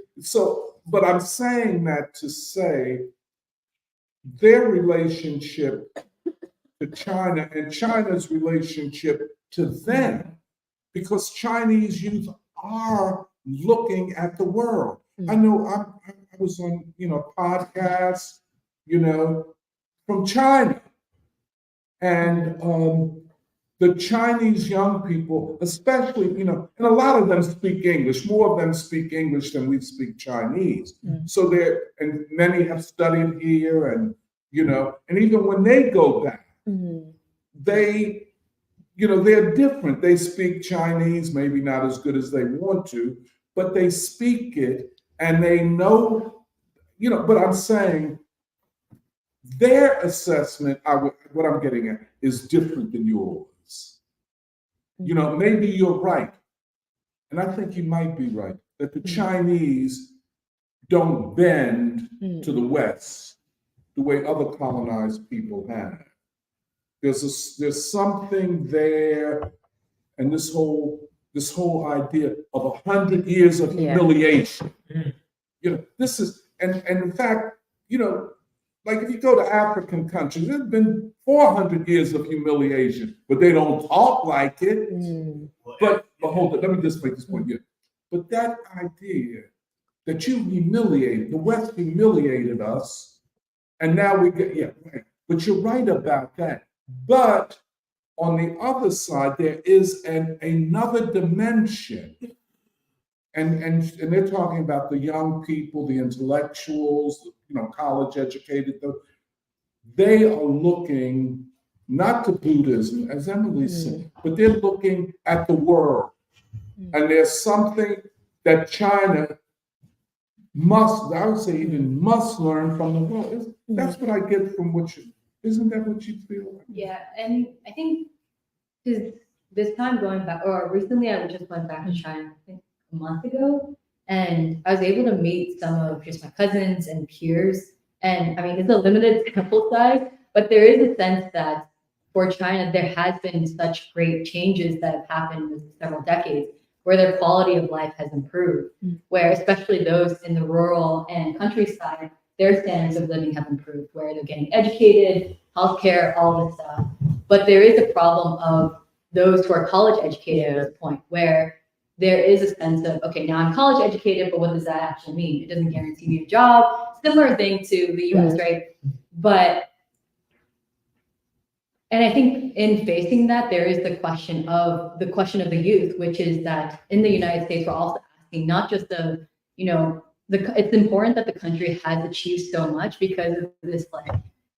But I'm saying that to say their relationship to China and China's relationship to them, because Chinese youth are looking at the world. I know I was on, podcasts, from China. And the Chinese young people, especially, and a lot of them speak English. More of them speak English than we speak Chinese. So and many have studied here, and and even when they go back, they, they're different. They speak Chinese, maybe not as good as they want to, but they speak it and they know, but I'm saying their assessment, what I'm getting at, is different than yours. You know, maybe you're right, and I think you might be right, that the Chinese don't bend to the West the way other colonized people have. There's something there, and this whole idea of 100 years of humiliation. You know, this is, and in fact, you know, like if you go to African countries, there's been 400 years of humiliation, but they don't talk like it. But hold on, let me just make this point here. But that idea that you humiliated, the West humiliated us, and now we get, right. But you're right about that. But on the other side, there is another dimension. And they're talking about the young people, the intellectuals, you know, college educated. They are looking not to Buddhism, as Emily said, but they're looking at the world. And there's something that China must, I would say even must learn from the world. That's what I get from what you, isn't that what you feel? Yeah, and I think because this time going back, or recently I just went back to China, I think a month ago, and I was able to meet some of just my cousins and peers. And I mean, it's a limited sample size, but there is a sense that for China, there has been such great changes that have happened in several decades where their quality of life has improved, where especially those in the rural and countryside, their standards of living have improved, where they're getting educated, healthcare, all this stuff. But there is a problem of those who are college educated at this point, where there is a sense of, okay, now I'm college educated, but what does that actually mean? It doesn't guarantee me a job. Similar thing to the US, right? But, and I think in facing that, there is the question of the youth, which is that in the United States, we're also asking not just the, you know, it's important that the country has achieved so much because of this like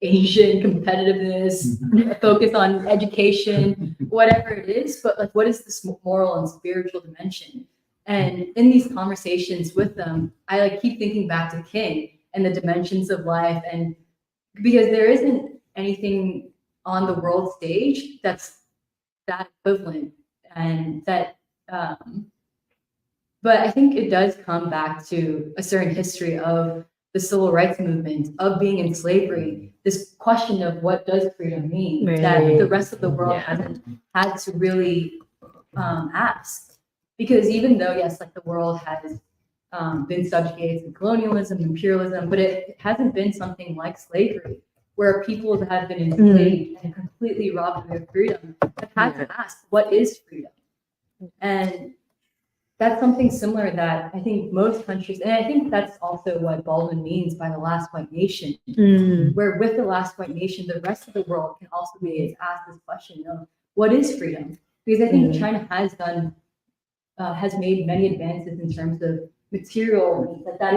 Asian competitiveness, focus on education, whatever it is, but like, what is this moral and spiritual dimension? And in these conversations with them, I like keep thinking back to King and the dimensions of life, and because there isn't anything on the world stage that's that equivalent, and that, but I think it does come back to a certain history of the civil rights movement, of being in slavery, this question of what does freedom mean, that the rest of the world hasn't had to really ask. Because even though, yes, like the world has been subjugated to colonialism, imperialism, but it hasn't been something like slavery, where people that have been enslaved and completely robbed of their freedom have had to ask, what is freedom? And that's something similar that I think most countries, and I think that's also what Baldwin means by the last white nation, where with the last white nation, the rest of the world can also be asked this question of what is freedom? Because I think China has done, has made many advances in terms of material, that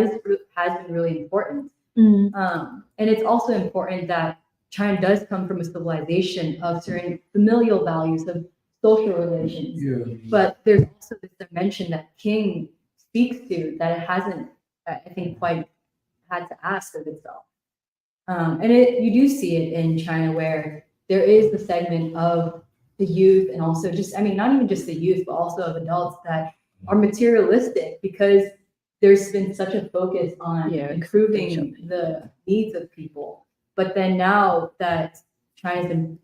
has been really important. And it's also important that China does come from a civilization of certain familial values of social relations. But there's also this dimension that King speaks to that it hasn't, I think, quite had to ask of itself. And you do see it in China, where there is the segment of the youth, and also just, I mean, not even just the youth, but also of adults that are materialistic, because there's been such a focus on improving the needs of people. But then now that China's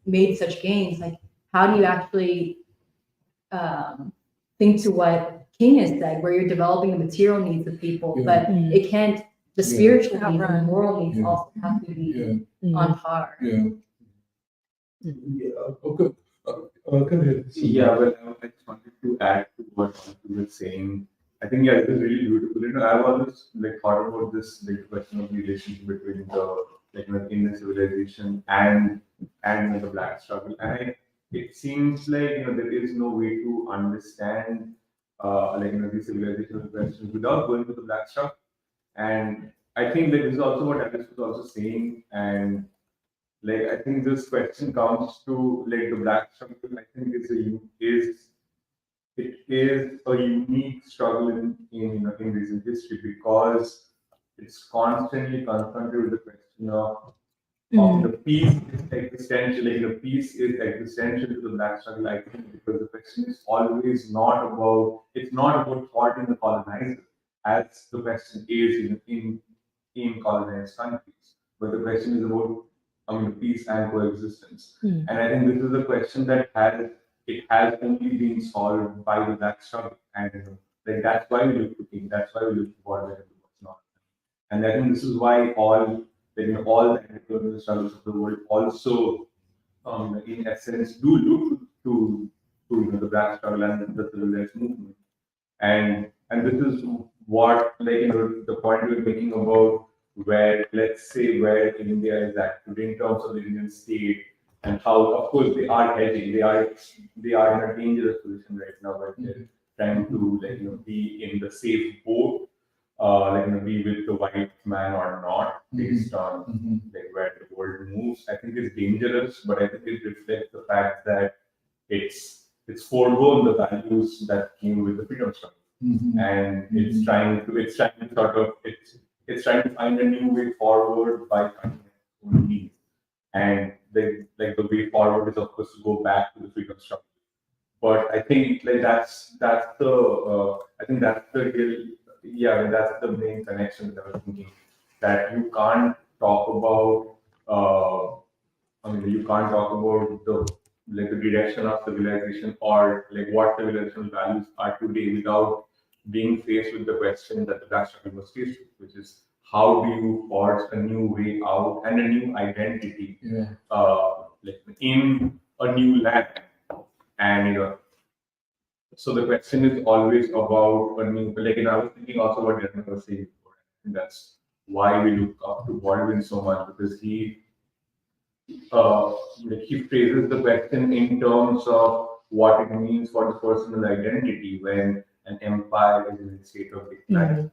made such gains, like, how do you actually think to what King has said, where you're developing the material needs of people, but it can't, the spiritual needs and the moral needs also have to be on par. Okay. Come here. Yeah, well, I just wanted to add to what you were saying. I think, it was really beautiful. You know, I've always like thought about this like question of the relationship between the like Indian civilization and the Black struggle. And it seems like there is no way to understand the civilizational questions without going to the Black struggle. And I think that this is also what Alice was also saying. And like, I think this question comes to like the Black struggle. I think it is a unique struggle in recent history, because it's constantly confronted with the question of Mm. the peace is existential, like the peace is existential to the Black struggle, I think, because the question is always not about, it's not about thwarting the colonizer, as the question is in colonized countries. But the question is about, peace and coexistence. Mm. And I think this is a question that has only been solved by the Black struggle. And like that's why we look to peace, that's why we look to border and what's not. And I think this is why all the anti-colonial struggles of the world also, in essence, do look to the Black struggle and the civil rights movement. And this is what the point we're making about where, let's say, where India is at today in terms of the Indian state, and how, of course, they are hedging, they are in a dangerous position right now, but they're trying to be in the safe boat, be with the white man or not, based on where the world moves. I think it's dangerous, but I think it reflects the fact that it's foregone the values that came with the freedom struggle, and it's trying to find a new way forward by finding its own needs. And the way forward is, of course, to go back to the freedom struggle. But I think that's the that's the main connection that I was thinking, that you can't talk about you can't talk about the direction of civilization, or what civilizational values are today, without being faced with the question that the Black struggle was faced with, which is how do you forge a new way out and a new identity in a new land. And so the question is always about, I was thinking also what Jeremy was saying before, and that's why we look up to Baldwin so much, because he phrases the question in terms of what it means for the personal identity when an empire is in a state of decline.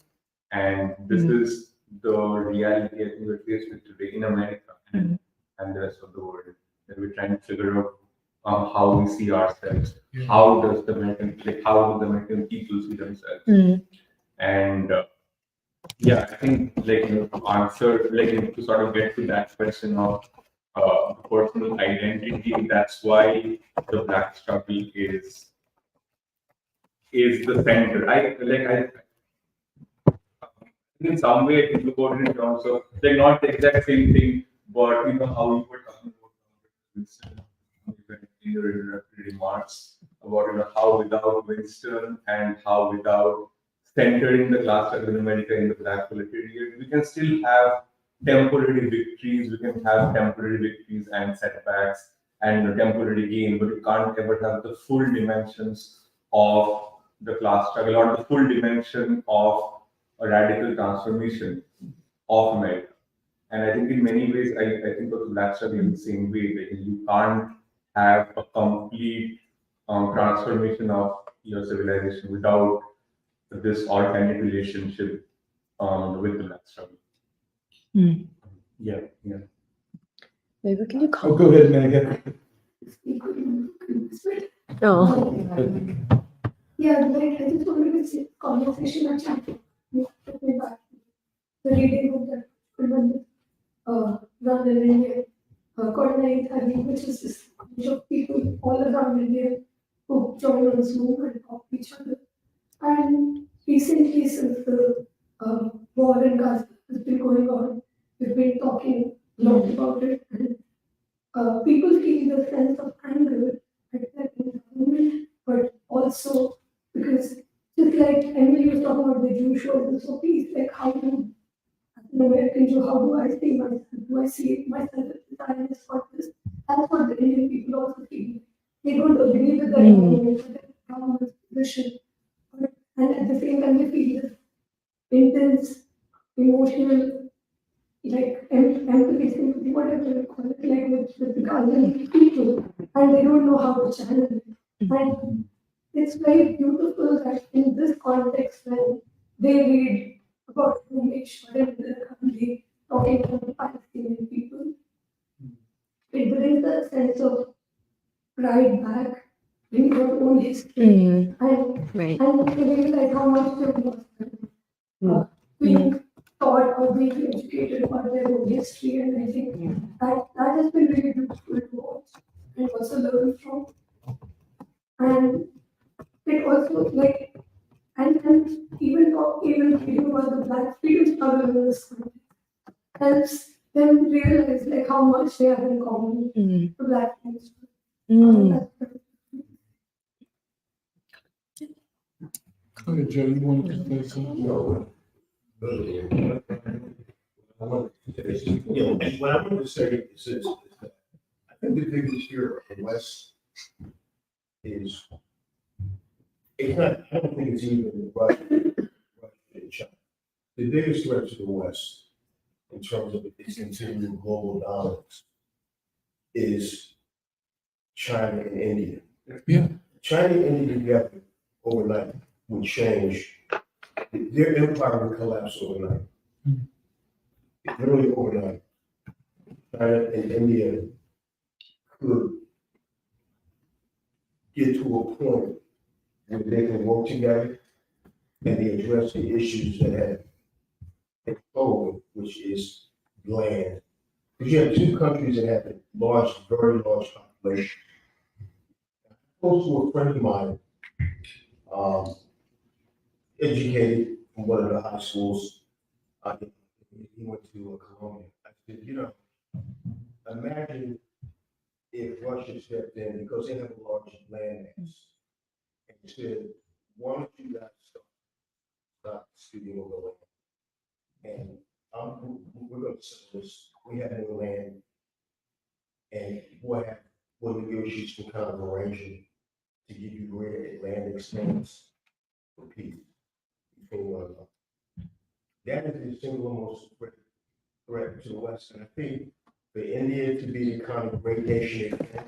And this is the reality I think we're faced with today in America and the rest of the world, that we're trying to figure out how we see ourselves. How do the American people see themselves? And I think answer to sort of get to that question of personal identity. That's why the Black struggle is the center. I in some way I think about it in terms of not the exact same thing, but how you were talking about in your introductory remarks about how without Winston and how without centering the class struggle in America in the Black proletariat, we can still have temporary victories. We can have temporary victories and setbacks and temporary gain, but we can't ever have the full dimensions of the class struggle or the full dimension of a radical transformation of America. And I think in many ways, I think of the Black struggle in the same way. You can't have a complete transformation of your civilization without this organic relationship with the Black struggle. Yeah. Maybe can you Oh, go ahead, Megan. Oh. Yeah, like I just wanted to say conversation or chat about the reading of that around in India, coordinate having, which is this bunch of people all around India who join on Zoom and talk to each other. And recently, since the war in Gaza has been going on, we've been talking a lot about it, and people feel the sense of anger at the government, but also because just like Emily was talking about the Jewish world, so peace, like how do as an American Jew, how do I see myself? Do I see myself as the Zionist or this? That's what the Indian people also feel. They don't agree with the government's position, and at the same time they feel this intense emotional, like empathy, sympathy, whatever you call it, like with the Ghanaian people, and they don't know how to channel it. And it's very beautiful that in this context, when they read about Umesh in the country talking about the Palestinian people, it brings a sense of pride back in your own history, and Right. and to realize how much you've lost, being taught history, and I think that has been really beautiful to watch and also learn from. And it also like and even reading about the Black freedom struggle in this country helps them realize like how much they have in common, the Black freedom struggle. Go ahead, Joe, you wanted to say something? No. What I wanted to say is this, is that I think the biggest here in the West is, it's not, I don't think it's even Russia and China. The biggest threat to the West in terms of its continuing global dominance is China and India. Yeah. China and India together overnight would change. Their empire would collapse overnight. Literally overnight. China and India could get to a point where they can work together and they address the issues that have exploded, which is land. Because you have two countries that have a large, very large population. Close to a friend of mine, educated from one of the high schools. He went to Columbia. I said, you know, imagine if Russia stepped in because they have a large land mass and said, why don't you guys stop stealing over land? And we're going to sell this. We have no land. And we'll negotiate some kind of arrangement to give you greater land expanse for peace between one another. That is the single most threat to the West. And I think for India to be the kind of great nation it can,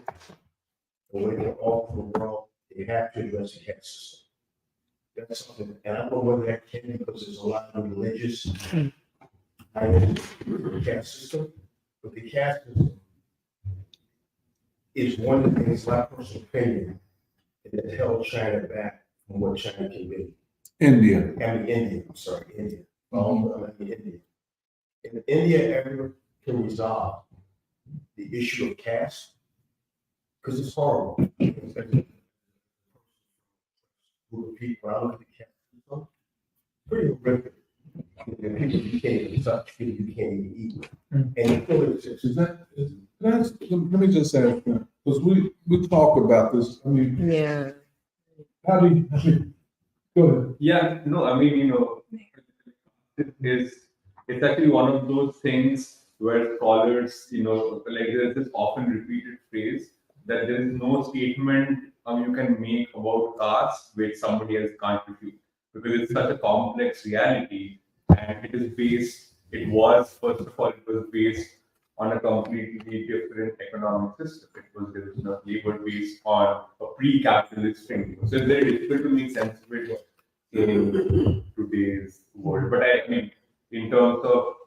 the way they offer the world, they have to address the caste system. That's something, and I don't know whether that can because there's a lot of religious items in the caste system, but the caste system is one of the things, my personal opinion, that held China back from what China can be. India. India. India. India. If India ever can resolve the issue of caste, because it's horrible. Group of people, I look at the caste system, pretty horrific. And people you can't even touch, people you can't even eat. And it still exists. Let me just ask you, because we talk about this, I mean, Yeah. how do you, go ahead. Yeah, no, I mean, it's actually one of those things where scholars, like there's this often repeated phrase that there is no statement you can make about caste which somebody else can't refute, because it's such a complex reality, and it was based on a completely different economic system. There was labor based on a pre-capitalist framework. So it's very difficult to make sense of it in today's world. But I mean, in terms of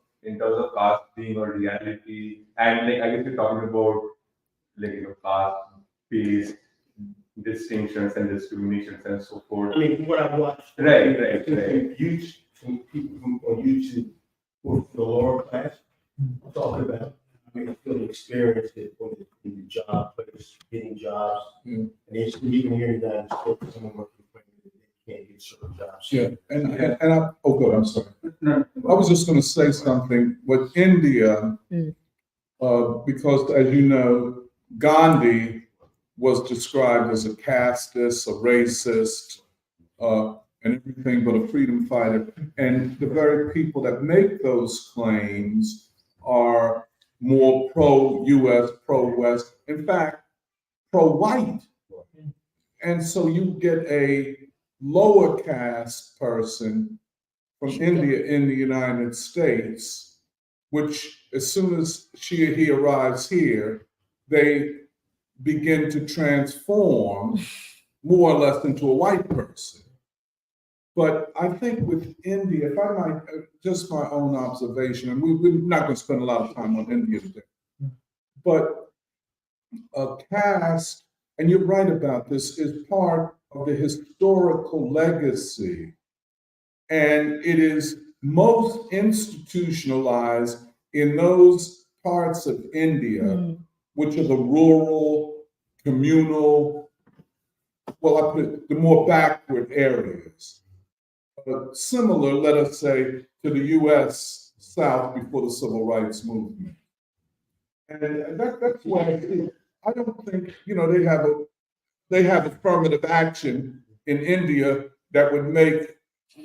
caste being a reality, and like I guess you're talking about caste-based distinctions and discriminations and so forth. I mean, what I watched, Right. From people on YouTube who are from the lower class talking about, feeling experience it when in the job place, getting jobs. And it's even here in the United States, someone working for they can't get certain jobs. Yeah, and I, oh, good, I'm sorry. No, I was just gonna say something with India, because as you know, Gandhi was described as a casteist, a racist, and everything but a freedom fighter. And the very people that make those claims are more pro-US, pro-West, in fact, pro-white. And so you get a lower caste person from India in the United States, which as soon as he arrives here, they begin to transform more or less into a white person. But I think with India, if I might, just my own observation, and we're not going to spend a lot of time on India today, but a caste, and you're right about this, is part of the historical legacy. And it is most institutionalized in those parts of India, which are the rural, communal, well, I put it, the more backward areas, similar, let us say, to the U.S. South before the Civil Rights Movement. And that's why I don't think, they have affirmative action in India that would make,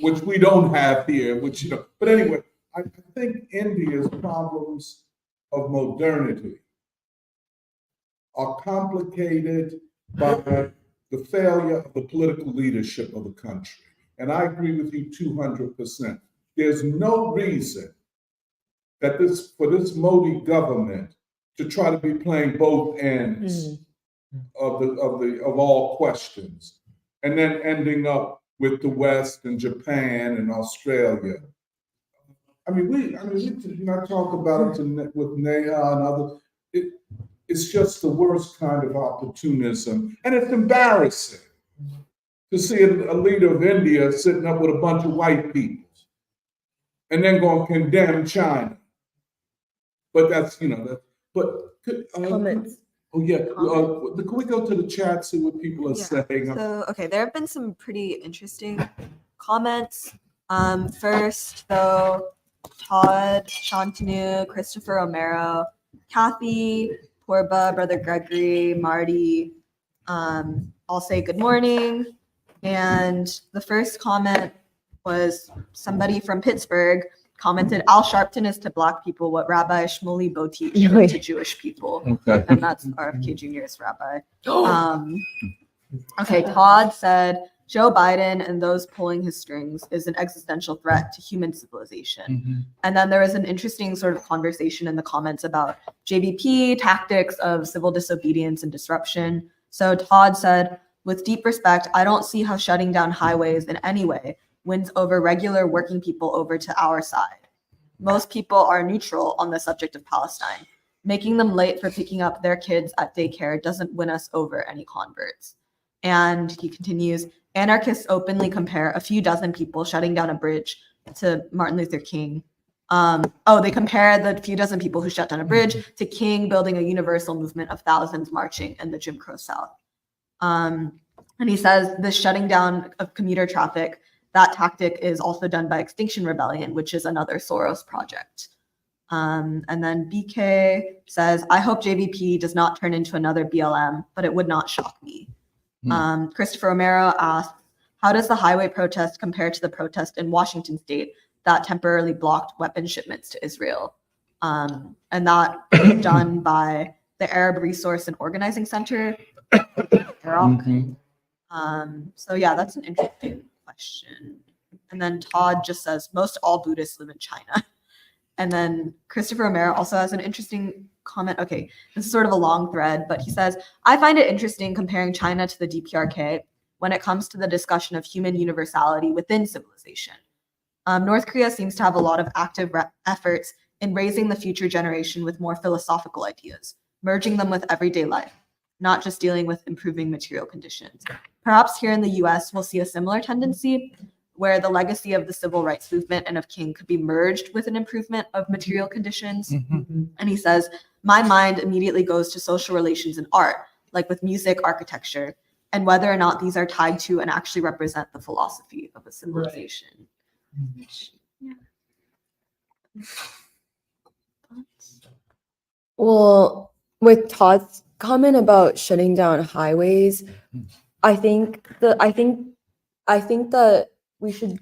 which we don't have here, but anyway, I think India's problems of modernity are complicated by the failure of the political leadership of the country. And I agree with you 200%. There's no reason that for this Modi government to try to be playing both ends of all questions, and then ending up with the West and Japan and Australia. We talk about it with Neha and others. It's just the worst kind of opportunism, and it's embarrassing to see a leader of India sitting up with a bunch of white people, and then going to condemn China. But that's Comments. Oh yeah. Can we go to the chat, see what people are saying? So, okay, there have been some pretty interesting comments. First, though, Todd, Shantanu, Christopher Romero, Kathy, Porba, Brother Gregory, Marty, all say good morning. And the first comment was somebody from Pittsburgh commented, Al Sharpton is to Black people what Rabbi Shmuley Boteach is to Jewish people. Okay. And that's RFK Jr.'s rabbi. Okay, Todd said, Joe Biden and those pulling his strings is an existential threat to human civilization. And then there was an interesting sort of conversation in the comments about JVP, tactics of civil disobedience and disruption. So Todd said, with deep respect, I don't see how shutting down highways in any way wins over regular working people over to our side. Most people are neutral on the subject of Palestine. Making them late for picking up their kids at daycare doesn't win us over any converts. And he continues, anarchists openly compare a few dozen people shutting down a bridge to Martin Luther King. They compare the few dozen people who shut down a bridge to King building a universal movement of thousands marching in the Jim Crow South. And he says this shutting down of commuter traffic, that tactic is also done by Extinction Rebellion, which is another Soros project. And then BK says, I hope JVP does not turn into another BLM, but it would not shock me. Christopher Romero asks, how does the highway protest compare to the protest in Washington state that temporarily blocked weapon shipments to Israel? And that was done by the Arab Resource and Organizing Center. So yeah, that's an interesting question. And then Todd just says, most all Buddhists live in China. And then Christopher Romero also has an interesting comment. Okay, this is sort of a long thread, but he says, I find it interesting comparing China to the DPRK when it comes to the discussion of human universality within civilization. North Korea seems to have a lot of active efforts in raising the future generation with more philosophical ideas, merging them with everyday life, not just dealing with improving material conditions. Perhaps here in the US, we'll see a similar tendency where the legacy of the civil rights movement and of King could be merged with an improvement of material conditions. And he says, my mind immediately goes to social relations and art, like with music, architecture, and whether or not these are tied to and actually represent the philosophy of a civilization. Yeah. Well, with Todd's comment about shutting down highways, I think that we should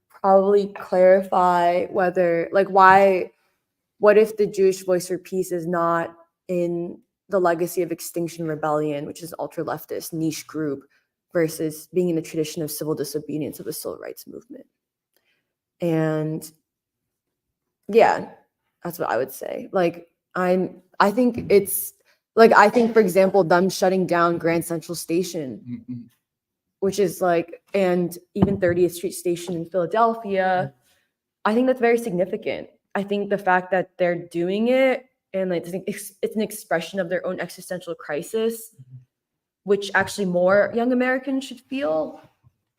probably clarify whether, what if the Jewish Voice for Peace is not in the legacy of Extinction Rebellion, which is ultra leftist niche group, versus being in the tradition of civil disobedience of the civil rights movement. And yeah, that's what I would say. I think, for example, them shutting down Grand Central Station, which is and even 30th Street Station in Philadelphia, I think that's very significant. I think the fact that they're doing it and it's an expression of their own existential crisis, which actually more young Americans should feel.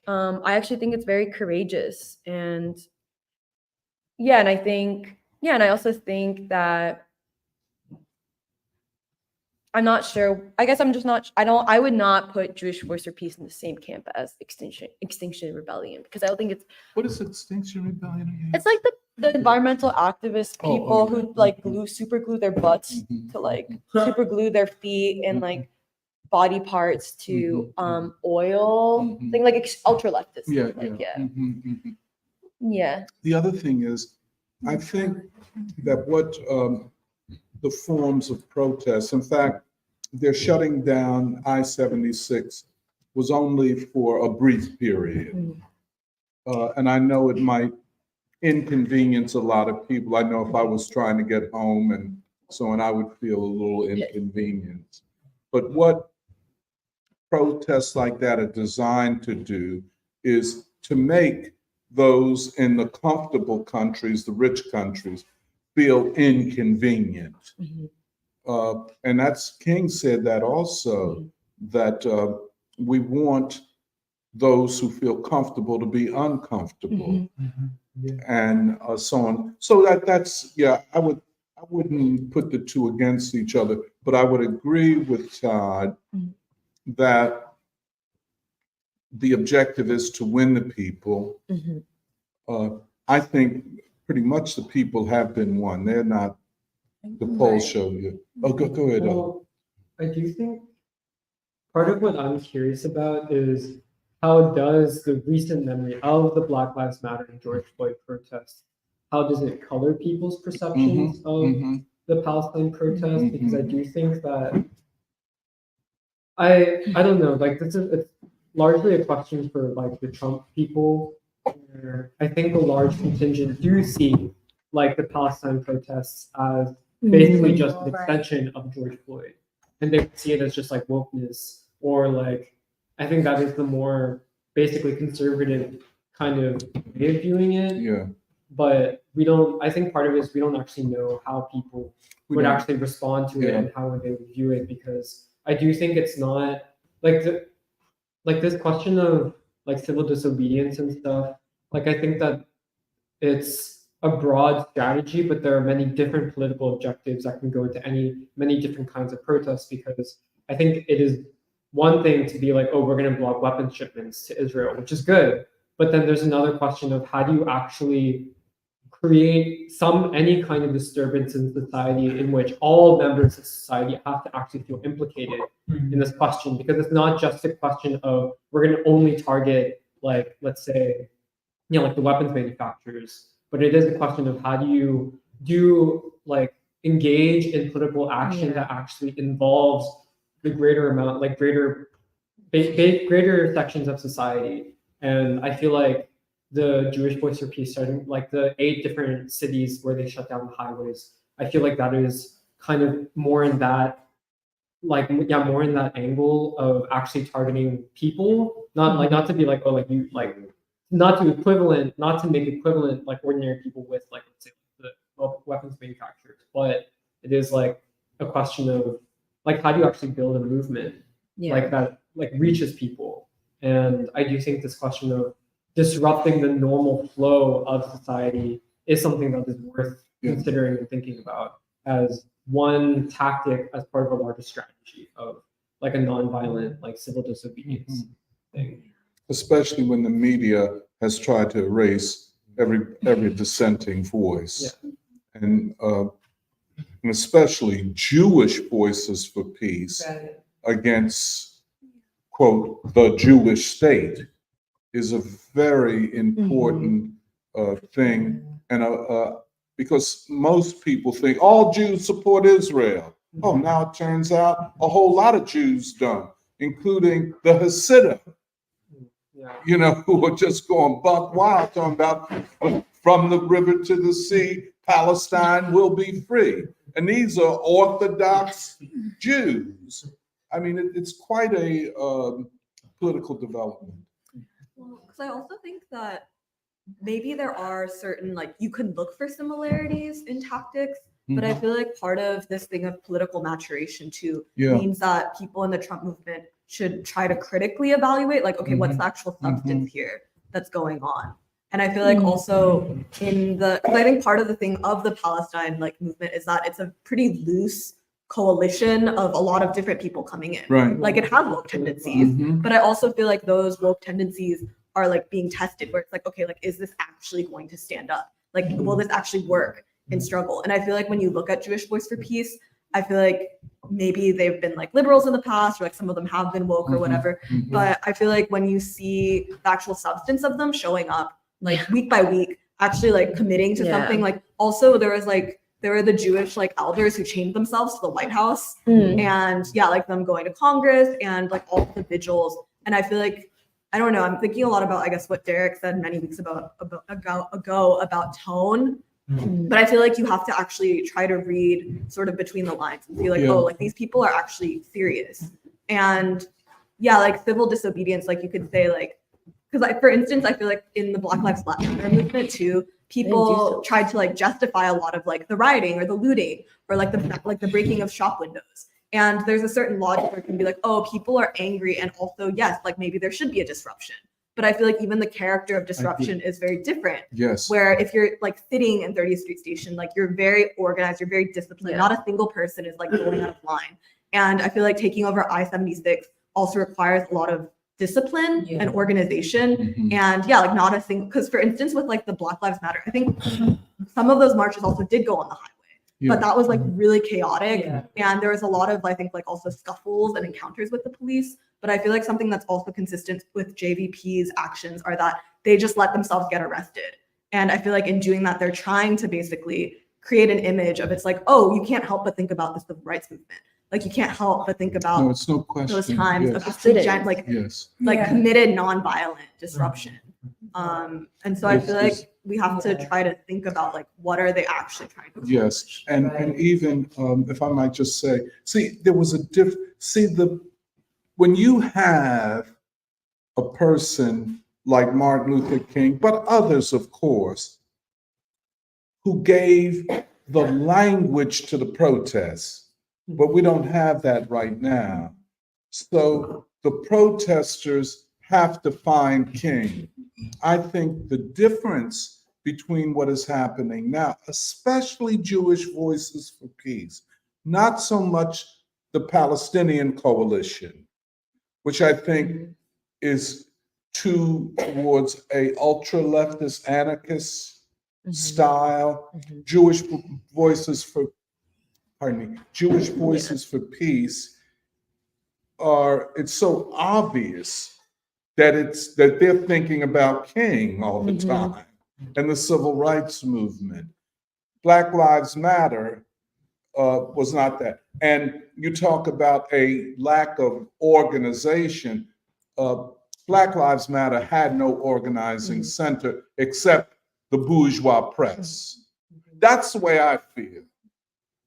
I actually think it's very courageous. And yeah, and I think Yeah, and I also think that I'm not sure. I guess I'm just not. I would not put Jewish Voice for Peace in the same camp as Extinction Rebellion, because I don't think it's. What is Extinction Rebellion again? It's like the environmental activist Oh, people okay. who like super glue their butts Mhm. to like super glue their feet and like body parts to oil Mhm. thing, like ultra leftist. Yeah, Like, yeah. yeah. Yeah. The other thing is, I think that what the forms of protest, in fact, they're shutting down I-76 was only for a brief period. And I know it might inconvenience a lot of people. I know if I was trying to get home and so on, I would feel a little inconvenienced. But what protests like that are designed to do is to make those in the comfortable countries, the rich countries, feel inconvenient. And that's, King said that also, that we want those who feel comfortable to be uncomfortable. And so on. So that's, yeah, I wouldn't put the two against each other, but I would agree with Todd that the objective is to win the people. I think pretty much the people have been won. They're not, the polls show you. Oh, go ahead. Well, I do think part of what I'm curious about is how does the recent memory of the Black Lives Matter and George Floyd protests, how does it color people's perceptions of the Palestine protest? Because I do think that I don't know, like it's largely a question for like the Trump people, where I think a large contingent do see like the Palestine protests as basically just an extension of George Floyd, and they see it as just like wokeness, or like I think that is the more basically conservative kind of way of viewing it. Yeah. But we don't. I think part of it is we don't actually know how people would don't. actually respond to it and how they would view it, because I do think it's not like this question of like civil disobedience and stuff. Like I think that it's a broad strategy, but there are many different political objectives that can go into many different kinds of protests, because I think it is one thing to be like, oh, we're going to block weapons shipments to Israel, which is good. But then there's another question of how do you actually create any kind of disturbance in society in which all members of society have to actually feel implicated in this question, because it's not just a question of we're going to only target, like, let's say, like the weapons manufacturers, but it is a question of how do you like engage in political action that actually involves the greater amount, like greater sections of society. And I feel like the Jewish Voice for Peace, starting like the 8 different cities where they shut down the highways, I feel like that is kind of more in that, like, yeah, more in that angle of actually targeting people, not to be like, oh, like you, like, not to make equivalent like ordinary people with, like, let's say the weapons manufacturers, but it is like a question of like how do you actually build a movement like that, like reaches people. And I do think this question of disrupting the normal flow of society is something that is worth considering and thinking about as one tactic as part of a larger strategy of like a nonviolent, like civil disobedience thing. Especially when the media has tried to erase every dissenting voice. And especially Jewish voices for peace against, quote, the Jewish state is a very important thing. And because most people think all Jews support Israel. Oh, now it turns out a whole lot of Jews don't, including the Hasidim, you know, who are just going buck wild, talking about from the river to the sea, Palestine will be free. And these are Orthodox Jews. I mean, it's quite a political development. Well, because I also think that maybe there are certain, like, you can look for similarities in tactics, but I feel like part of this thing of political maturation too means that people in the Trump movement should try to critically evaluate, like, okay, what's the actual substance here that's going on? And I feel like also because I think part of the thing of the Palestine like movement is that it's a pretty loose coalition of a lot of different people coming in. Right. Like it has woke tendencies, Mhm. but I also feel like those woke tendencies are like being tested where it's like, okay, like, is this actually going to stand up? Like, will this actually work in struggle? And I feel like when you look at Jewish Voice for Peace, I feel like maybe they've been like liberals in the past, or like some of them have been woke or whatever. But I feel like when you see the actual substance of them showing up like week by week, actually like committing to something, like also there were the Jewish like elders who chained themselves to the White House and like them going to Congress and like all the vigils. And I feel like, I don't know, I'm thinking a lot about, I guess, what Derek said many weeks ago about tone. But I feel like you have to actually try to read sort of between the lines and feel like, oh, like these people are actually serious. And like civil disobedience, like you could say like, because like, for instance, I feel like in the Black Lives Matter movement too, people tried to like justify a lot of like the rioting or the looting or like the breaking of shop windows. And there's a certain logic where it can be like, oh, people are angry, and also yes, like maybe there should be a disruption. But I feel like even the character of disruption is very different. Yes. Where if you're like sitting in 30th Street Station, like you're very organized, you're very disciplined. Not a single person is like going out of line. And I feel like taking over I-76 also requires a lot of discipline and organization. And like not a single, because for instance, with like the Black Lives Matter, I think some of those marches also did go on the highway. But that was like really chaotic. And there was a lot of, I think, like also scuffles and encounters with the police. But I feel like something that's also consistent with JVP's actions are that they just let themselves get arrested. And I feel like in doing that, they're trying to basically create an image of it's like, oh, you can't help but think about the civil rights movement. Like you can't help but think about it's no question. those times of just committed nonviolent disruption. And so I feel like we have to try to think about like what are they actually trying to accomplish. And even if I might just say, see, there was a when you have a person like Martin Luther King, but others, of course, who gave the language to the protests, but we don't have that right now. So the protesters have to find King. I think the difference between what is happening now, especially Jewish Voices for Peace, not so much the Palestinian coalition, which I think is towards a ultra-leftist anarchist style. Jewish Voices for Peace it's so obvious that they're thinking about King all the time and the civil rights movement. Black Lives Matter was not that. And you talk about a lack of organization. Black Lives Matter had no organizing center except the bourgeois press. That's the way I feel.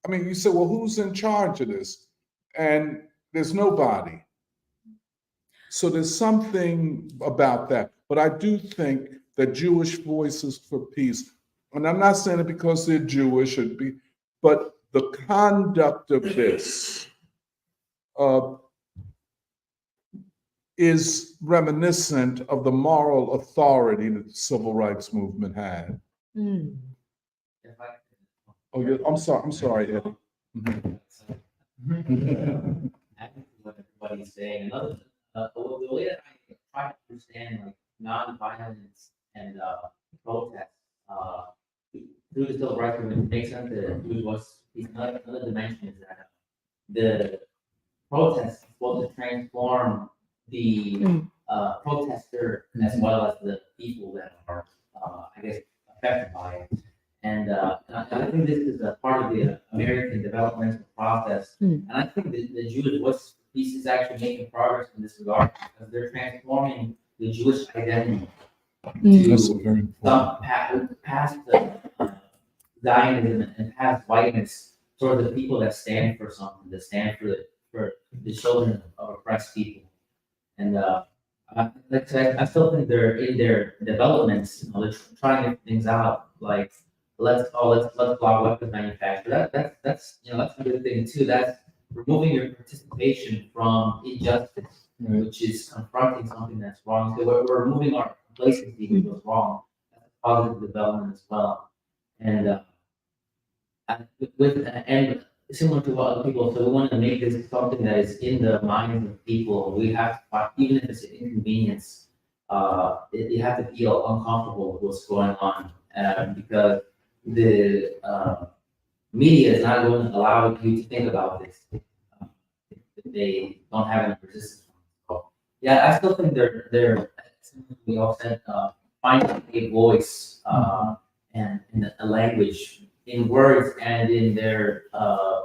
I mean, you say, well, who's in charge of this? And there's nobody. So there's something about that. But I do think that Jewish Voices for Peace, and I'm not saying it because they're Jewish, but the conduct of this is reminiscent of the moral authority that the civil rights movement had. Oh, yeah, I'm sorry, Ed. I think what everybody's saying. Another, the way that I try to understand like nonviolence and protest through the civil rights movement makes sense that another dimension is that the protest is supposed to transform the protester as well as the people that are, I guess, affected by it. And I think this is a part of the American developmental process. And I think the Jewish Voice piece is actually making progress in this regard because they're transforming the Jewish identity That's very important. past the Zionism and past whiteness toward the people that stand for something, that stand for the children of oppressed people. And like I said, I still think they're in their developments. You know, they're trying different things out. Like let's block weapons manufacture. That's a good thing too. That's removing your participation from injustice, which is confronting something that's wrong. So we're removing our complacency with what's wrong. That's positive development as well. And and similar to what other people, so we want to make this something that is in the minds of people. We have to, even if it's an inconvenience, you have to feel uncomfortable with what's going on, because the media is not going to allow you to think about this if they don't have any resistance. So, yeah, I still think they're we all said finding a voice and a language in words and in their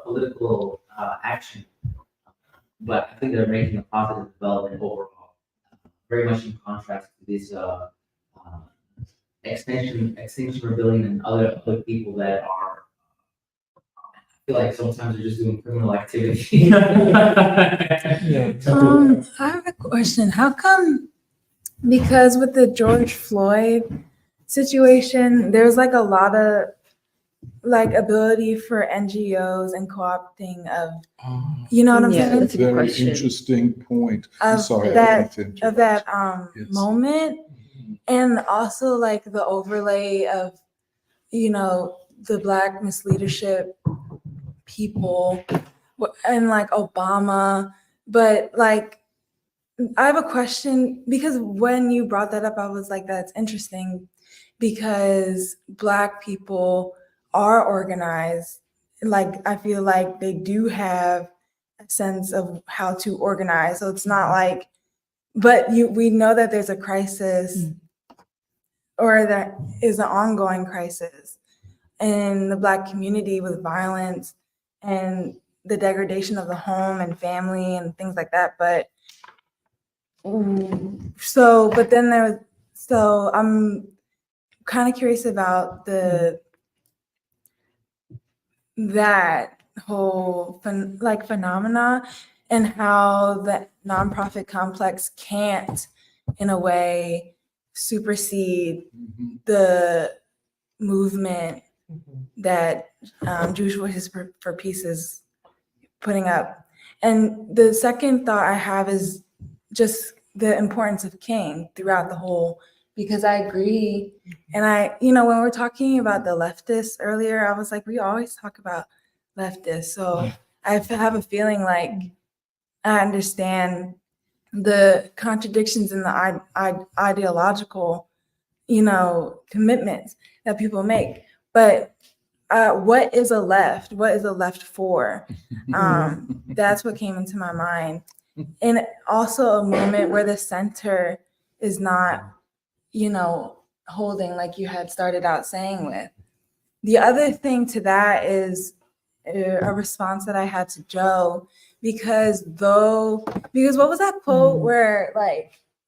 political action. But I think they're making a positive development overall, very much in contrast to this Extinction Rebellion and other people that are. I feel like sometimes they're just doing criminal activity. I have a question. How come? Because with the George Floyd situation, there's like a lot of like ability for NGOs and co-opting of, you know what I'm Yeah, saying? that's a good Very question. interesting point. I'm Of sorry, I that, didn't of interrupt. that Yes. moment, and also like the overlay of, you know, the Black misleadership people and like Obama, but like I have a question because when you brought that up, I was like, that's interesting because Black people are organized. Like, I feel like they do have a sense of how to organize. So it's not like, but we know that there's a crisis or there is an ongoing crisis in the Black community with violence and the degradation of the home and family and things like that. But but then so I'm kind of curious about that whole phenomena and how the nonprofit complex can't, in a way, supersede the movement that Jewish Voices for Peace is putting up. And the second thought I have is just the importance of King throughout the whole, because I agree. And when we're talking about the leftists earlier, I was like, we always talk about leftists. So I have a feeling like I understand the contradictions in the ideological, commitments that people make. But what is a left? What is a left for? That's what came into my mind. And also a moment where the center is not, holding like you had started out saying with. The other thing to that is a response that I had to Joe, because what was that quote where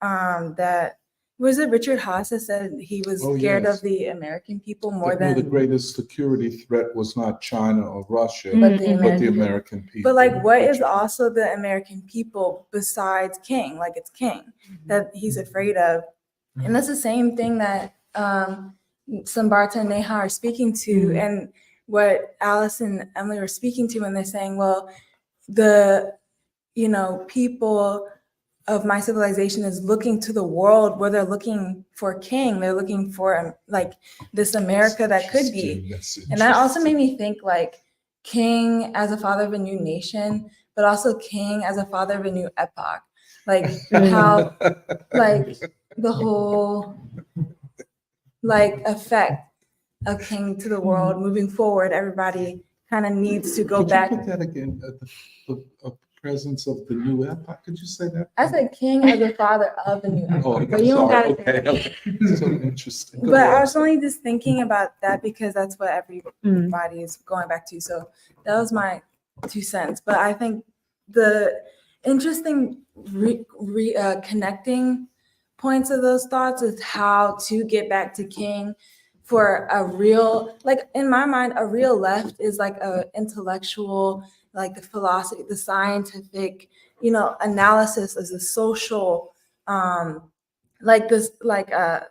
that was it Richard Haas that said he was scared of the American people more than the greatest security threat was not China or Russia, but but the American people. But like, what is also the American people besides King? Like, it's King that he's afraid of, and that's the same thing that Sambarta and Neha are speaking to, and what Alice and Emily were speaking to when they're saying, well, the people of my civilization is looking to the world where they're looking for King. They're looking for like this America that could be. And that also made me think like King as a father of a new nation, but also King as a father of a new epoch. Like how like the whole effect of King to the world moving forward, everybody kind of needs to go Could back. you put that again? The presence of the new epoch. Could you say that? I said King as a father of the new epoch. Oh, but you don't sorry. got it. Okay. So interesting. Go But ahead. I was only just thinking about that because that's what everybody is going back to. So that was my 2 cents. But I think the interesting connecting points of those thoughts is how to get back to King for a real, like in my mind, a real left is like a intellectual, like the philosophy, the scientific, analysis as a social, like this, like a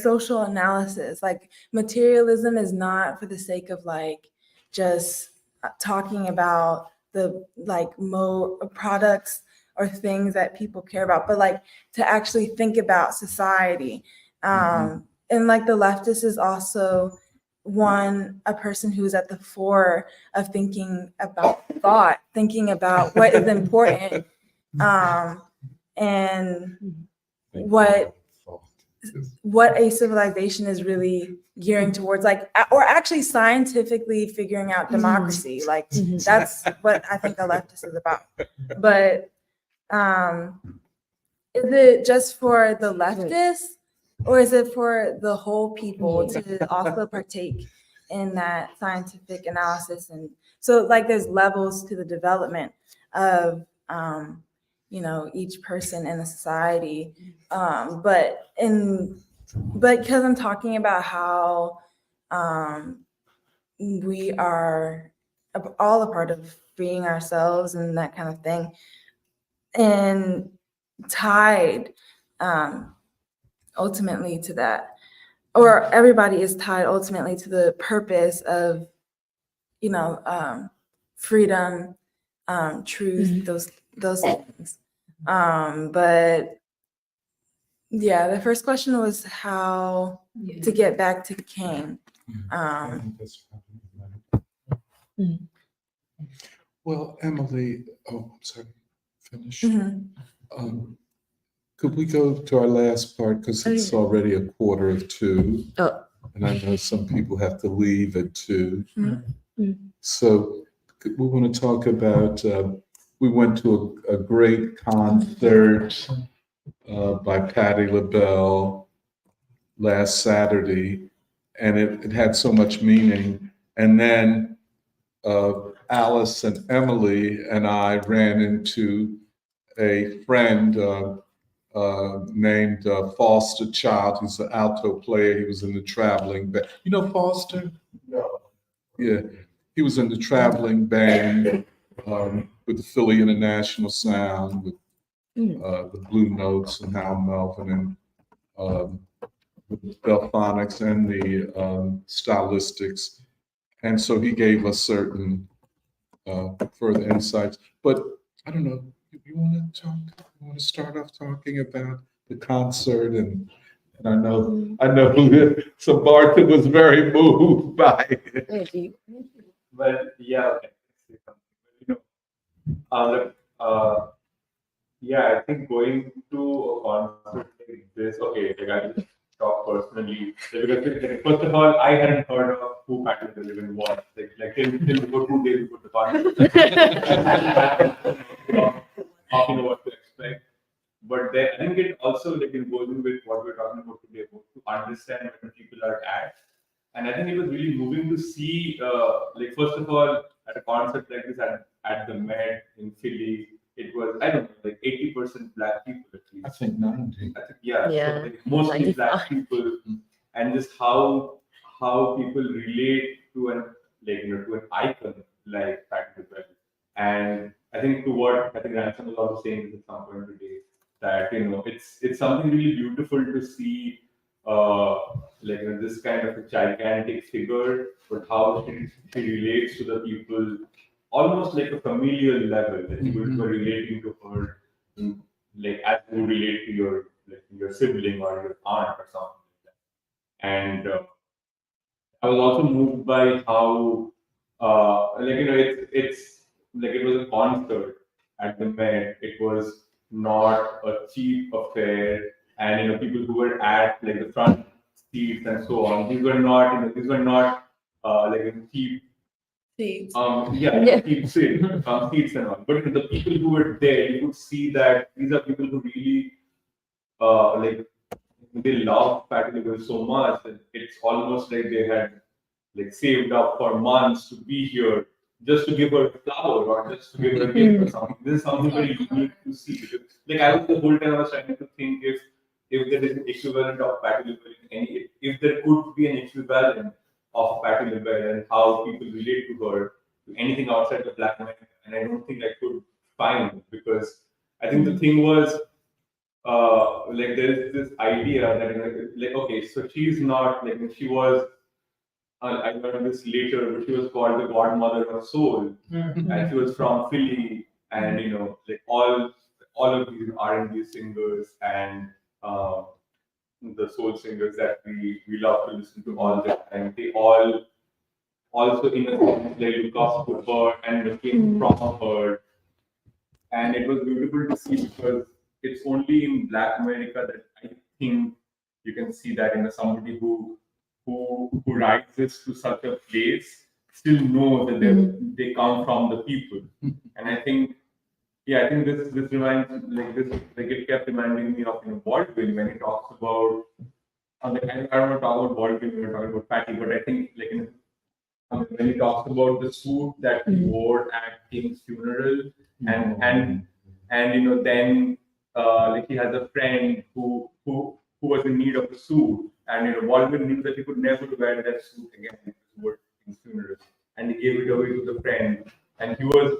social analysis. Like materialism is not for the sake of like just talking about the products or things that people care about, but like to actually think about society And like the leftist is also a person who's at the fore of thinking about thought, thinking about what is important, and what a civilization is really gearing towards, like, or actually scientifically figuring out democracy. Like that's what I think a leftist is about. But is it just for the leftists, or is it for the whole people to also partake in that scientific analysis? And so, like, there's levels to the development of, each person in the society. But because I'm talking about how we are all a part of freeing ourselves and that kind of thing, and tied ultimately to that, or everybody is tied ultimately to the purpose of, freedom, truth, those things. But yeah, the first question was how to get back to King. Well, Emily, oh, I'm sorry, finish. Mhm. Could we go to our last part, because it's already 1:45, and I know some people have to leave at 2. So we want to talk about, we went to a great concert by Patti LaBelle last Saturday, and it had so much meaning. And then Alice and Emily and I ran into a friend named Foster Child. He's an alto player. He was in the traveling band. You know Foster? No. Yeah, he was in the traveling band with the Philly International Sound, with the Blue Notes and Hal Melvin, and the Delphonics and the Stylistics. And so he gave us certain further insights. But I don't know, you want to talk? You want to start off talking about the concert? And I know so Martha was very moved by it. Well, yeah, okay. You know, yeah, I think going to a concert like this, okay, like I just talk personally, because first of all, I hadn't heard of who Patti LaBelle even was, like till before 2 days before the concert. How you know what to expect. But then I think it also, like, it goes in with what we're talking about today, about to understand where people are at. And I think it was really moving to see, like, first of all, at a concert like this at the Met in Philly, it was, I don't know, like 80% Black people at least. I think 90. I think, yeah, Yeah, so, like, mostly Black people, and just how people relate to an, like, to an icon like Patti LaBelle. And I think to what I think Ransom was also saying at some point today, that it's something really beautiful to see, like, this kind of a gigantic figure, but how she relates to the people almost like a familial level, that you were relating to her, like as you relate to your sibling or your aunt or something like that. And I was also moved by how, it's like it was a concert at the Met. It was not a cheap affair, and people who were at like the front seats and so on. These were not like cheap. Seats. Cheap seats and all. But the people who were there, you could see that these are people who really like they love Patti LaBelle so much that it's almost like they had like saved up for months to be here just to give her a flower or just to give her a gift or something. This is something very unique to see. Because, like, I was the whole time I was trying to think if there is an equivalent of Patti LaBelle in any, if there could be an equivalent of Patti LaBelle and how people relate to her to anything outside the Black America, and I don't think I could find, because I think the thing was like there is this idea that like okay, so she's not like she was. I learned this later, but she was called the godmother of soul, and she was from Philly, and like all of these R&B singers and the soul singers that we love to listen to all the time, they all also in a sense they look up to her and came from her. And it was beautiful to see because it's only in Black America that I think you can see that in somebody who rises to such a place still know that they come from the people. And I think I think this reminds it kept reminding me of Baldwin when he talks about I don't want to talk about Baldwin when we're talking about Patti, but I think when he talks about the suit that he wore at King's funeral, and then he has a friend who was in need of a suit, and Baldwin knew that he could never wear that suit again if he wore King's funeral, and he gave it away to the friend, and he was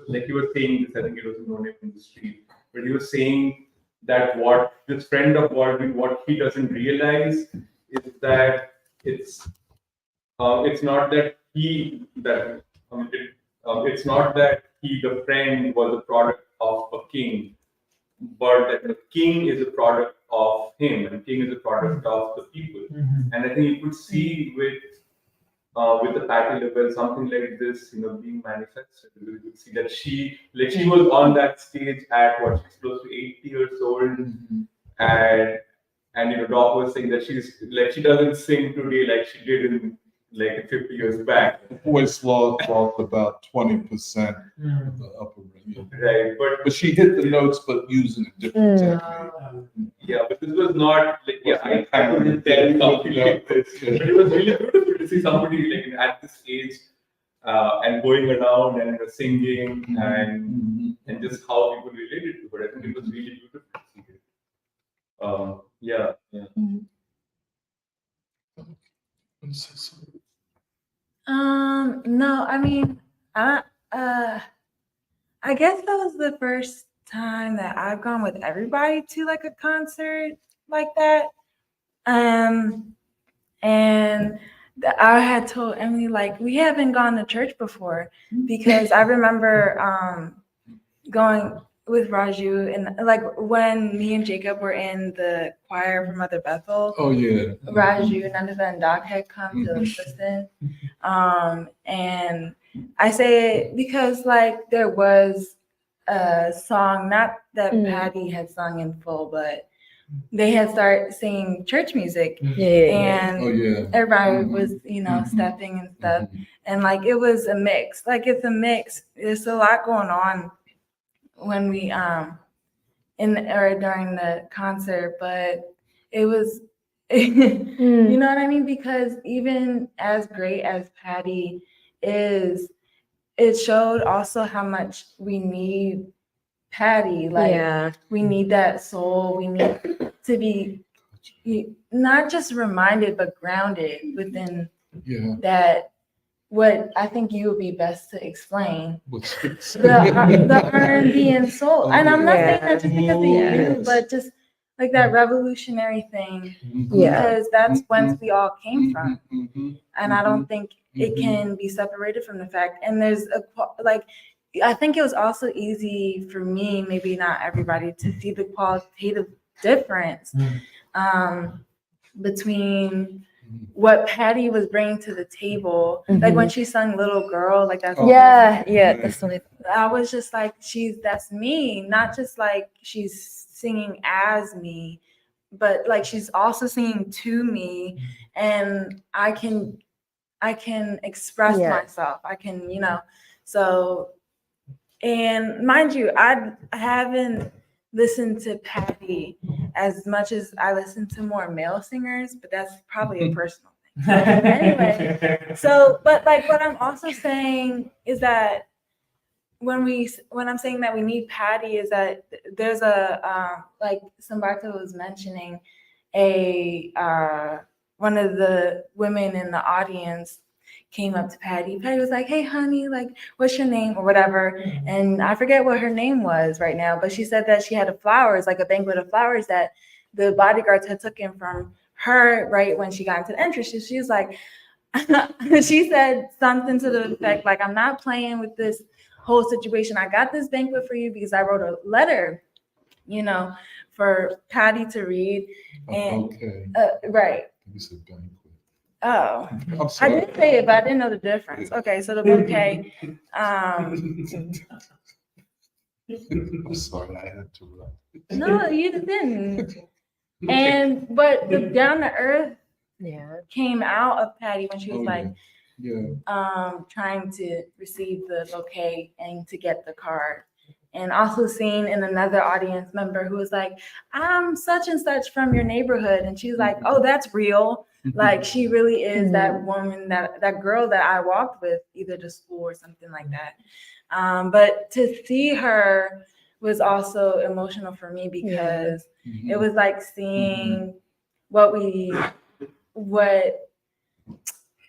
saying this. I think it was known in the street, but he was saying that what this friend of Baldwin, what he doesn't realize is that it's not that it's not that the friend was a product of a king, but that the king is a product of him, and king is a product of the people. And I think you could see with the Patti LaBelle something like this, being manifested. You could see that she was on that stage at she's close to 80 years old, and Doc was saying that she doesn't sing today like she did in 50 years back. Voice lost about 20% of the upper range. Right, but she hit the notes, but using a different technique. Yeah, but this was not I couldn't tell something like this. But it was really beautiful to see somebody at this age and going around and singing and just how people related to her. I think it was really beautiful to see it. No, I mean, I guess that was the first time that I've gone with everybody to a concert like that. And I had told Emily we haven't gone to church before, because I remember going with Raju and when me and Jacob were in the choir for Mother Bethel. Oh yeah. Raju, Nandita, and Doc had come to listen. And I say it because there was a song, not that Patti had sung in full, but they had started singing church music. And everybody was, stepping and stuff. And it was a mix. It's a mix. There's a lot going on when we during the concert, but it was you know what I mean? Because even as great as Patti is, it showed also how much we need Patti. We need that soul. We need to be not just reminded, but grounded within that. What I think you would be best to explain the R&B and soul. And I'm not saying that just because of you, but just that revolutionary thing, because that's whence we all came from. And I don't think it can be separated from the fact. And there's I think it was also easy for me, maybe not everybody, to see the qualitative difference between what Patti was bringing to the table, when she sung "Little Girl," that's that's something. I was just that's me, not just she's singing as me, but she's also singing to me, and I can express myself. I can, so, and mind you, I haven't listened to Patti as much as I listen to more male singers, but that's probably a personal thing. Anyway, so, but what I'm also saying is that when I'm saying that we need Patti, is that there's a Sambarta was mentioning one of the women in the audience came up to Patti. Patti was like, "Hey, honey, what's your name?" or whatever. And I forget what her name was right now, but she said that she had a banquet of flowers that the bodyguards had taken from her right when she got into the entrance. She was like, she said something to the effect "I'm not playing with this whole situation. I got this banquet for you because I wrote a letter, for Patty to read. And Okay. right. You said banquet. Oh, I'm I sorry. did say it, but I didn't know the difference. Okay, so the bouquet. I'm sorry, I had to run. No, you didn't. And but the down to earth came out of Patty when she was like trying to receive the bouquet and to get the card. And also seeing in another audience member who was like, I'm such and such from your neighborhood. And she's like, oh, that's real. Like she really is that woman, that girl that I walked with either to school or something like that. But to see her was also emotional for me because it was like seeing what it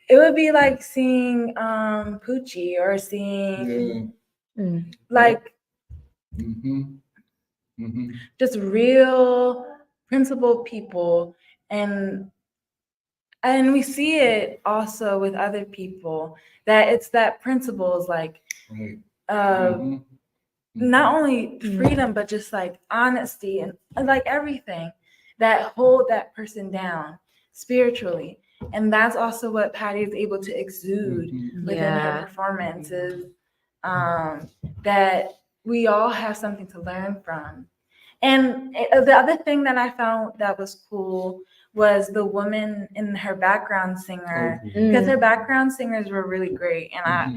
would be like seeing Poochie or seeing like just real principled people, and we see it also with other people that it's that principles like not only freedom but just like honesty and like everything that hold that person down spiritually. And that's also what Patty is able to exude within her performances, that we all have something to learn from. And the other thing that I found that was cool was the woman in her background singer, because her background singers were really great, and I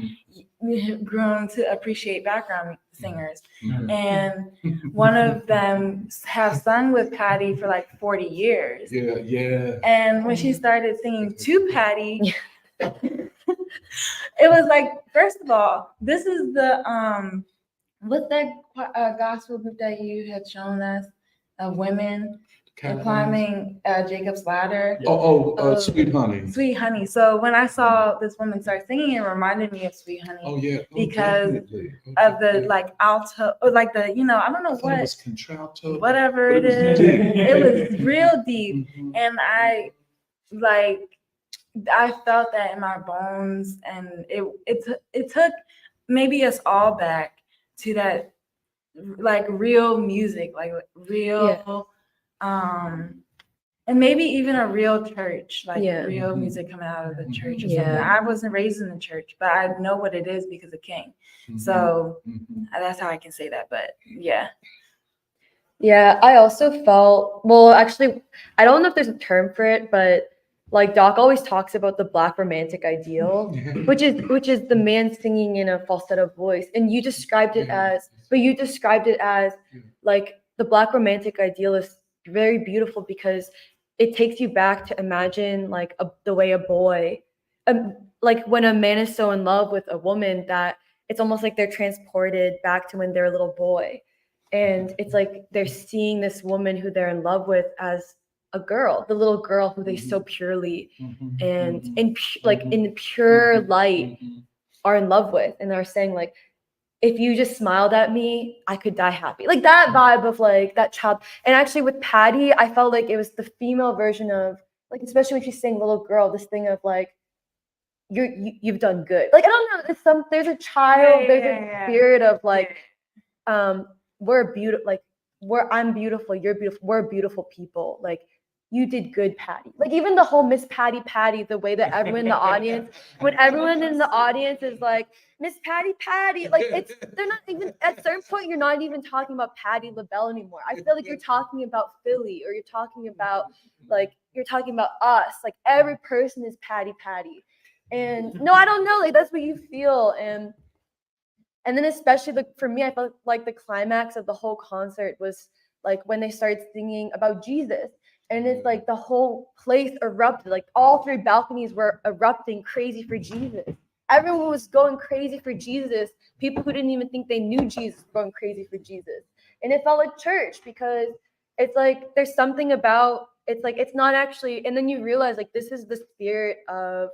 grown to appreciate background singers. And one of them have sung with Patty for like 40 years. And when she started singing to Patty, it was like, first of all, this is the what's that gospel group that you had shown us of women climbing Jacob's ladder? Sweet Honey. Sweet Honey. So when I saw this woman start singing, it reminded me of Sweet Honey. Because of the like alto, or like the, I don't know what, contralto. whatever it is. It was real deep. And I felt that in my bones, and it took maybe us all back to that like real music, like real and maybe even a real church, like real music coming out of the church or something. I wasn't raised in the church, but I know what it is because of King. So that's how I can say that. But yeah, I also felt, well, actually, I don't know if there's a term for it, but like Doc always talks about the Black romantic ideal, which is the man singing in a falsetto voice, and you described it as like the Black romantic ideal is very beautiful because it takes you back to imagine like the way a boy, like when a man is so in love with a woman that it's almost like they're transported back to when they're a little boy, and it's like they're seeing this woman who they're in love with as a girl, the little girl who they so purely and in pure light are in love with, and are saying like, if you just smiled at me, I could die happy. Like that vibe of like that child. And actually with Patty, I felt like it was the female version of like, especially when she's saying little girl, this thing of like, you've done good. Like I don't know, there's a child, there's a spirit of like, we're beautiful, like I'm beautiful, you're beautiful, we're beautiful people. Like you did good, Patty. Like even the whole Miss Patty, the way that everyone in the audience, when everyone in the audience is like, Miss Patty, like they're not even, at a certain point, you're not even talking about Patti LaBelle anymore. I feel like you're talking about Philly, or you're talking about us. Like every person is Patty. And no, I don't know, like that's what you feel. And then especially for me, I felt like the climax of the whole concert was like when they started singing about Jesus. And it's like the whole place erupted, like all three balconies were erupting crazy for Jesus. Everyone was going crazy for Jesus. People who didn't even think they knew Jesus were going crazy for Jesus. And it felt like church because it's like there's something about, it's like it's not actually, and then you realize like this is the spirit of,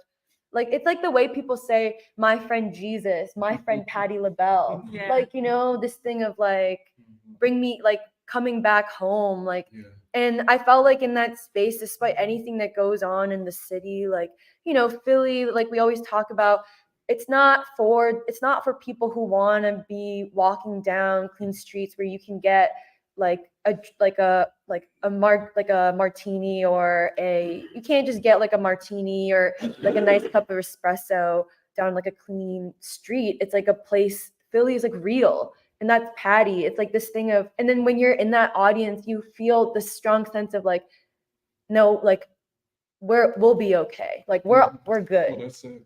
like it's like the way people say, my friend Jesus, my friend Patti LaBelle. Like, this thing of like, bring me, like coming back home, like and I felt like in that space, despite anything that goes on in the city, like, Philly, like we always talk about, it's not for people who want to be walking down clean streets where you can get a martini or you can't just get like a martini or like a nice cup of espresso down like a clean street. It's like a place. Philly is like real, and that's Patti. It's like this thing of, and then when you're in that audience, you feel this strong sense of like, no, like we'll be okay. Like we're good. That's it.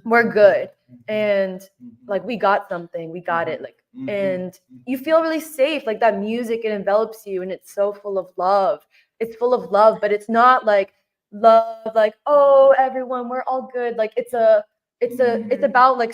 We're good. And like we got something, we got it. Like, and you feel really safe. Like that music, it envelops you, and it's so full of love. It's full of love, but it's not like love, like, oh, everyone, we're all good. Like it's about like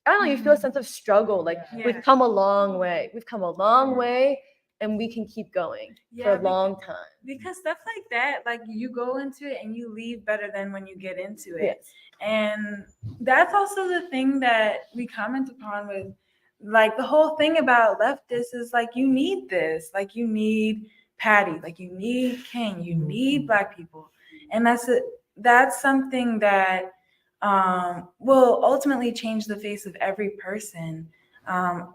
I don't know, you feel a sense of struggle. Like we've come a long way. We've come a long way, and we can keep going for a long time. Because stuff like that, like you go into it and you leave better than when you get into it. Yes. And that's also the thing that we comment upon with like the whole thing about leftists is like you need this, like you need Patti, like you need King, you need Black people. And that's something that will ultimately change the face of every person. And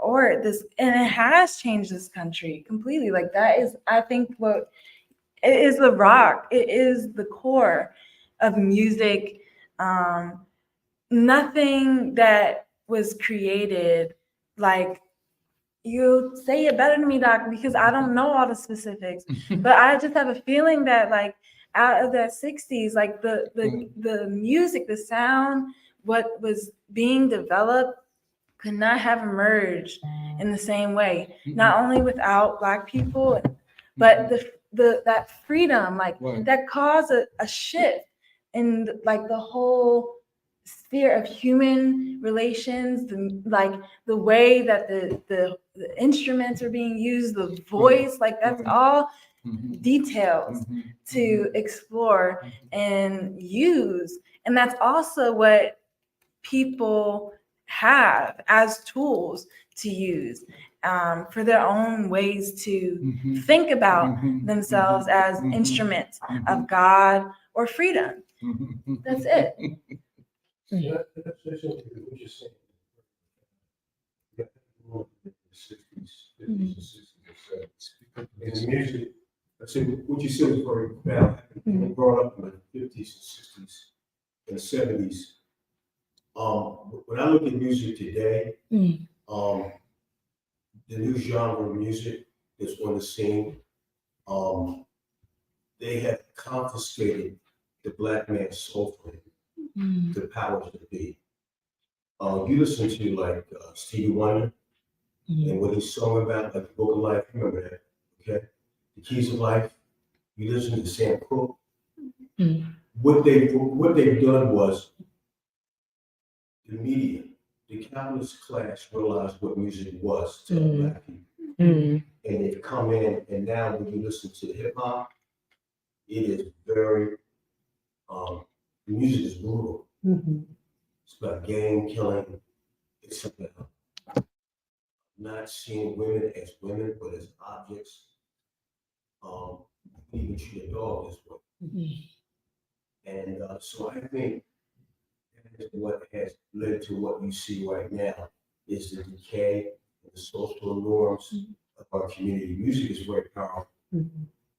it has changed this country completely. Like that is, I think, what it is the rock. It is the core of music. Nothing that was created, like you say it better than me, Doc, because I don't know all the specifics, but I just have a feeling that like out of that 60s, like the music, the sound, what was being developed could not have emerged in the same way, not only without Black people, but that freedom, like that caused a shift in like the whole sphere of human relations, the way that the instruments are being used, the voice, like that's all details to explore and use. And that's also what people have as tools to use for their own ways to think about themselves as instruments of God or freedom. That's it. Yeah, that's something that we're just saying. Yeah, the 60s, 50s, and 60s, and 70s. And the music, I said, what you said was very valid. People brought up in the 50s and 60s and 70s. When I look at music today, the new genre of music that's on the scene, they have confiscated the Black man's soul flame, the powers that be. You listen to like Stevie Wonder and what he's sung about, like the Book of Life, remember that, okay? The Keys of Life. You listen to Sam Cooke. What they've done was the media, the capitalist class realized what music was to Black people. And they've come in, and now when you listen to hip hop, it is very, the music is brutal. It's about gang killing. It's about not seeing women as women, but as objects. Even treat a dog as well. And so I think that is what has led to what you see right now is the decay of the social norms of our community. Music is very powerful.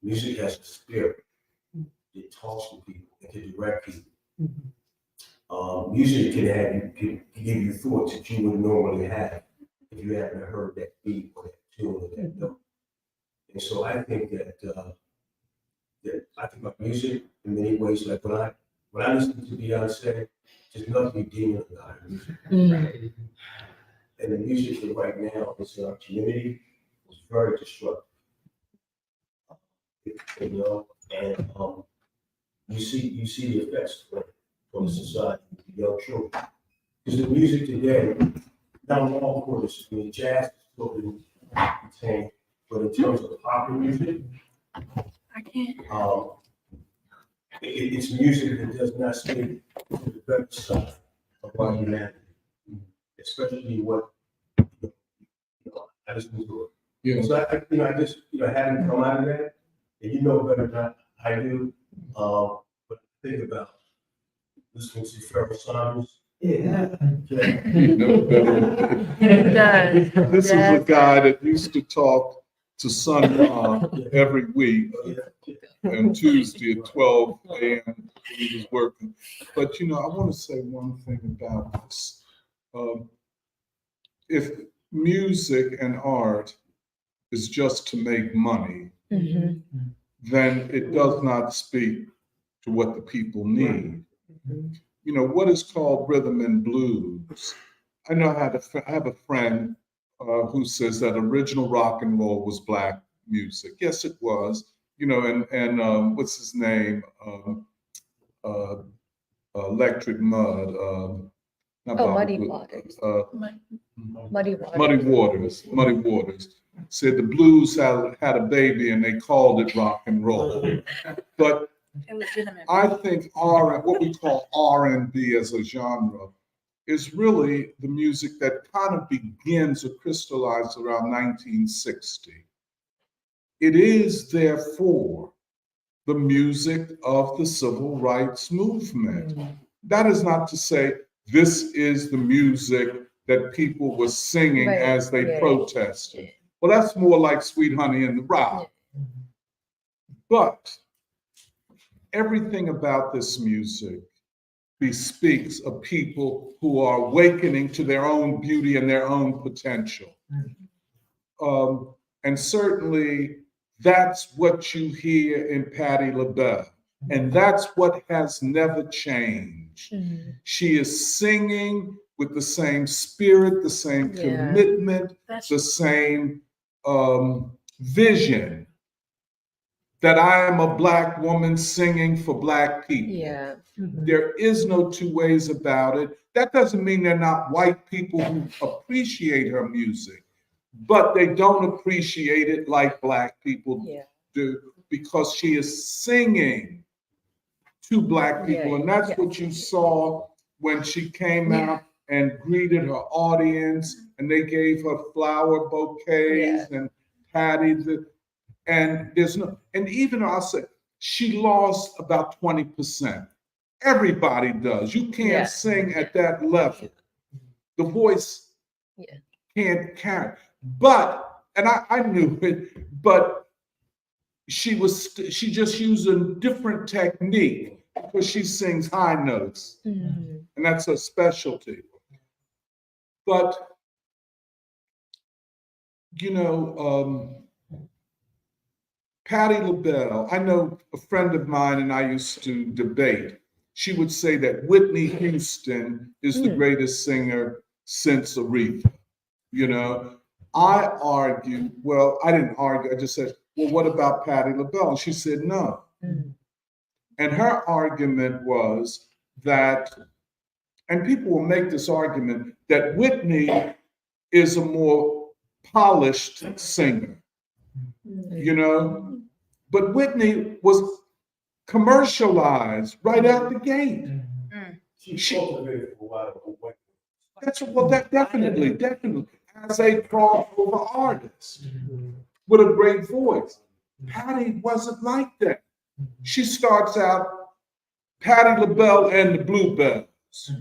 Music has a spirit. It talks to people. It can direct people. Music can give you thoughts that you wouldn't normally have if you haven't heard that beat or that tune or that note. And so I think that I think about music in many ways. Like when I listen to Beyonce, there's nothing redeeming about her music. Right? And the music that right now is in our community is very destructive. You know, and you see the effects on the society, the young children. Because the music today, not all of course, I mean, jazz is still being retained, but in terms of popular music, I can't. It's music that does not speak to the better side of our humanity, especially what I listen to it. Yeah. So I just having come out of that, and you know better than I do. But think about listening to Pharoah Sanders. Yeah. You know better. It does. This is a guy that used to talk to Sun Ra every week, and Tuesday at 12 a.m. he was working. But I want to say one thing about this. If music and art is just to make money, then it does not speak to what the people need. What is called rhythm and blues. I know I have a friend who says that original rock and roll was Black music. Yes, it was. And what's his name? Electric Mud. Not Oh, Bobby Muddy Wood, Waters. Muddy Waters said the blues had a baby and they called it rock and roll. But I think what we call R&B as a genre is really the music that kind of begins or crystallized around 1960. It is therefore the music of the civil rights movement. That is not to say this is the music that people were singing as they protested. Well, that's more like Sweet Honey in the Rock. But everything about this music bespeaks of people who are awakening to their own beauty and their own potential. And certainly that's what you hear in Patti LaBelle. And that's what has never changed. She is singing with the same spirit, the same commitment, the same vision that I am a Black woman singing for Black people. There is no two ways about it. That doesn't mean they're not white people who appreciate her music, but they don't appreciate it like Black people do, because she is singing to Black people. And that's what you saw when she came out and greeted her audience, and they gave her flower bouquets and patties. And even I'll say, she lost about 20%. Everybody does. You can't sing at that level. The voice can't carry. But, and I knew it, but she just used a different technique because she sings high notes. And that's her specialty. But, Patti LaBelle, I know a friend of mine and I used to debate. She would say that Whitney Houston is the greatest singer since Aretha. I argued, well, I didn't argue, I just said, well, what about Patti LaBelle? And she said no. And her argument was that, and people will make this argument, that Whitney is a more polished singer. But Whitney was commercialized right out the gate. That definitely, as a crossover artist with a great voice. Patti wasn't like that. She starts out Patti LaBelle and the Bluebells.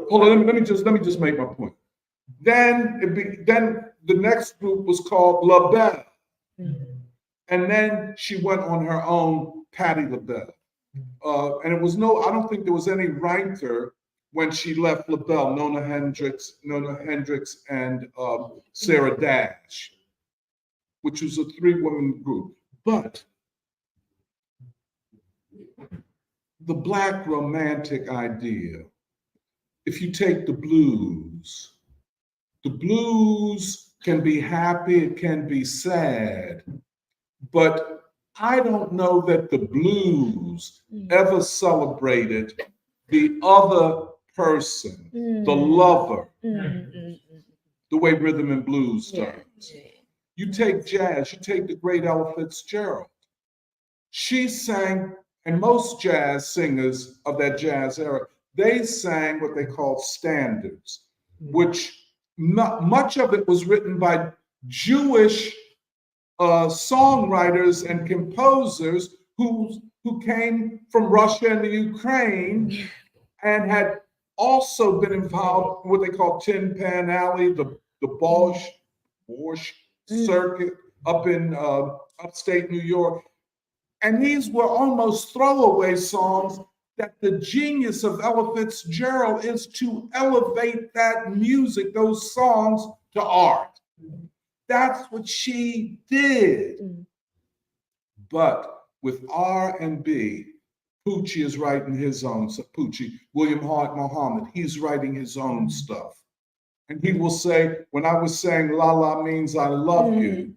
Hold on, let me just make my point. Then the next group was called LaBelle. And then she went on her own, Patti LaBelle. And I don't think there was any writer when she left LaBelle, Nona Hendrix and Sarah Dash, which was a 3-woman group. But the Black romantic idea, if you take the blues can be happy, it can be sad, but I don't know that the blues ever celebrated the other person, the lover, the way rhythm and blues does. You take jazz, you take the great Ella Fitzgerald. She sang, and most jazz singers of that jazz era, they sang what they called standards, which much of it was written by Jewish songwriters and composers who came from Russia and the Ukraine and had also been involved in what they call Tin Pan Alley, the Borscht circuit up in upstate New York. And these were almost throwaway songs that the genius of Ella Fitzgerald is to elevate that music, those songs, to art. That's what she did. But with R&B, Poochie is writing his own stuff. Poochie, William Hart Muhammad, he's writing his own stuff. And he will say, when I was saying La La means I love you,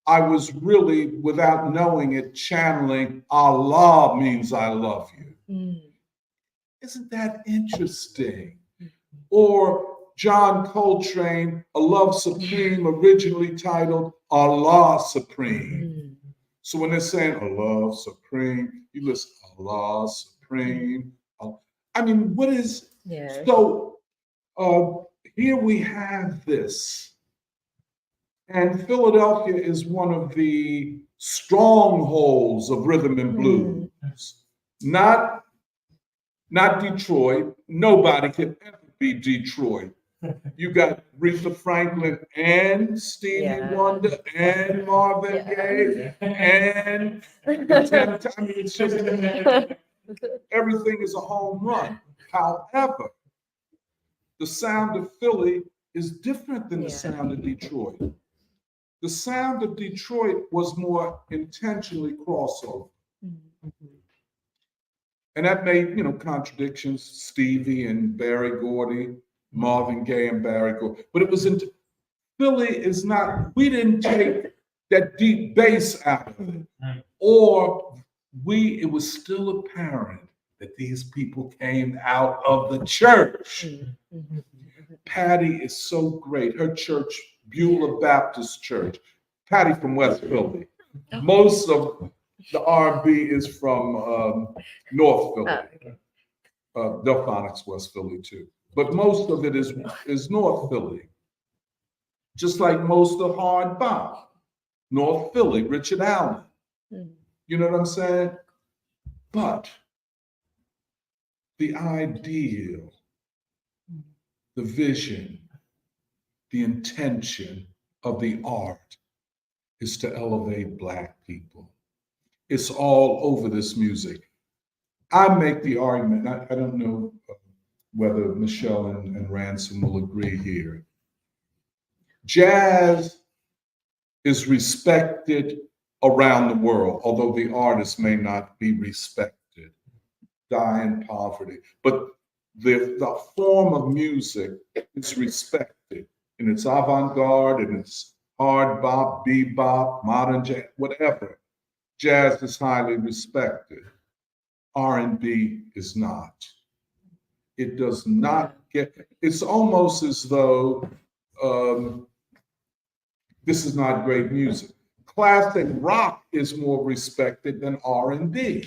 I was really, without knowing it, channeling Allah means I love you. Isn't that interesting? Or John Coltrane, A Love Supreme, originally titled Allah Supreme. So when they're saying A Love Supreme, you listen, Allah Supreme. I mean, what is, so here we have this. And Philadelphia is one of the strongholds of rhythm and blues. Not Detroit. Nobody can ever be Detroit. You got Aretha Franklin and Stevie Wonder and Marvin Gaye and I mean, it's just everything is a home run. However, the sound of Philly is different than the sound of Detroit. The sound of Detroit was more intentionally crossover. And that made, contradictions, Stevie and Barry Gordy, Marvin Gaye and Barry Gordy. But it was Philly is not, we didn't take that deep bass out of it. Or it was still apparent that these people came out of the church. Patti is so great. Her church, Beulah Baptist Church. Patti from West Philly. Most of the R&B is from North Philly. Delphonics, West Philly too. But most of it is North Philly. Just like most of hard bop. North Philly, Richard Allen. You know what I'm saying? But the ideal, the vision, the intention of the art is to elevate Black people. It's all over this music. I make the argument, I don't know whether Michelle and Ransom will agree here. Jazz is respected around the world, although the artist may not be respected, die in poverty. But the form of music is respected, and it's avant-garde, and it's hard bop, bebop, modern jazz, whatever. Jazz is highly respected. R&B is not. It does not get, it's almost as though this is not great music. Classic rock is more respected than R&B.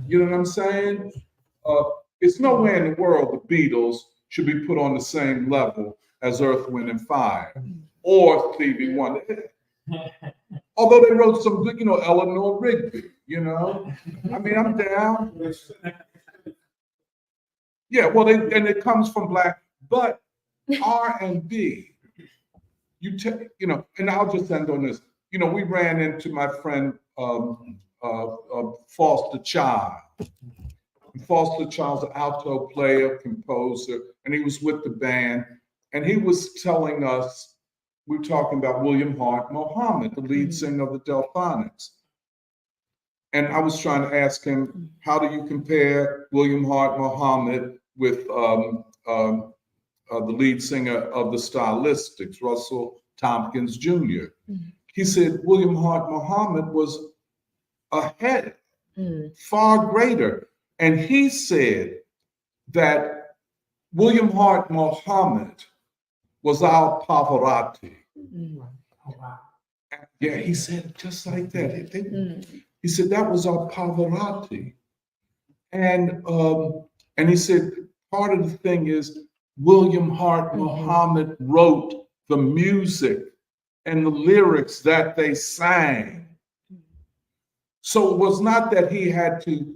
You know what I'm saying? It's nowhere in the world the Beatles should be put on the same level as Earth, Wind, and Fire or Stevie Wonder. Although they wrote some good, Eleanor Rigby, I mean, I'm down. Yeah, well, and it comes from Black, but R&B, and I'll just end on this. We ran into my friend Foster Child. Foster Child's an alto player, composer, and he was with the band, and he was telling us, we were talking about William Hart Muhammad, the lead singer of the Delphonics. And I was trying to ask him, how do you compare William Hart Muhammad with the lead singer of the Stylistics, Russell Tompkins Jr.? He said William Hart Muhammad was ahead, far greater. And he said that William Hart Muhammad was our Pavarotti. Yeah, he said it just like that. He said that was our Pavarotti. And he said part of the thing is William Hart Muhammad wrote the music and the lyrics that they sang. So it was not that he had to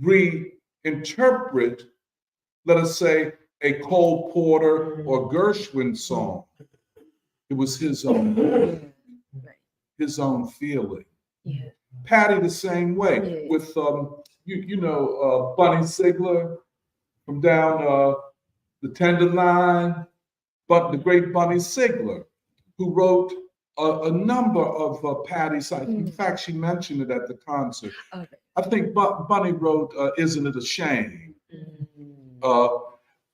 reinterpret, let us say, a Cole Porter or Gershwin song. It was his own feeling. Yeah. Patti the same way Yeah. with Bunny Sigler from down the Tenderloin, but the great Bunny Sigler, who wrote a number of Patti's. In fact, she mentioned it at the concert. Okay. I think Bunny wrote "Isn't It a Shame?" Mm.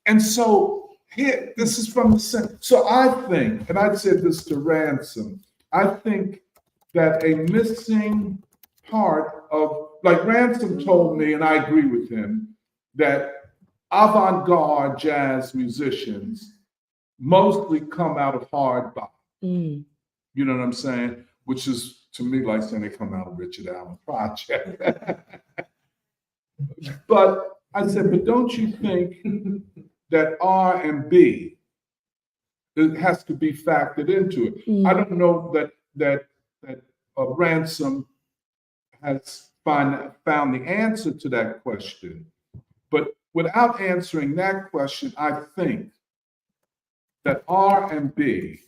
And so here, this is from the same. So I think, and I'd say this to Ransom, I think that a missing part of, like Ransom told me, and I agree with him, that avant-garde jazz musicians mostly come out of hard bop. Mm. You know what I'm saying? Which is to me like saying they come out of Richard Allen Project. But I said, but don't you think that R&B, it has to be factored into it? I don't know that Ransom has found the answer to that question, but without answering that question, I think that R&B,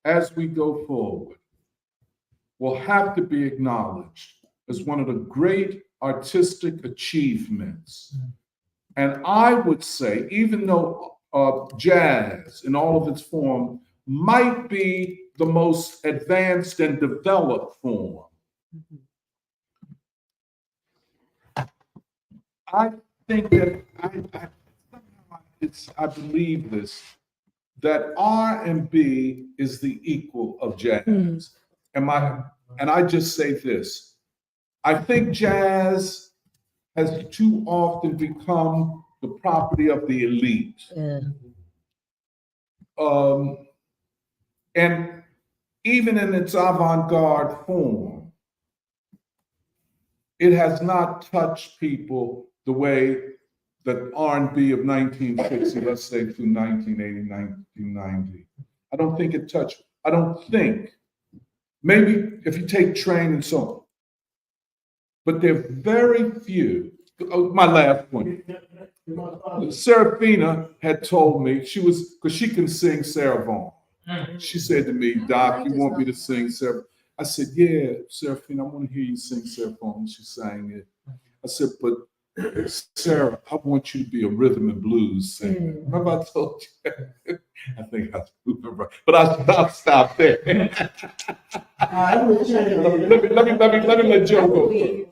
as we go forward, will have to be acknowledged as one of the great artistic achievements. And I would say, even though jazz in all of its form might be the most advanced and developed form, I think that I believe this, that R&B is the equal of jazz. And I just say this, I think jazz has too often become the property of the elite. Yeah. And even in its avant-garde form, it has not touched people the way that R&B of 1960, let's say through 1980, 1990. I don't think it touched, I don't think, maybe if you take Train and so on, but there are very few. My last point. Serafina had told me, because she can sing Sarah Vaughan. She said to me, Doc, you want me to sing Sarah? I said, yeah, Serafina, I want to hear you sing Sarah Vaughan. She sang it. I said, but Sarah, I want you to be a rhythm and blues singer. Remember I told you? I think I remember, but I'll stop there. Let me let Joe go first.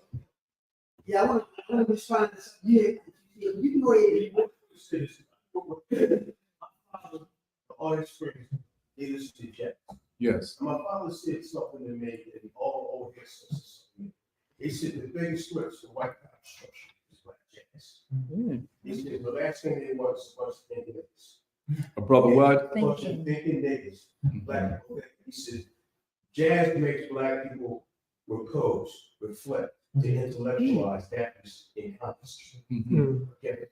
Yeah, I want to respond to something. Yeah, you can go ahead and all experience, they listen to jazz. Yes. My father said something to me that all his sisters. He said the biggest threats to white power structure is black jazz. He said the last thing they want is thinking niggas. A brother what? A bunch of thinking niggas. Black people. He said jazz makes black people repose, reflect, to intellectualize that is in consciousness. Okay.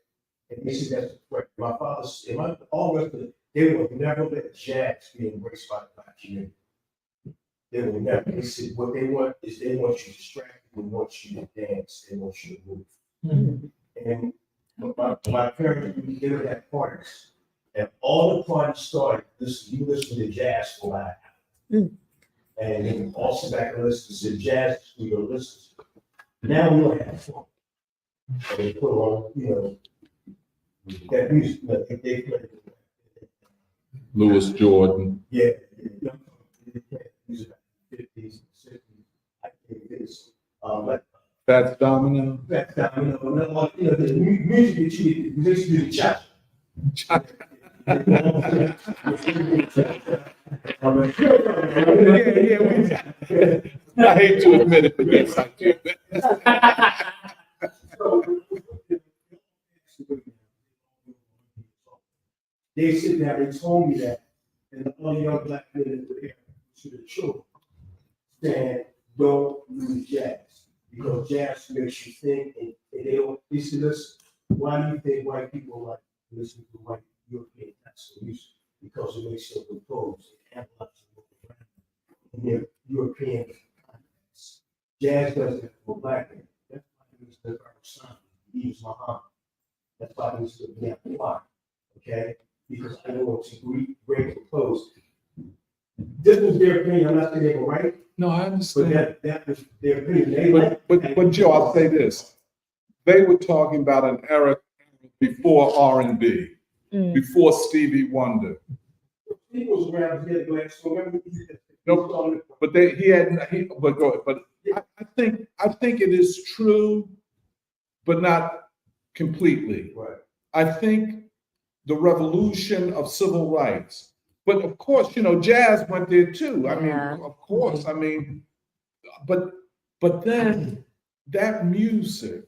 And he said that's correct. My father said, all of them, they will never let jazz be embraced by the black community. They will never. They said what they want is they want you distracted, they want you to dance, they want you to move. And my parents, they would have parties. And all the parties started, you listen to jazz for an hour. And then also back and listen to jazz, we don't listen to. Now we don't have fun. And they put on, that music, like they play. Louis Jordan. Yeah. Music like 50s, 60s. I think this. Fats Domino. Fats Domino. The music that you makes you do cha. I hate to admit it, but yes, I do. They sit there, they told me that, and all the young black men were there to the children, saying, don't use jazz, because jazz makes you think, and they don't, they said, listen, why do you think white people like listen to white European types of music? Because it makes them compose, it analyzes in their European context. Jazz does it for black men. That's why he was the first son. He was Muhammad. That's why he was the black. Okay? Because I want to break and close. this was their opinion, I'm not saying they were right, No, I but understand. that was their opinion. They But Joe, I'll say this. They were talking about an era before R&B, before Stevie Wonder. He was around here, Glenn, so remember. No, but I think it is true, but not completely. Right. I think the revolution of civil rights, but of course, jazz went there too. I mean, Yeah. of course, I mean, but then that music,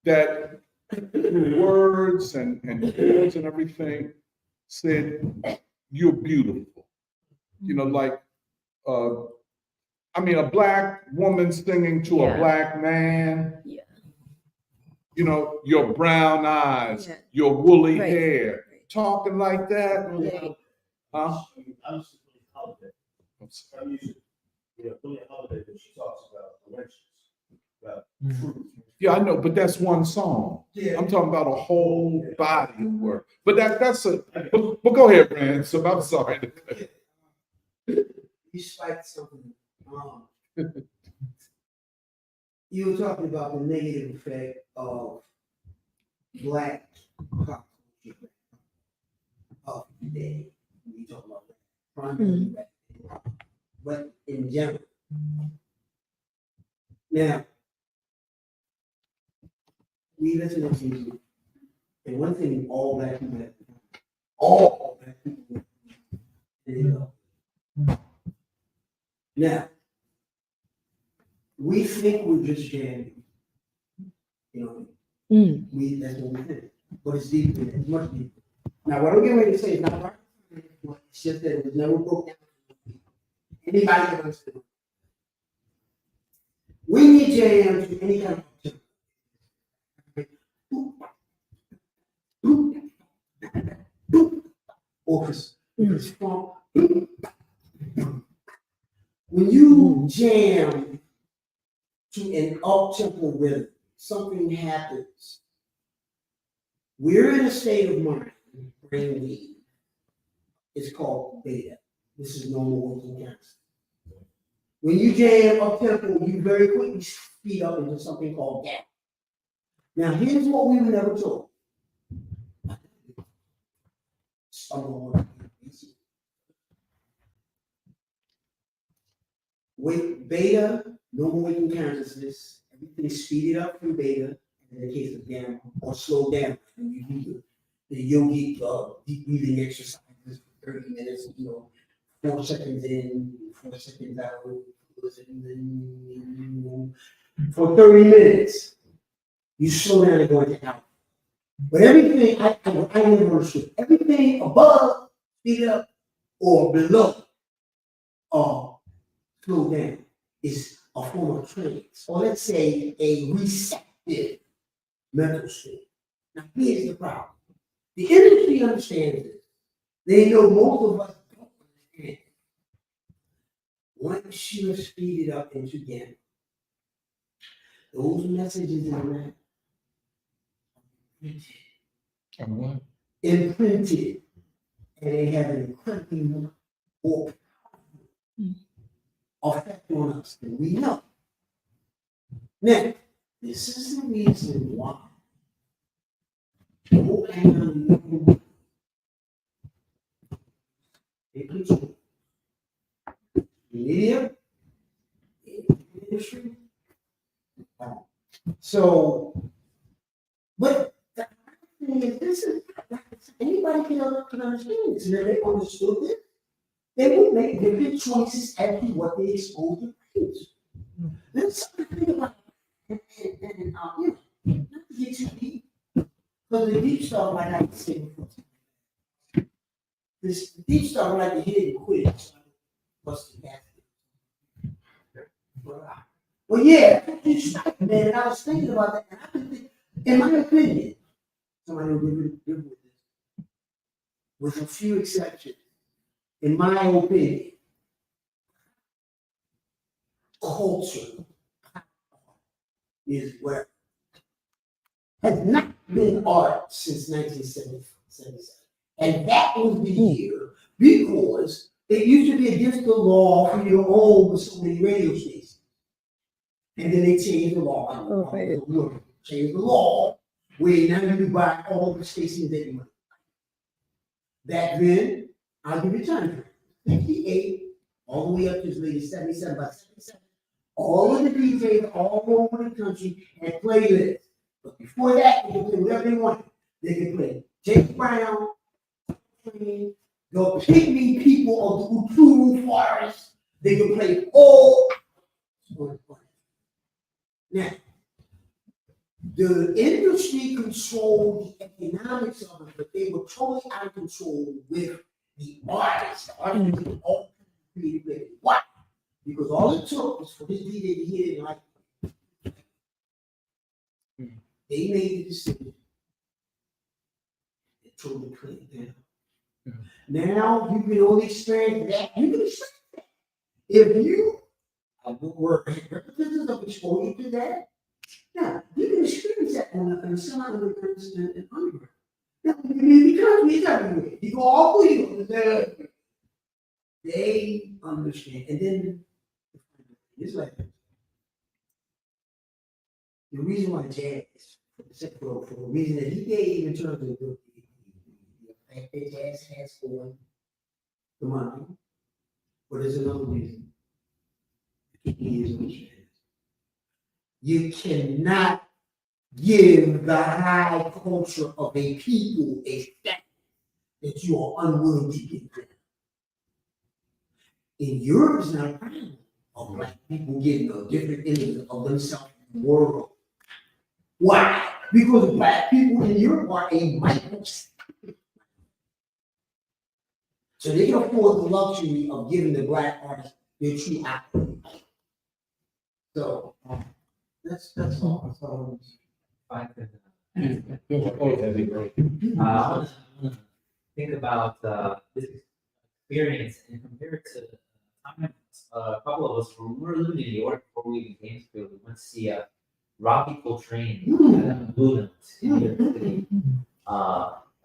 that words and chords and everything said, you're beautiful. Like, I mean, a black woman singing to a Yeah. black man. Yeah. Your brown eyes, Yeah. your woolly Right. hair, talking like that. Yeah. Huh? I'm just Billie Holiday. I'm using, Billie Holiday, when she talks about elections, about truth. Yeah, I know, but that's one song. Yeah. I'm talking about a whole body of work. But but go ahead, Brand. So I'm sorry. You spiked something. You were talking about the negative effect of black pop culture of today. We talk about that. Primarily back then. But in general. Now, we listen to music, and one thing all black people have, all black people have, now, we think we're just jamming. That's what we think. But it's deeper than that. It's much deeper. Now, what I'm getting ready to say is not right. It's just that it was never broke down. Anybody can understand. We need jam to any kind of orchestra. When you jam to an up-tempo rhythm, something happens. We're in a state of mind, brainwave. It's called beta. This is normal working cancer. When you jam up-tempo, you very quickly speed up into something called gap. Now, here's what we were never told. With beta, normal waking consciousness, everything is speeded up from beta, in the case of gamma, or slowed down. And you do the yogic deep breathing exercises for 30 minutes, 4 seconds in, 4 seconds out, for 30 minutes. You slow down and go into alpha. But everything, I never understood, everything above, speed up, or below, slow down, is a form of trance, or let's say a receptive mental state. Now, here's the problem. The industry understands this. They know most of us don't understand. Once you have speeded up into gamma, those messages in that imprinted, and they have an incredibly more effect on us than we know. Now, this is the reason why. Media, industry. So, but the thing is, this is anybody can understand this. And if they understood this, they would make different choices as to what they expose their kids. There's something to think about, and not to get too deep, because the deep stuff, like I said before, this deep stuff like the hit and quit. What's the well, yeah, man, and I was thinking about that, and I've been thinking, in my opinion, somebody will live with this, with a few exceptions. In my opinion, culture is where has not been art since 1977. And that was the year because It used to be against the law for you to own so many radio stations. And then they changed the law. Oh, right. Changed the law where now you can buy all the stations that you want. Back then, I'll give you time. 58, all the way up to as late as 77, by 77. All of the DJs all over the country had playlists. But before that, they could play whatever they wanted. They could play James Brown, the pygmy people of the Ukuru forest. They could play all. Now, the industry controlled the economics of it, but they were totally out of control with the artists. The artists did all creative. Why? Because all it took was for this DJ to hear it and like they made the decision. They totally put it down. Now you can only experience that. You can experience that. If you were representatives of exposure to that, now you can experience that on some other countries and underground. Now, because we everywhere. You go all the way. They understand. And then it's like the reason why jazz, for the reason that he gave in terms of the effect that jazz has for the money, but there's another reason. You cannot give the high culture of a people a status that you are unwilling to give them. In Europe, it's not a problem of black people getting a different image of themselves in the world. Why? Because black people in Europe are a minority. So they can afford the luxury of giving the black artists their true accolades. So that's all. That's all. That'd be great. I want to think about this experience and compare it to times a couple of us when we were living in New York before we became school. We went to see a Rocky Coltrane at Blue Note in New York City.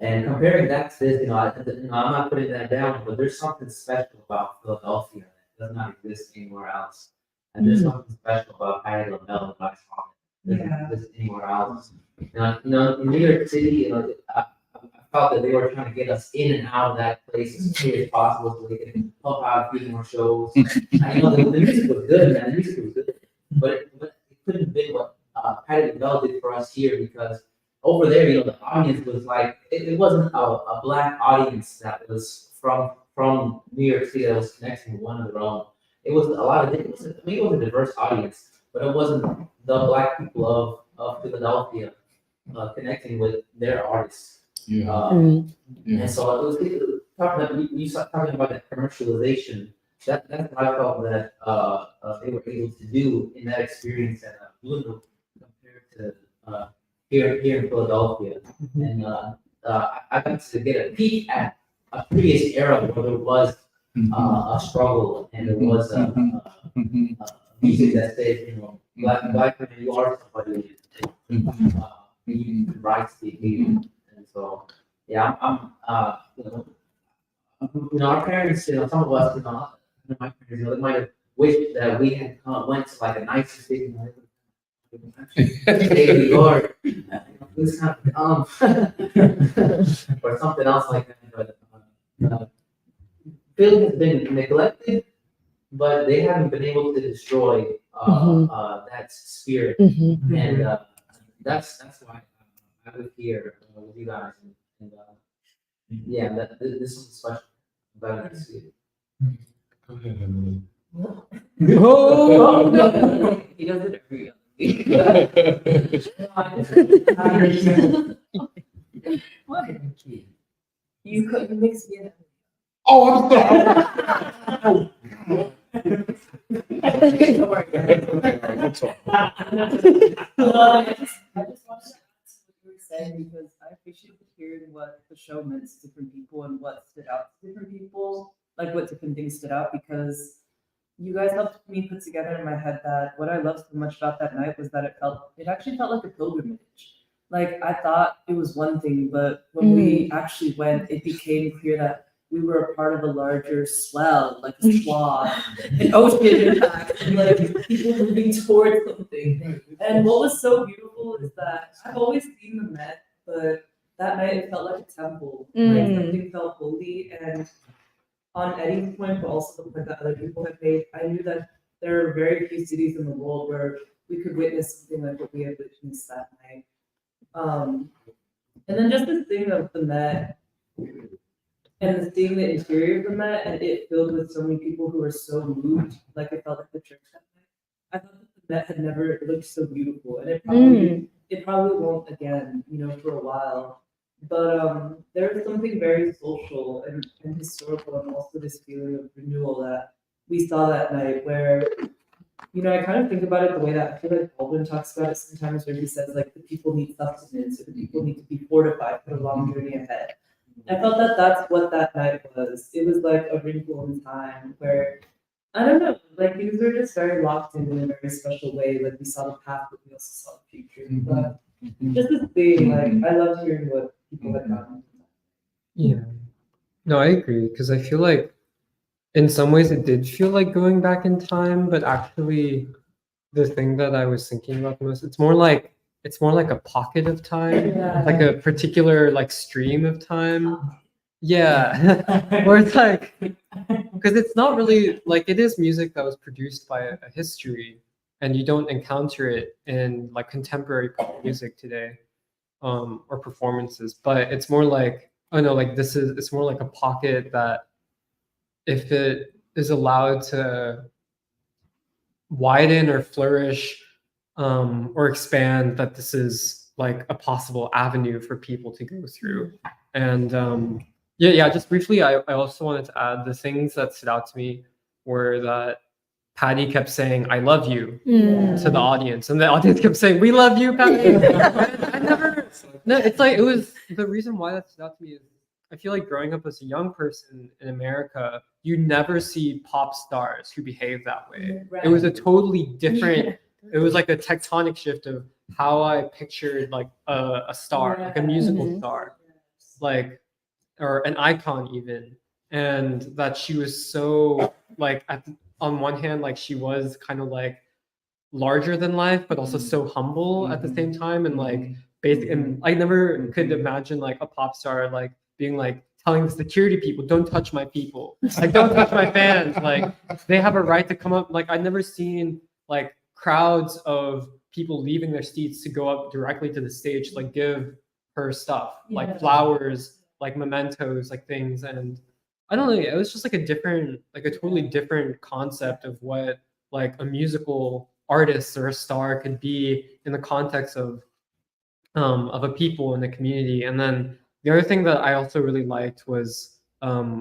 And comparing that to this, I'm not putting that down, but there's something special about Philadelphia that does not exist anywhere else. And there's something special about Patti LaBelle and Black Swan that doesn't exist anywhere else. In New York City, I felt that they were trying to get us in and out of that place as quickly as possible so they could help out a few more shows. I know the music was good, man. The music was good, but it couldn't have been what Patti LaBelle did for us here, because over there, the audience was like, it wasn't a black audience that was from New York City that was connecting with one of their own. It was a lot of different. It was a diverse audience, but it wasn't the black people of Philadelphia connecting with their artists. And so it was you start talking about that commercialization. That's what I felt that they were able to do in that experience at Blue Note compared to here in Philadelphia. And I got to get a peek at a previous era where there was a struggle and there was a music that said, black men, you are somebody, you can rise to the occasion. And so, yeah, our parents, some of us, my parents, they might have wished that we had went to like a nicer city. Hey, Lord, this kind of or something else like that. But Philly has been neglected, but they haven't been able to destroy that spirit, and that's why I live here with you guys, and yeah, this is special about this city. Go ahead, Emily. Oh, no. He does it every What? You couldn't mix it. Oh, I'm sorry. Don't worry. We'll talk. I just want to add to what you were saying, because I appreciate hearing what the show meant to different people and what stood out to different people, like what different things stood out, because you guys helped me put together in my head that what I loved so much about that night was that it actually felt like a pilgrimage. Like I thought it was one thing, but when we actually went, it became clear that we were a part of a larger swell, like a squad, an ocean impact, and like people moving towards something. And what was so beautiful is that I've always seen the Met, but that night it felt like a temple. Like something felt holy. And on Eddie's point, but also the point that other people have made, I knew that there are very few cities in the world where we could witness something like what we had witnessed that night. And then just this thing of the Met and seeing the interior of the Met and it filled with so many people who were so moved, like I felt like the church that night. I thought that the Met had never looked so beautiful, and it probably won't again, you know, for a while. But there was something very social and historical, and also this feeling of renewal that we saw that night, where, you know, I kind of think about it the way that I feel like Baldwin talks about it sometimes, where he says like the people need sustenance, or the people need to be fortified for the long journey ahead. I felt that that's what that night was. It was like a wrinkle in time where, I don't know, like things were just very locked in a very special way. Like we saw the past, but we also saw the future. But just this thing, like I loved hearing what people had gotten. Yeah. No, I agree, because I feel like in some ways it did feel like going back in time, but actually the thing that I was thinking about the most, it's more like a pocket of time, like a particular like stream of time. Yeah. Where it's like, because it's not really like, it is music that was produced by a history, and you don't encounter it in like contemporary pop music today, or performances, but it's more like, oh no, like it's more like a pocket that if it is allowed to widen or flourish, or expand, that this is like a possible avenue for people to go through. And yeah, just briefly, I also wanted to add the things that stood out to me were that Patti kept saying, "I love you" to the audience, and the audience kept saying, "We love you, Patti." I never, no, it's like, it was, the reason why that stood out to me is I feel like growing up as a young person in America, you never see pop stars who behave that way. It was a totally different, it was like a tectonic shift of how I pictured like a star, like a musical star, like, or an icon even. And that she was so like, on one hand, like she was kind of like larger than life, but also so humble at the same time. And like basic, and I never could imagine like a pop star like being like telling the security people, "Don't touch my people, like don't touch my fans, like they have a right to come up." Like I'd never seen like crowds of people leaving their seats to go up directly to the stage, like give her stuff, like flowers, like mementos, like things. And I don't know, it was just like a different, like a totally different concept of what like a musical artist or a star could be in the context of a people in the community. And then the other thing that I also really liked was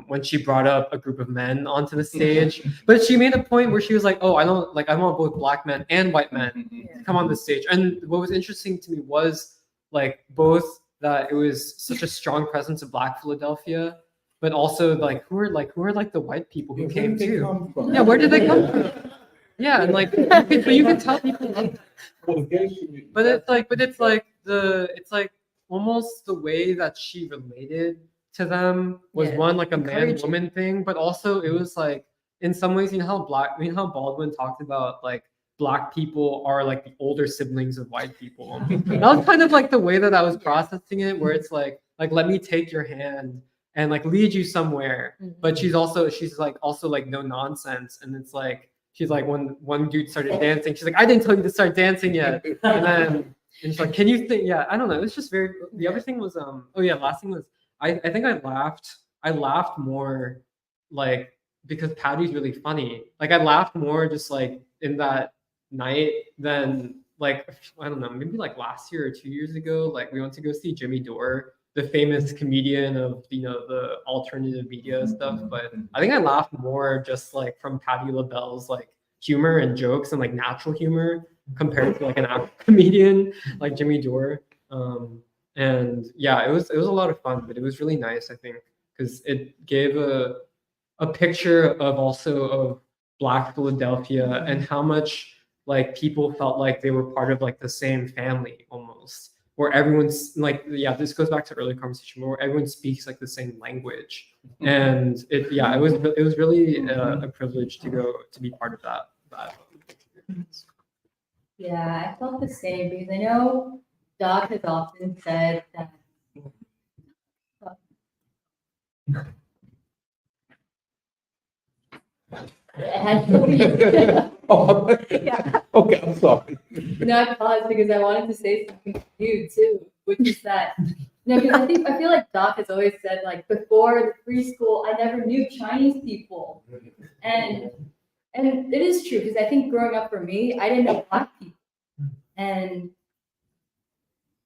when she brought up a group of men onto the stage, but she made a point where she was like, "Oh, I want both black men and white men to come on the stage." And what was interesting to me was like both that it was such a strong presence of Black Philadelphia, but also like who are the white people who came too? Yeah, where did they come from? Yeah, and like, but you can tell people. But it's like almost the way that she related to them was one like a man-woman thing, but also it was like in some ways, you know how Baldwin talked about like Black people are like the older siblings of white people. That was kind of like the way that I was processing it, where it's like let me take your hand and like lead you somewhere, but she's like also like no nonsense, and it's like. She's like, when one dude started dancing, she's like, "I didn't tell you to start dancing yet." And she's like, "Can you think?" Yeah, I don't know. It was just very. The other thing was, last thing was, I think I laughed more, like because Patty's really funny. Like I laughed more just like in that night than like I don't know, maybe like last year or 2 years ago. Like we went to go see Jimmy Dore, the famous comedian of the alternative media stuff. But I think I laughed more just like from Patti LaBelle's like humor and jokes and like natural humor compared to like an actual comedian like Jimmy Dore. And yeah, it was a lot of fun, but it was really nice, I think, because it gave a picture of Black Philadelphia and how much like people felt like they were part of like the same family almost. where everyone's like, yeah, this goes back to earlier conversation where everyone speaks like the same language. And it was really a privilege to be part of that. Yeah, I felt the same because I know Doc has often said that it had to be. Oh, Yeah. okay, I'm sorry. No, I paused because I wanted to say something to you too, which is that no, because I feel like Doc has always said like before the preschool, I never knew Chinese people, and it is true because I think growing up for me, I didn't know Black people, and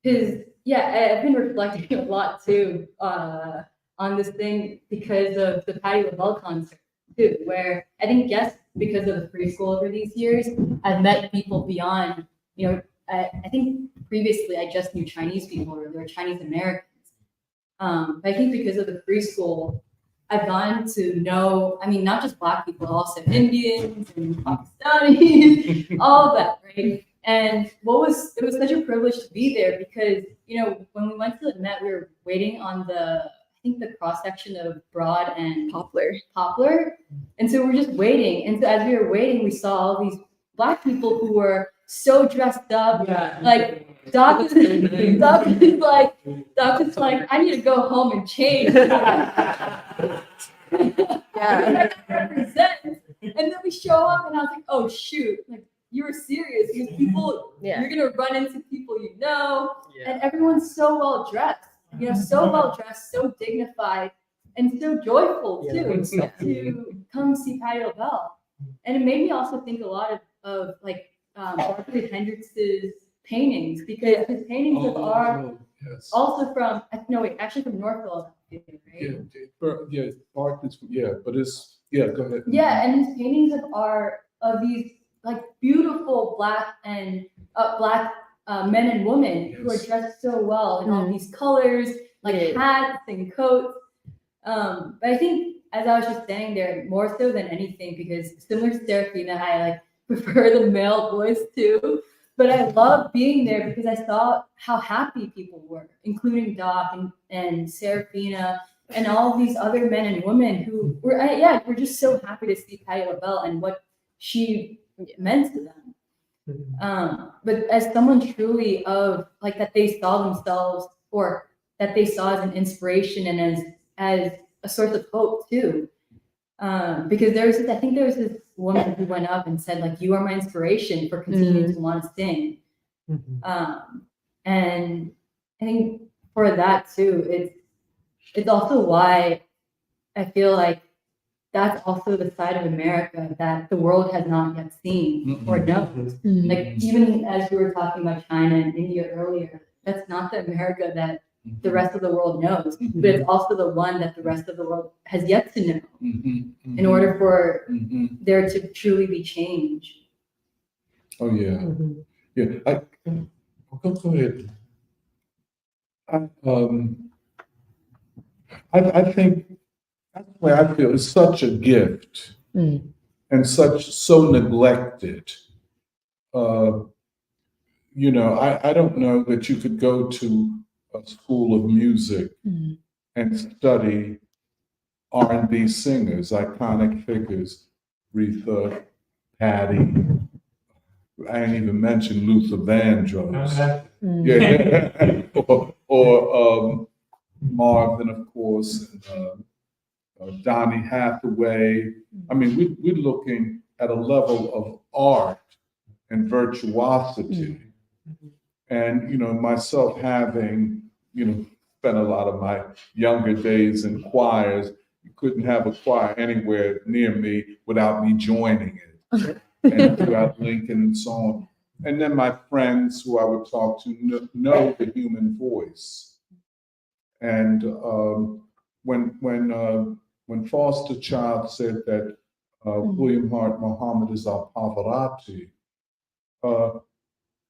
because yeah, I've been reflecting a lot too on this thing because of the Patti LaBelle concert too, where I think yes, because of the preschool over these years, I've met people beyond, you know, I think previously I just knew Chinese people or they were Chinese Americans. But I think because of the preschool, I've gotten to know, I mean, not just Black people, also Indians and Pakistanis, all of that, right? And it was such a privilege to be there because, you know, when we went to the Met, we were waiting on I think the cross section of Broad and Poplar. And so we're just waiting. And so as we were waiting, we saw all these Black people who were so dressed up. Yeah. Like Doc is like, I need to go home and change. Yeah. Represent. And then we show up and I was like, oh shoot. Like you were serious because people, you're gonna run into people you know, and everyone's so well dressed. You know, so well dressed, so dignified, and so joyful too to come see Patti LaBelle. And it made me also think a lot of like Barclay Hendricks's paintings because his paintings are also from actually from North Philadelphia, right? But it's go ahead. Yeah, and his paintings are of these like beautiful Black men and women who are dressed so well in all these colors, like hats and coats. But I think as I was just standing there, more so than anything, because similar to Serafina, I like prefer the male voice too. But I love being there because I saw how happy people were, including Doc and Serafina and all these other men and women who were just so happy to see Patti LaBelle and what she meant to them. But as someone truly of like that they saw themselves or that they saw as an inspiration and as a source of hope too. Because I think there was this woman who went up and said like, you are my inspiration for continuing to want to sing. And I think for that too, it's also why I feel like that's also the side of America that the world has not yet seen or knows. Like even as we were talking about China and India earlier, that's not the America that the rest of the world knows, but it's also the one that the rest of the world has yet to know in order for there to truly be change. Oh yeah, yeah. Go ahead. I think that's the way I feel. It's such a gift and so neglected. You know, I don't know that you could go to a school of music and study R&B singers, iconic figures, Aretha, Patti. I ain't even mentioned Luther Vandross. Yeah, or Marvin, of course, and Donny Hathaway. I mean, we're looking at a level of art and virtuosity. And, you know, myself having, you know, spent a lot of my younger days in choirs, you couldn't have a choir anywhere near me without me joining it. And throughout Lincoln and so on. And then my friends who I would talk to know the human voice. And when Foster Child said that William Hart Muhammad is our Pavarotti,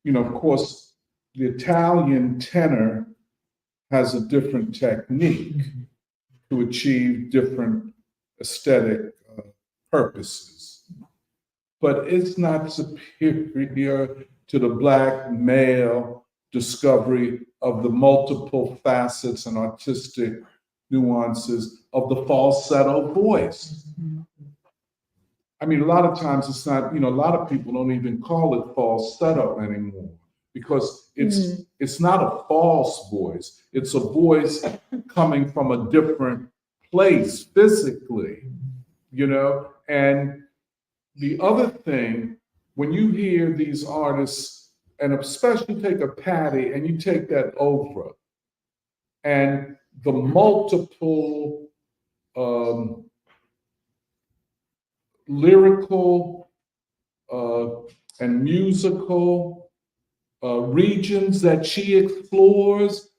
you know, of course, the Italian tenor has a different technique to achieve different aesthetic purposes. But it's not superior to the Black male discovery of the multiple facets and artistic nuances of the falsetto voice. I mean, a lot of times it's not, a lot of people don't even call it falsetto anymore because it's not a false voice. It's a voice coming from a different place physically, And the other thing, when you hear these artists, and especially take a Patti and you take that Oprah, and the multiple lyrical and musical regions that she explores,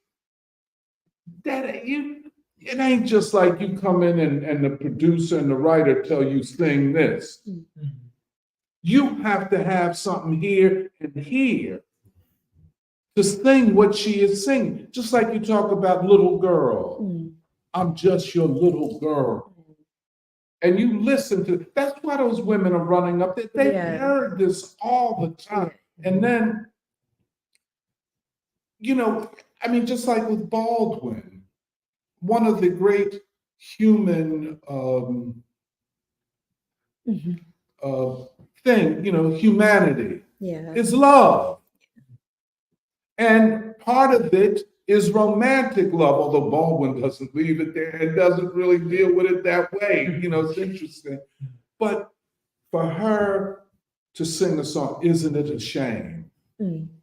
it ain't just like you come in and the producer and the writer tell you sing this. You have to have something here and here to sing what she is singing. Just like you talk about little girl. I'm just your little girl. And you listen to, that's why those women are running up. They've heard this all the time. And then, just like with Baldwin, one of the great human humanity is love. And part of it is romantic love, although Baldwin doesn't leave it there and doesn't really deal with it that way. It's interesting. But for her to sing a song, Isn't It a Shame?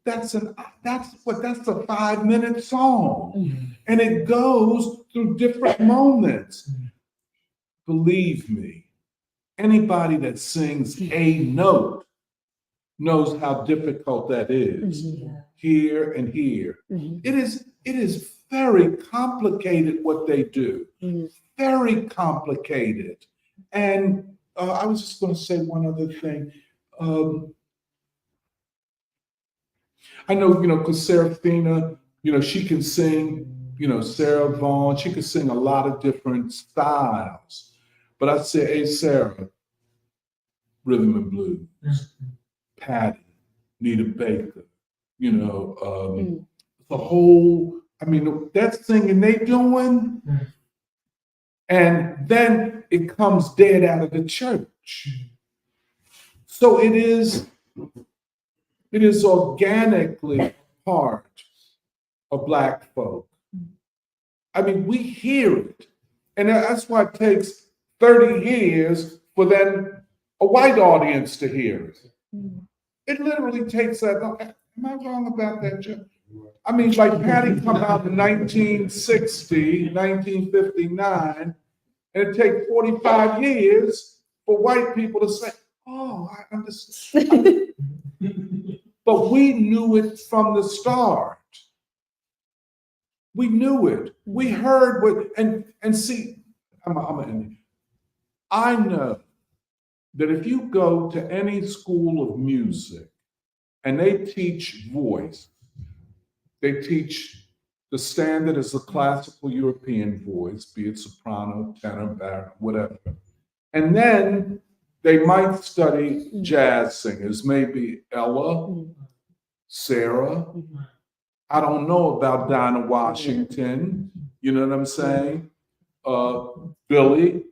That's a 5-minute song. And it goes through different moments. Believe me, anybody that sings a note knows how difficult that is. Here and here. It is very complicated what they do. Very complicated. And I was just going to say one other thing. I know, because Serafina, she can sing, Sarah Vaughan, she can sing a lot of different styles. But I'd say, hey, Sarah, rhythm and blues, Patti, Nita Baker, the whole, that singing they doing, and then it comes dead out of the church. So it is organically part of Black folk. We hear it. And that's why it takes 30 years for then a white audience to hear it. It literally takes that. Am I wrong about that, Joe? Like Patti come out in 1960, 1959, and it takes 45 years for white people to say, oh, I understand. But we knew it from the start. We knew it. We heard what, and see, I know that if you go to any school of music and they teach voice, they teach the standard is the classical European voice, be it soprano, tenor, baritone, whatever. And then they might study jazz singers, maybe Ella, Sarah. I don't know about Dinah Washington, you know what I'm saying? Billy.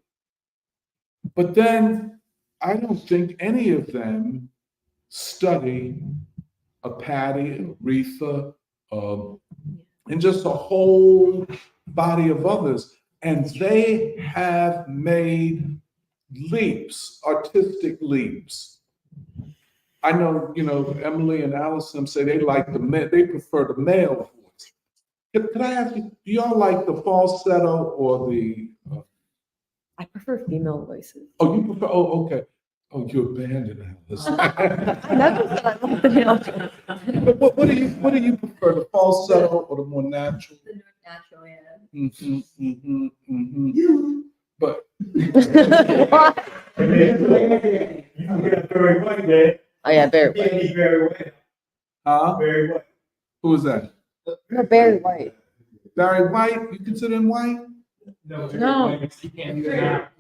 But then I don't think any of them study a Patti, Aretha, and just a whole body of others. And they have made leaps, artistic leaps. I know, Emily and Allison say they prefer the male voice. Can I ask you, do y'all like the falsetto or the? I prefer female voices. Oh, you prefer? Oh, okay. Oh, you abandoned Allison. I never said I love the male. But what do you prefer, the falsetto or the more natural? The natural, yeah. But You got Barry White there. Oh yeah, Barry Can't White. be Barry White. Barry White. Who is that? No, Barry White. Barry White? You consider him white? No. No. You can't do that.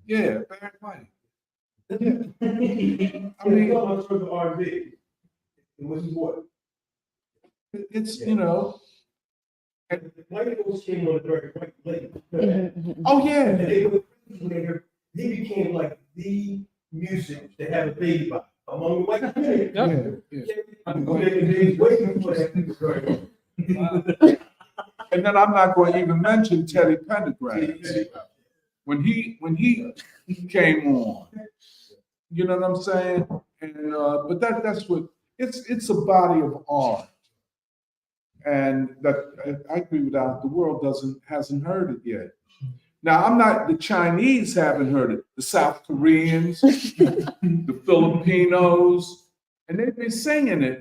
Yeah, Barry White. I mean, I'm sure the R&B. It was what? It's, And the white folks came on the very quite late. oh yeah. And they were, he became like the music to have a baby by among the white community. And then I'm not going to even mention Teddy Pendergrass. When he came on, you know what I'm saying? And but that's what it's a body of art. And that I agree with that. The world hasn't heard it yet. Now the Chinese haven't heard it. The South Koreans, the Filipinos, and they've been singing it.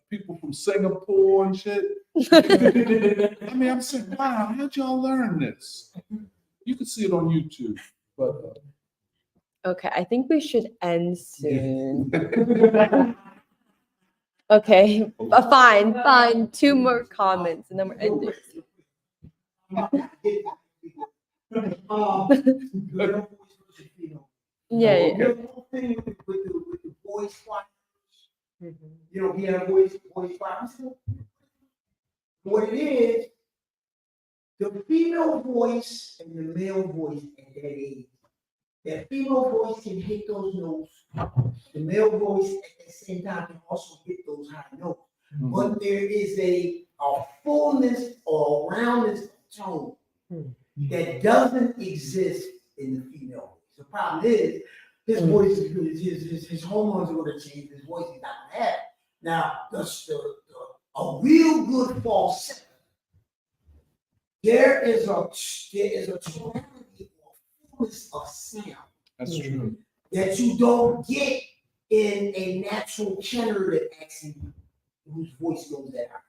People from Singapore and shit. I mean, I'm saying, wow, how'd y'all learn this? You can see it on YouTube, but Okay, I think we should end soon. Okay, fine. 2 more comments and then we're ending. Yeah. The whole thing with the voice choirs, he had a voice choir. What it is, the female voice and the male voice at that age, that female voice can hit those notes. The male voice at the same time can also hit those high notes. But there is a fullness or roundness of tone that doesn't exist in the female voice. The problem is his voice is good. His hormones are going to change. His voice is not going to have it. Now, a real good falsetto. There is a tonality or fullness of sound. That's true. That you don't get in a natural tenor that actually whose voice goes that high.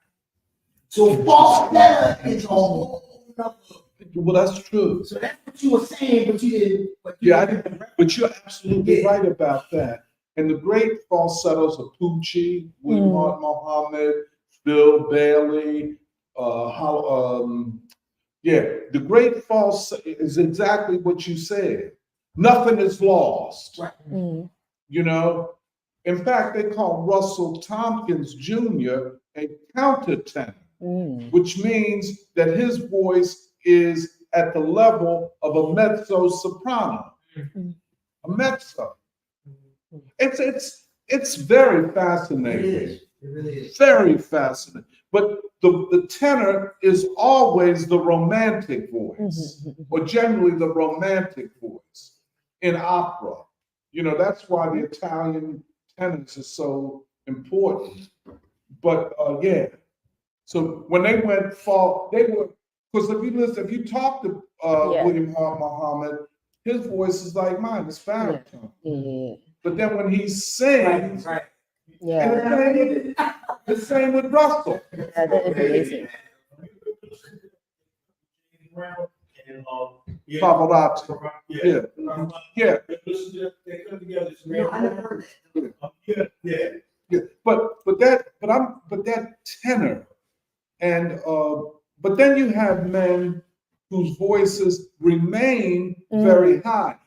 So falsetto is a whole nother. Well, that's true. So that's what you were saying, but you didn't. But you're absolutely right about that. And the great falsettos of Pucci, William Hart Muhammad, Bill Bailey, the great falsetto is exactly what you said. Nothing is lost. Right. In fact, they call Russell Tompkins Jr. a countertenor, which means that his voice is at the level of a mezzo soprano. A mezzo. It's very fascinating. It is. It really is. Very fascinating. But the tenor is always the romantic voice, or generally the romantic voice in opera. That's why the Italian tenors are so important. But so when they went because if you talk to William Hart Muhammad, his voice is like mine, it's baritone. But then when he sings, and the same with Russell. Yeah, that is amazing. Pavarotti. Yeah. They come together. I never heard that. Yeah. But that tenor, and but then you have men whose voices remain very high.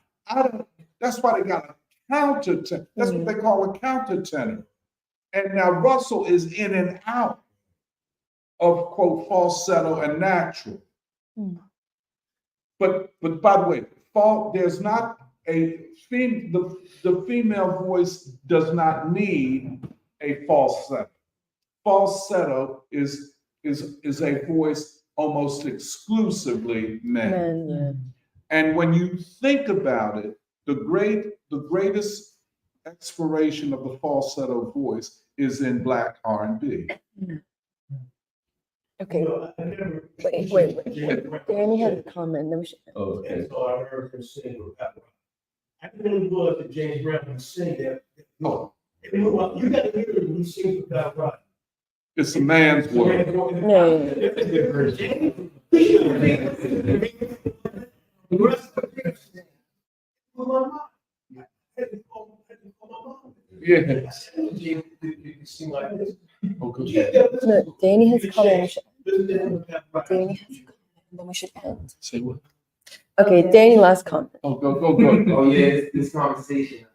That's why they got a countertenor. That's what they call a countertenor. And now Russell is in and out of quote falsetto and natural. But by the way, there's not the female voice does not need a falsetto. Falsetto is a voice almost exclusively men. And when you think about it, the greatest exploration of the falsetto voice is in Black R&B. Okay. Wait. Danny had a comment. Then we should. And so I heard him sing with that one. I didn't really go up to James Brown and sing that. No. You got to hear it when he sings with that right. It's a man's word. Yeah. No, Danny has a comment. Danny has a comment. Then we should end. Say what? Okay, Danny, last comment. Oh, go. Oh yeah, this conversation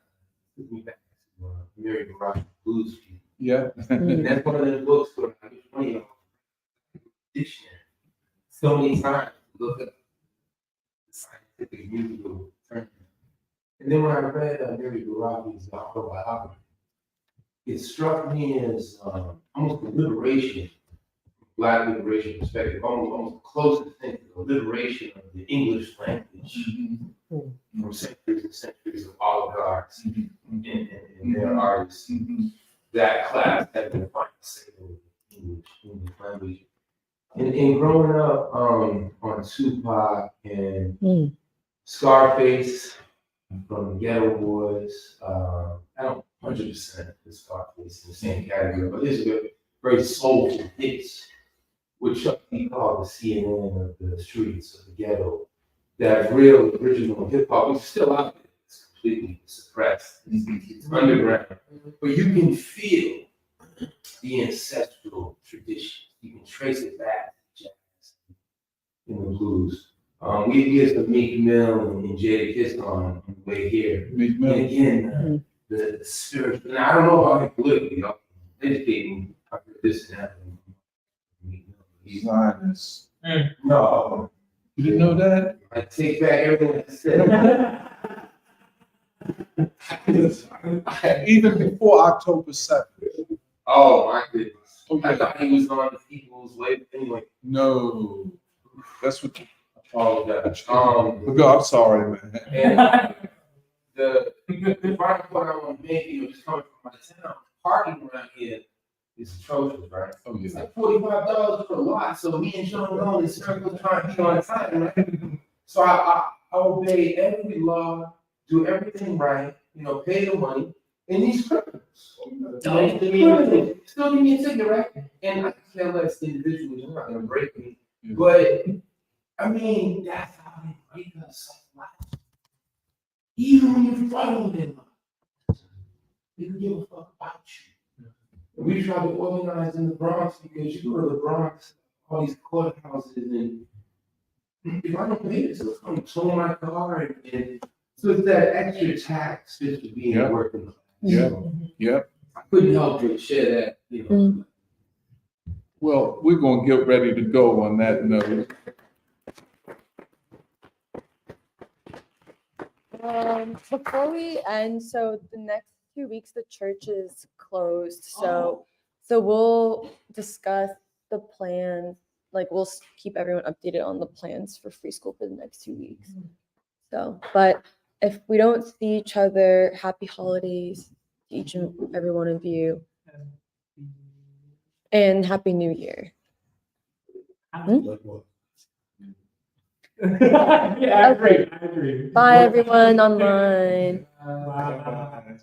took me back to Mary Barrage Blues. Yeah. And that's one of the books where I was funny dictionary so many times to look up the scientific musical term. And then when I read Mary Garabi's autobiography, it struck me as almost a liberation, Black liberation perspective, almost closest thing to the liberation of the English language from centuries and centuries of oligarchs and their artists. That class had been fighting the English language. And growing up on Tupac and Scarface from the Ghetto Boys, I don't 100% put Scarface in the same category, but there's a very soulful hits, which he called the CNN of the streets of the ghetto. That real original hip hop, which is still out there, it's completely suppressed. It's underground, but you can feel the ancestral tradition. You can trace it back to jazz in the blues. We get the Meek Mill and Jada Kiss on the way here. Meek Mill. And again, the spiritual. And I don't know about it politically. Y'all educating I've heard this and that. Zionist. No. You didn't know that? I take back everything I said. Even before October 7th. Oh my goodness. Oh, yeah. I thought he was on the people's way, but anyway. No. That's what. Oh gosh. I'm sorry, man. And the final point I want to make, just coming from my town, parking around here is atrocious, right? Oh, It's yeah. like $45 for a lot, so me and John go in circles trying to be on time, right? So I obey every law, do everything right, pay the money, and these criminals still give me a ticket, right? And I can't let individuals, they're not gonna break me, but I mean, that's how they break us. Even when you're following them, they don't give a fuck about you. And we try to organize in the Bronx because you go to the Bronx, all these courthouses, and if I don't pay this, it's going to tow my car. And so it's that extra tax just for being working class. Yeah. So Yeah. I couldn't help but share that, Well, we're going to get ready to go on that note. Before we end, so the next 2 weeks the church is closed. So we'll discuss the plans. Like we'll keep everyone updated on the plans for free school for the next 2 weeks. So, but if we don't see each other, happy holidays to each and every one of you, and happy New Year. Yeah, I agree. Bye everyone online. Bye.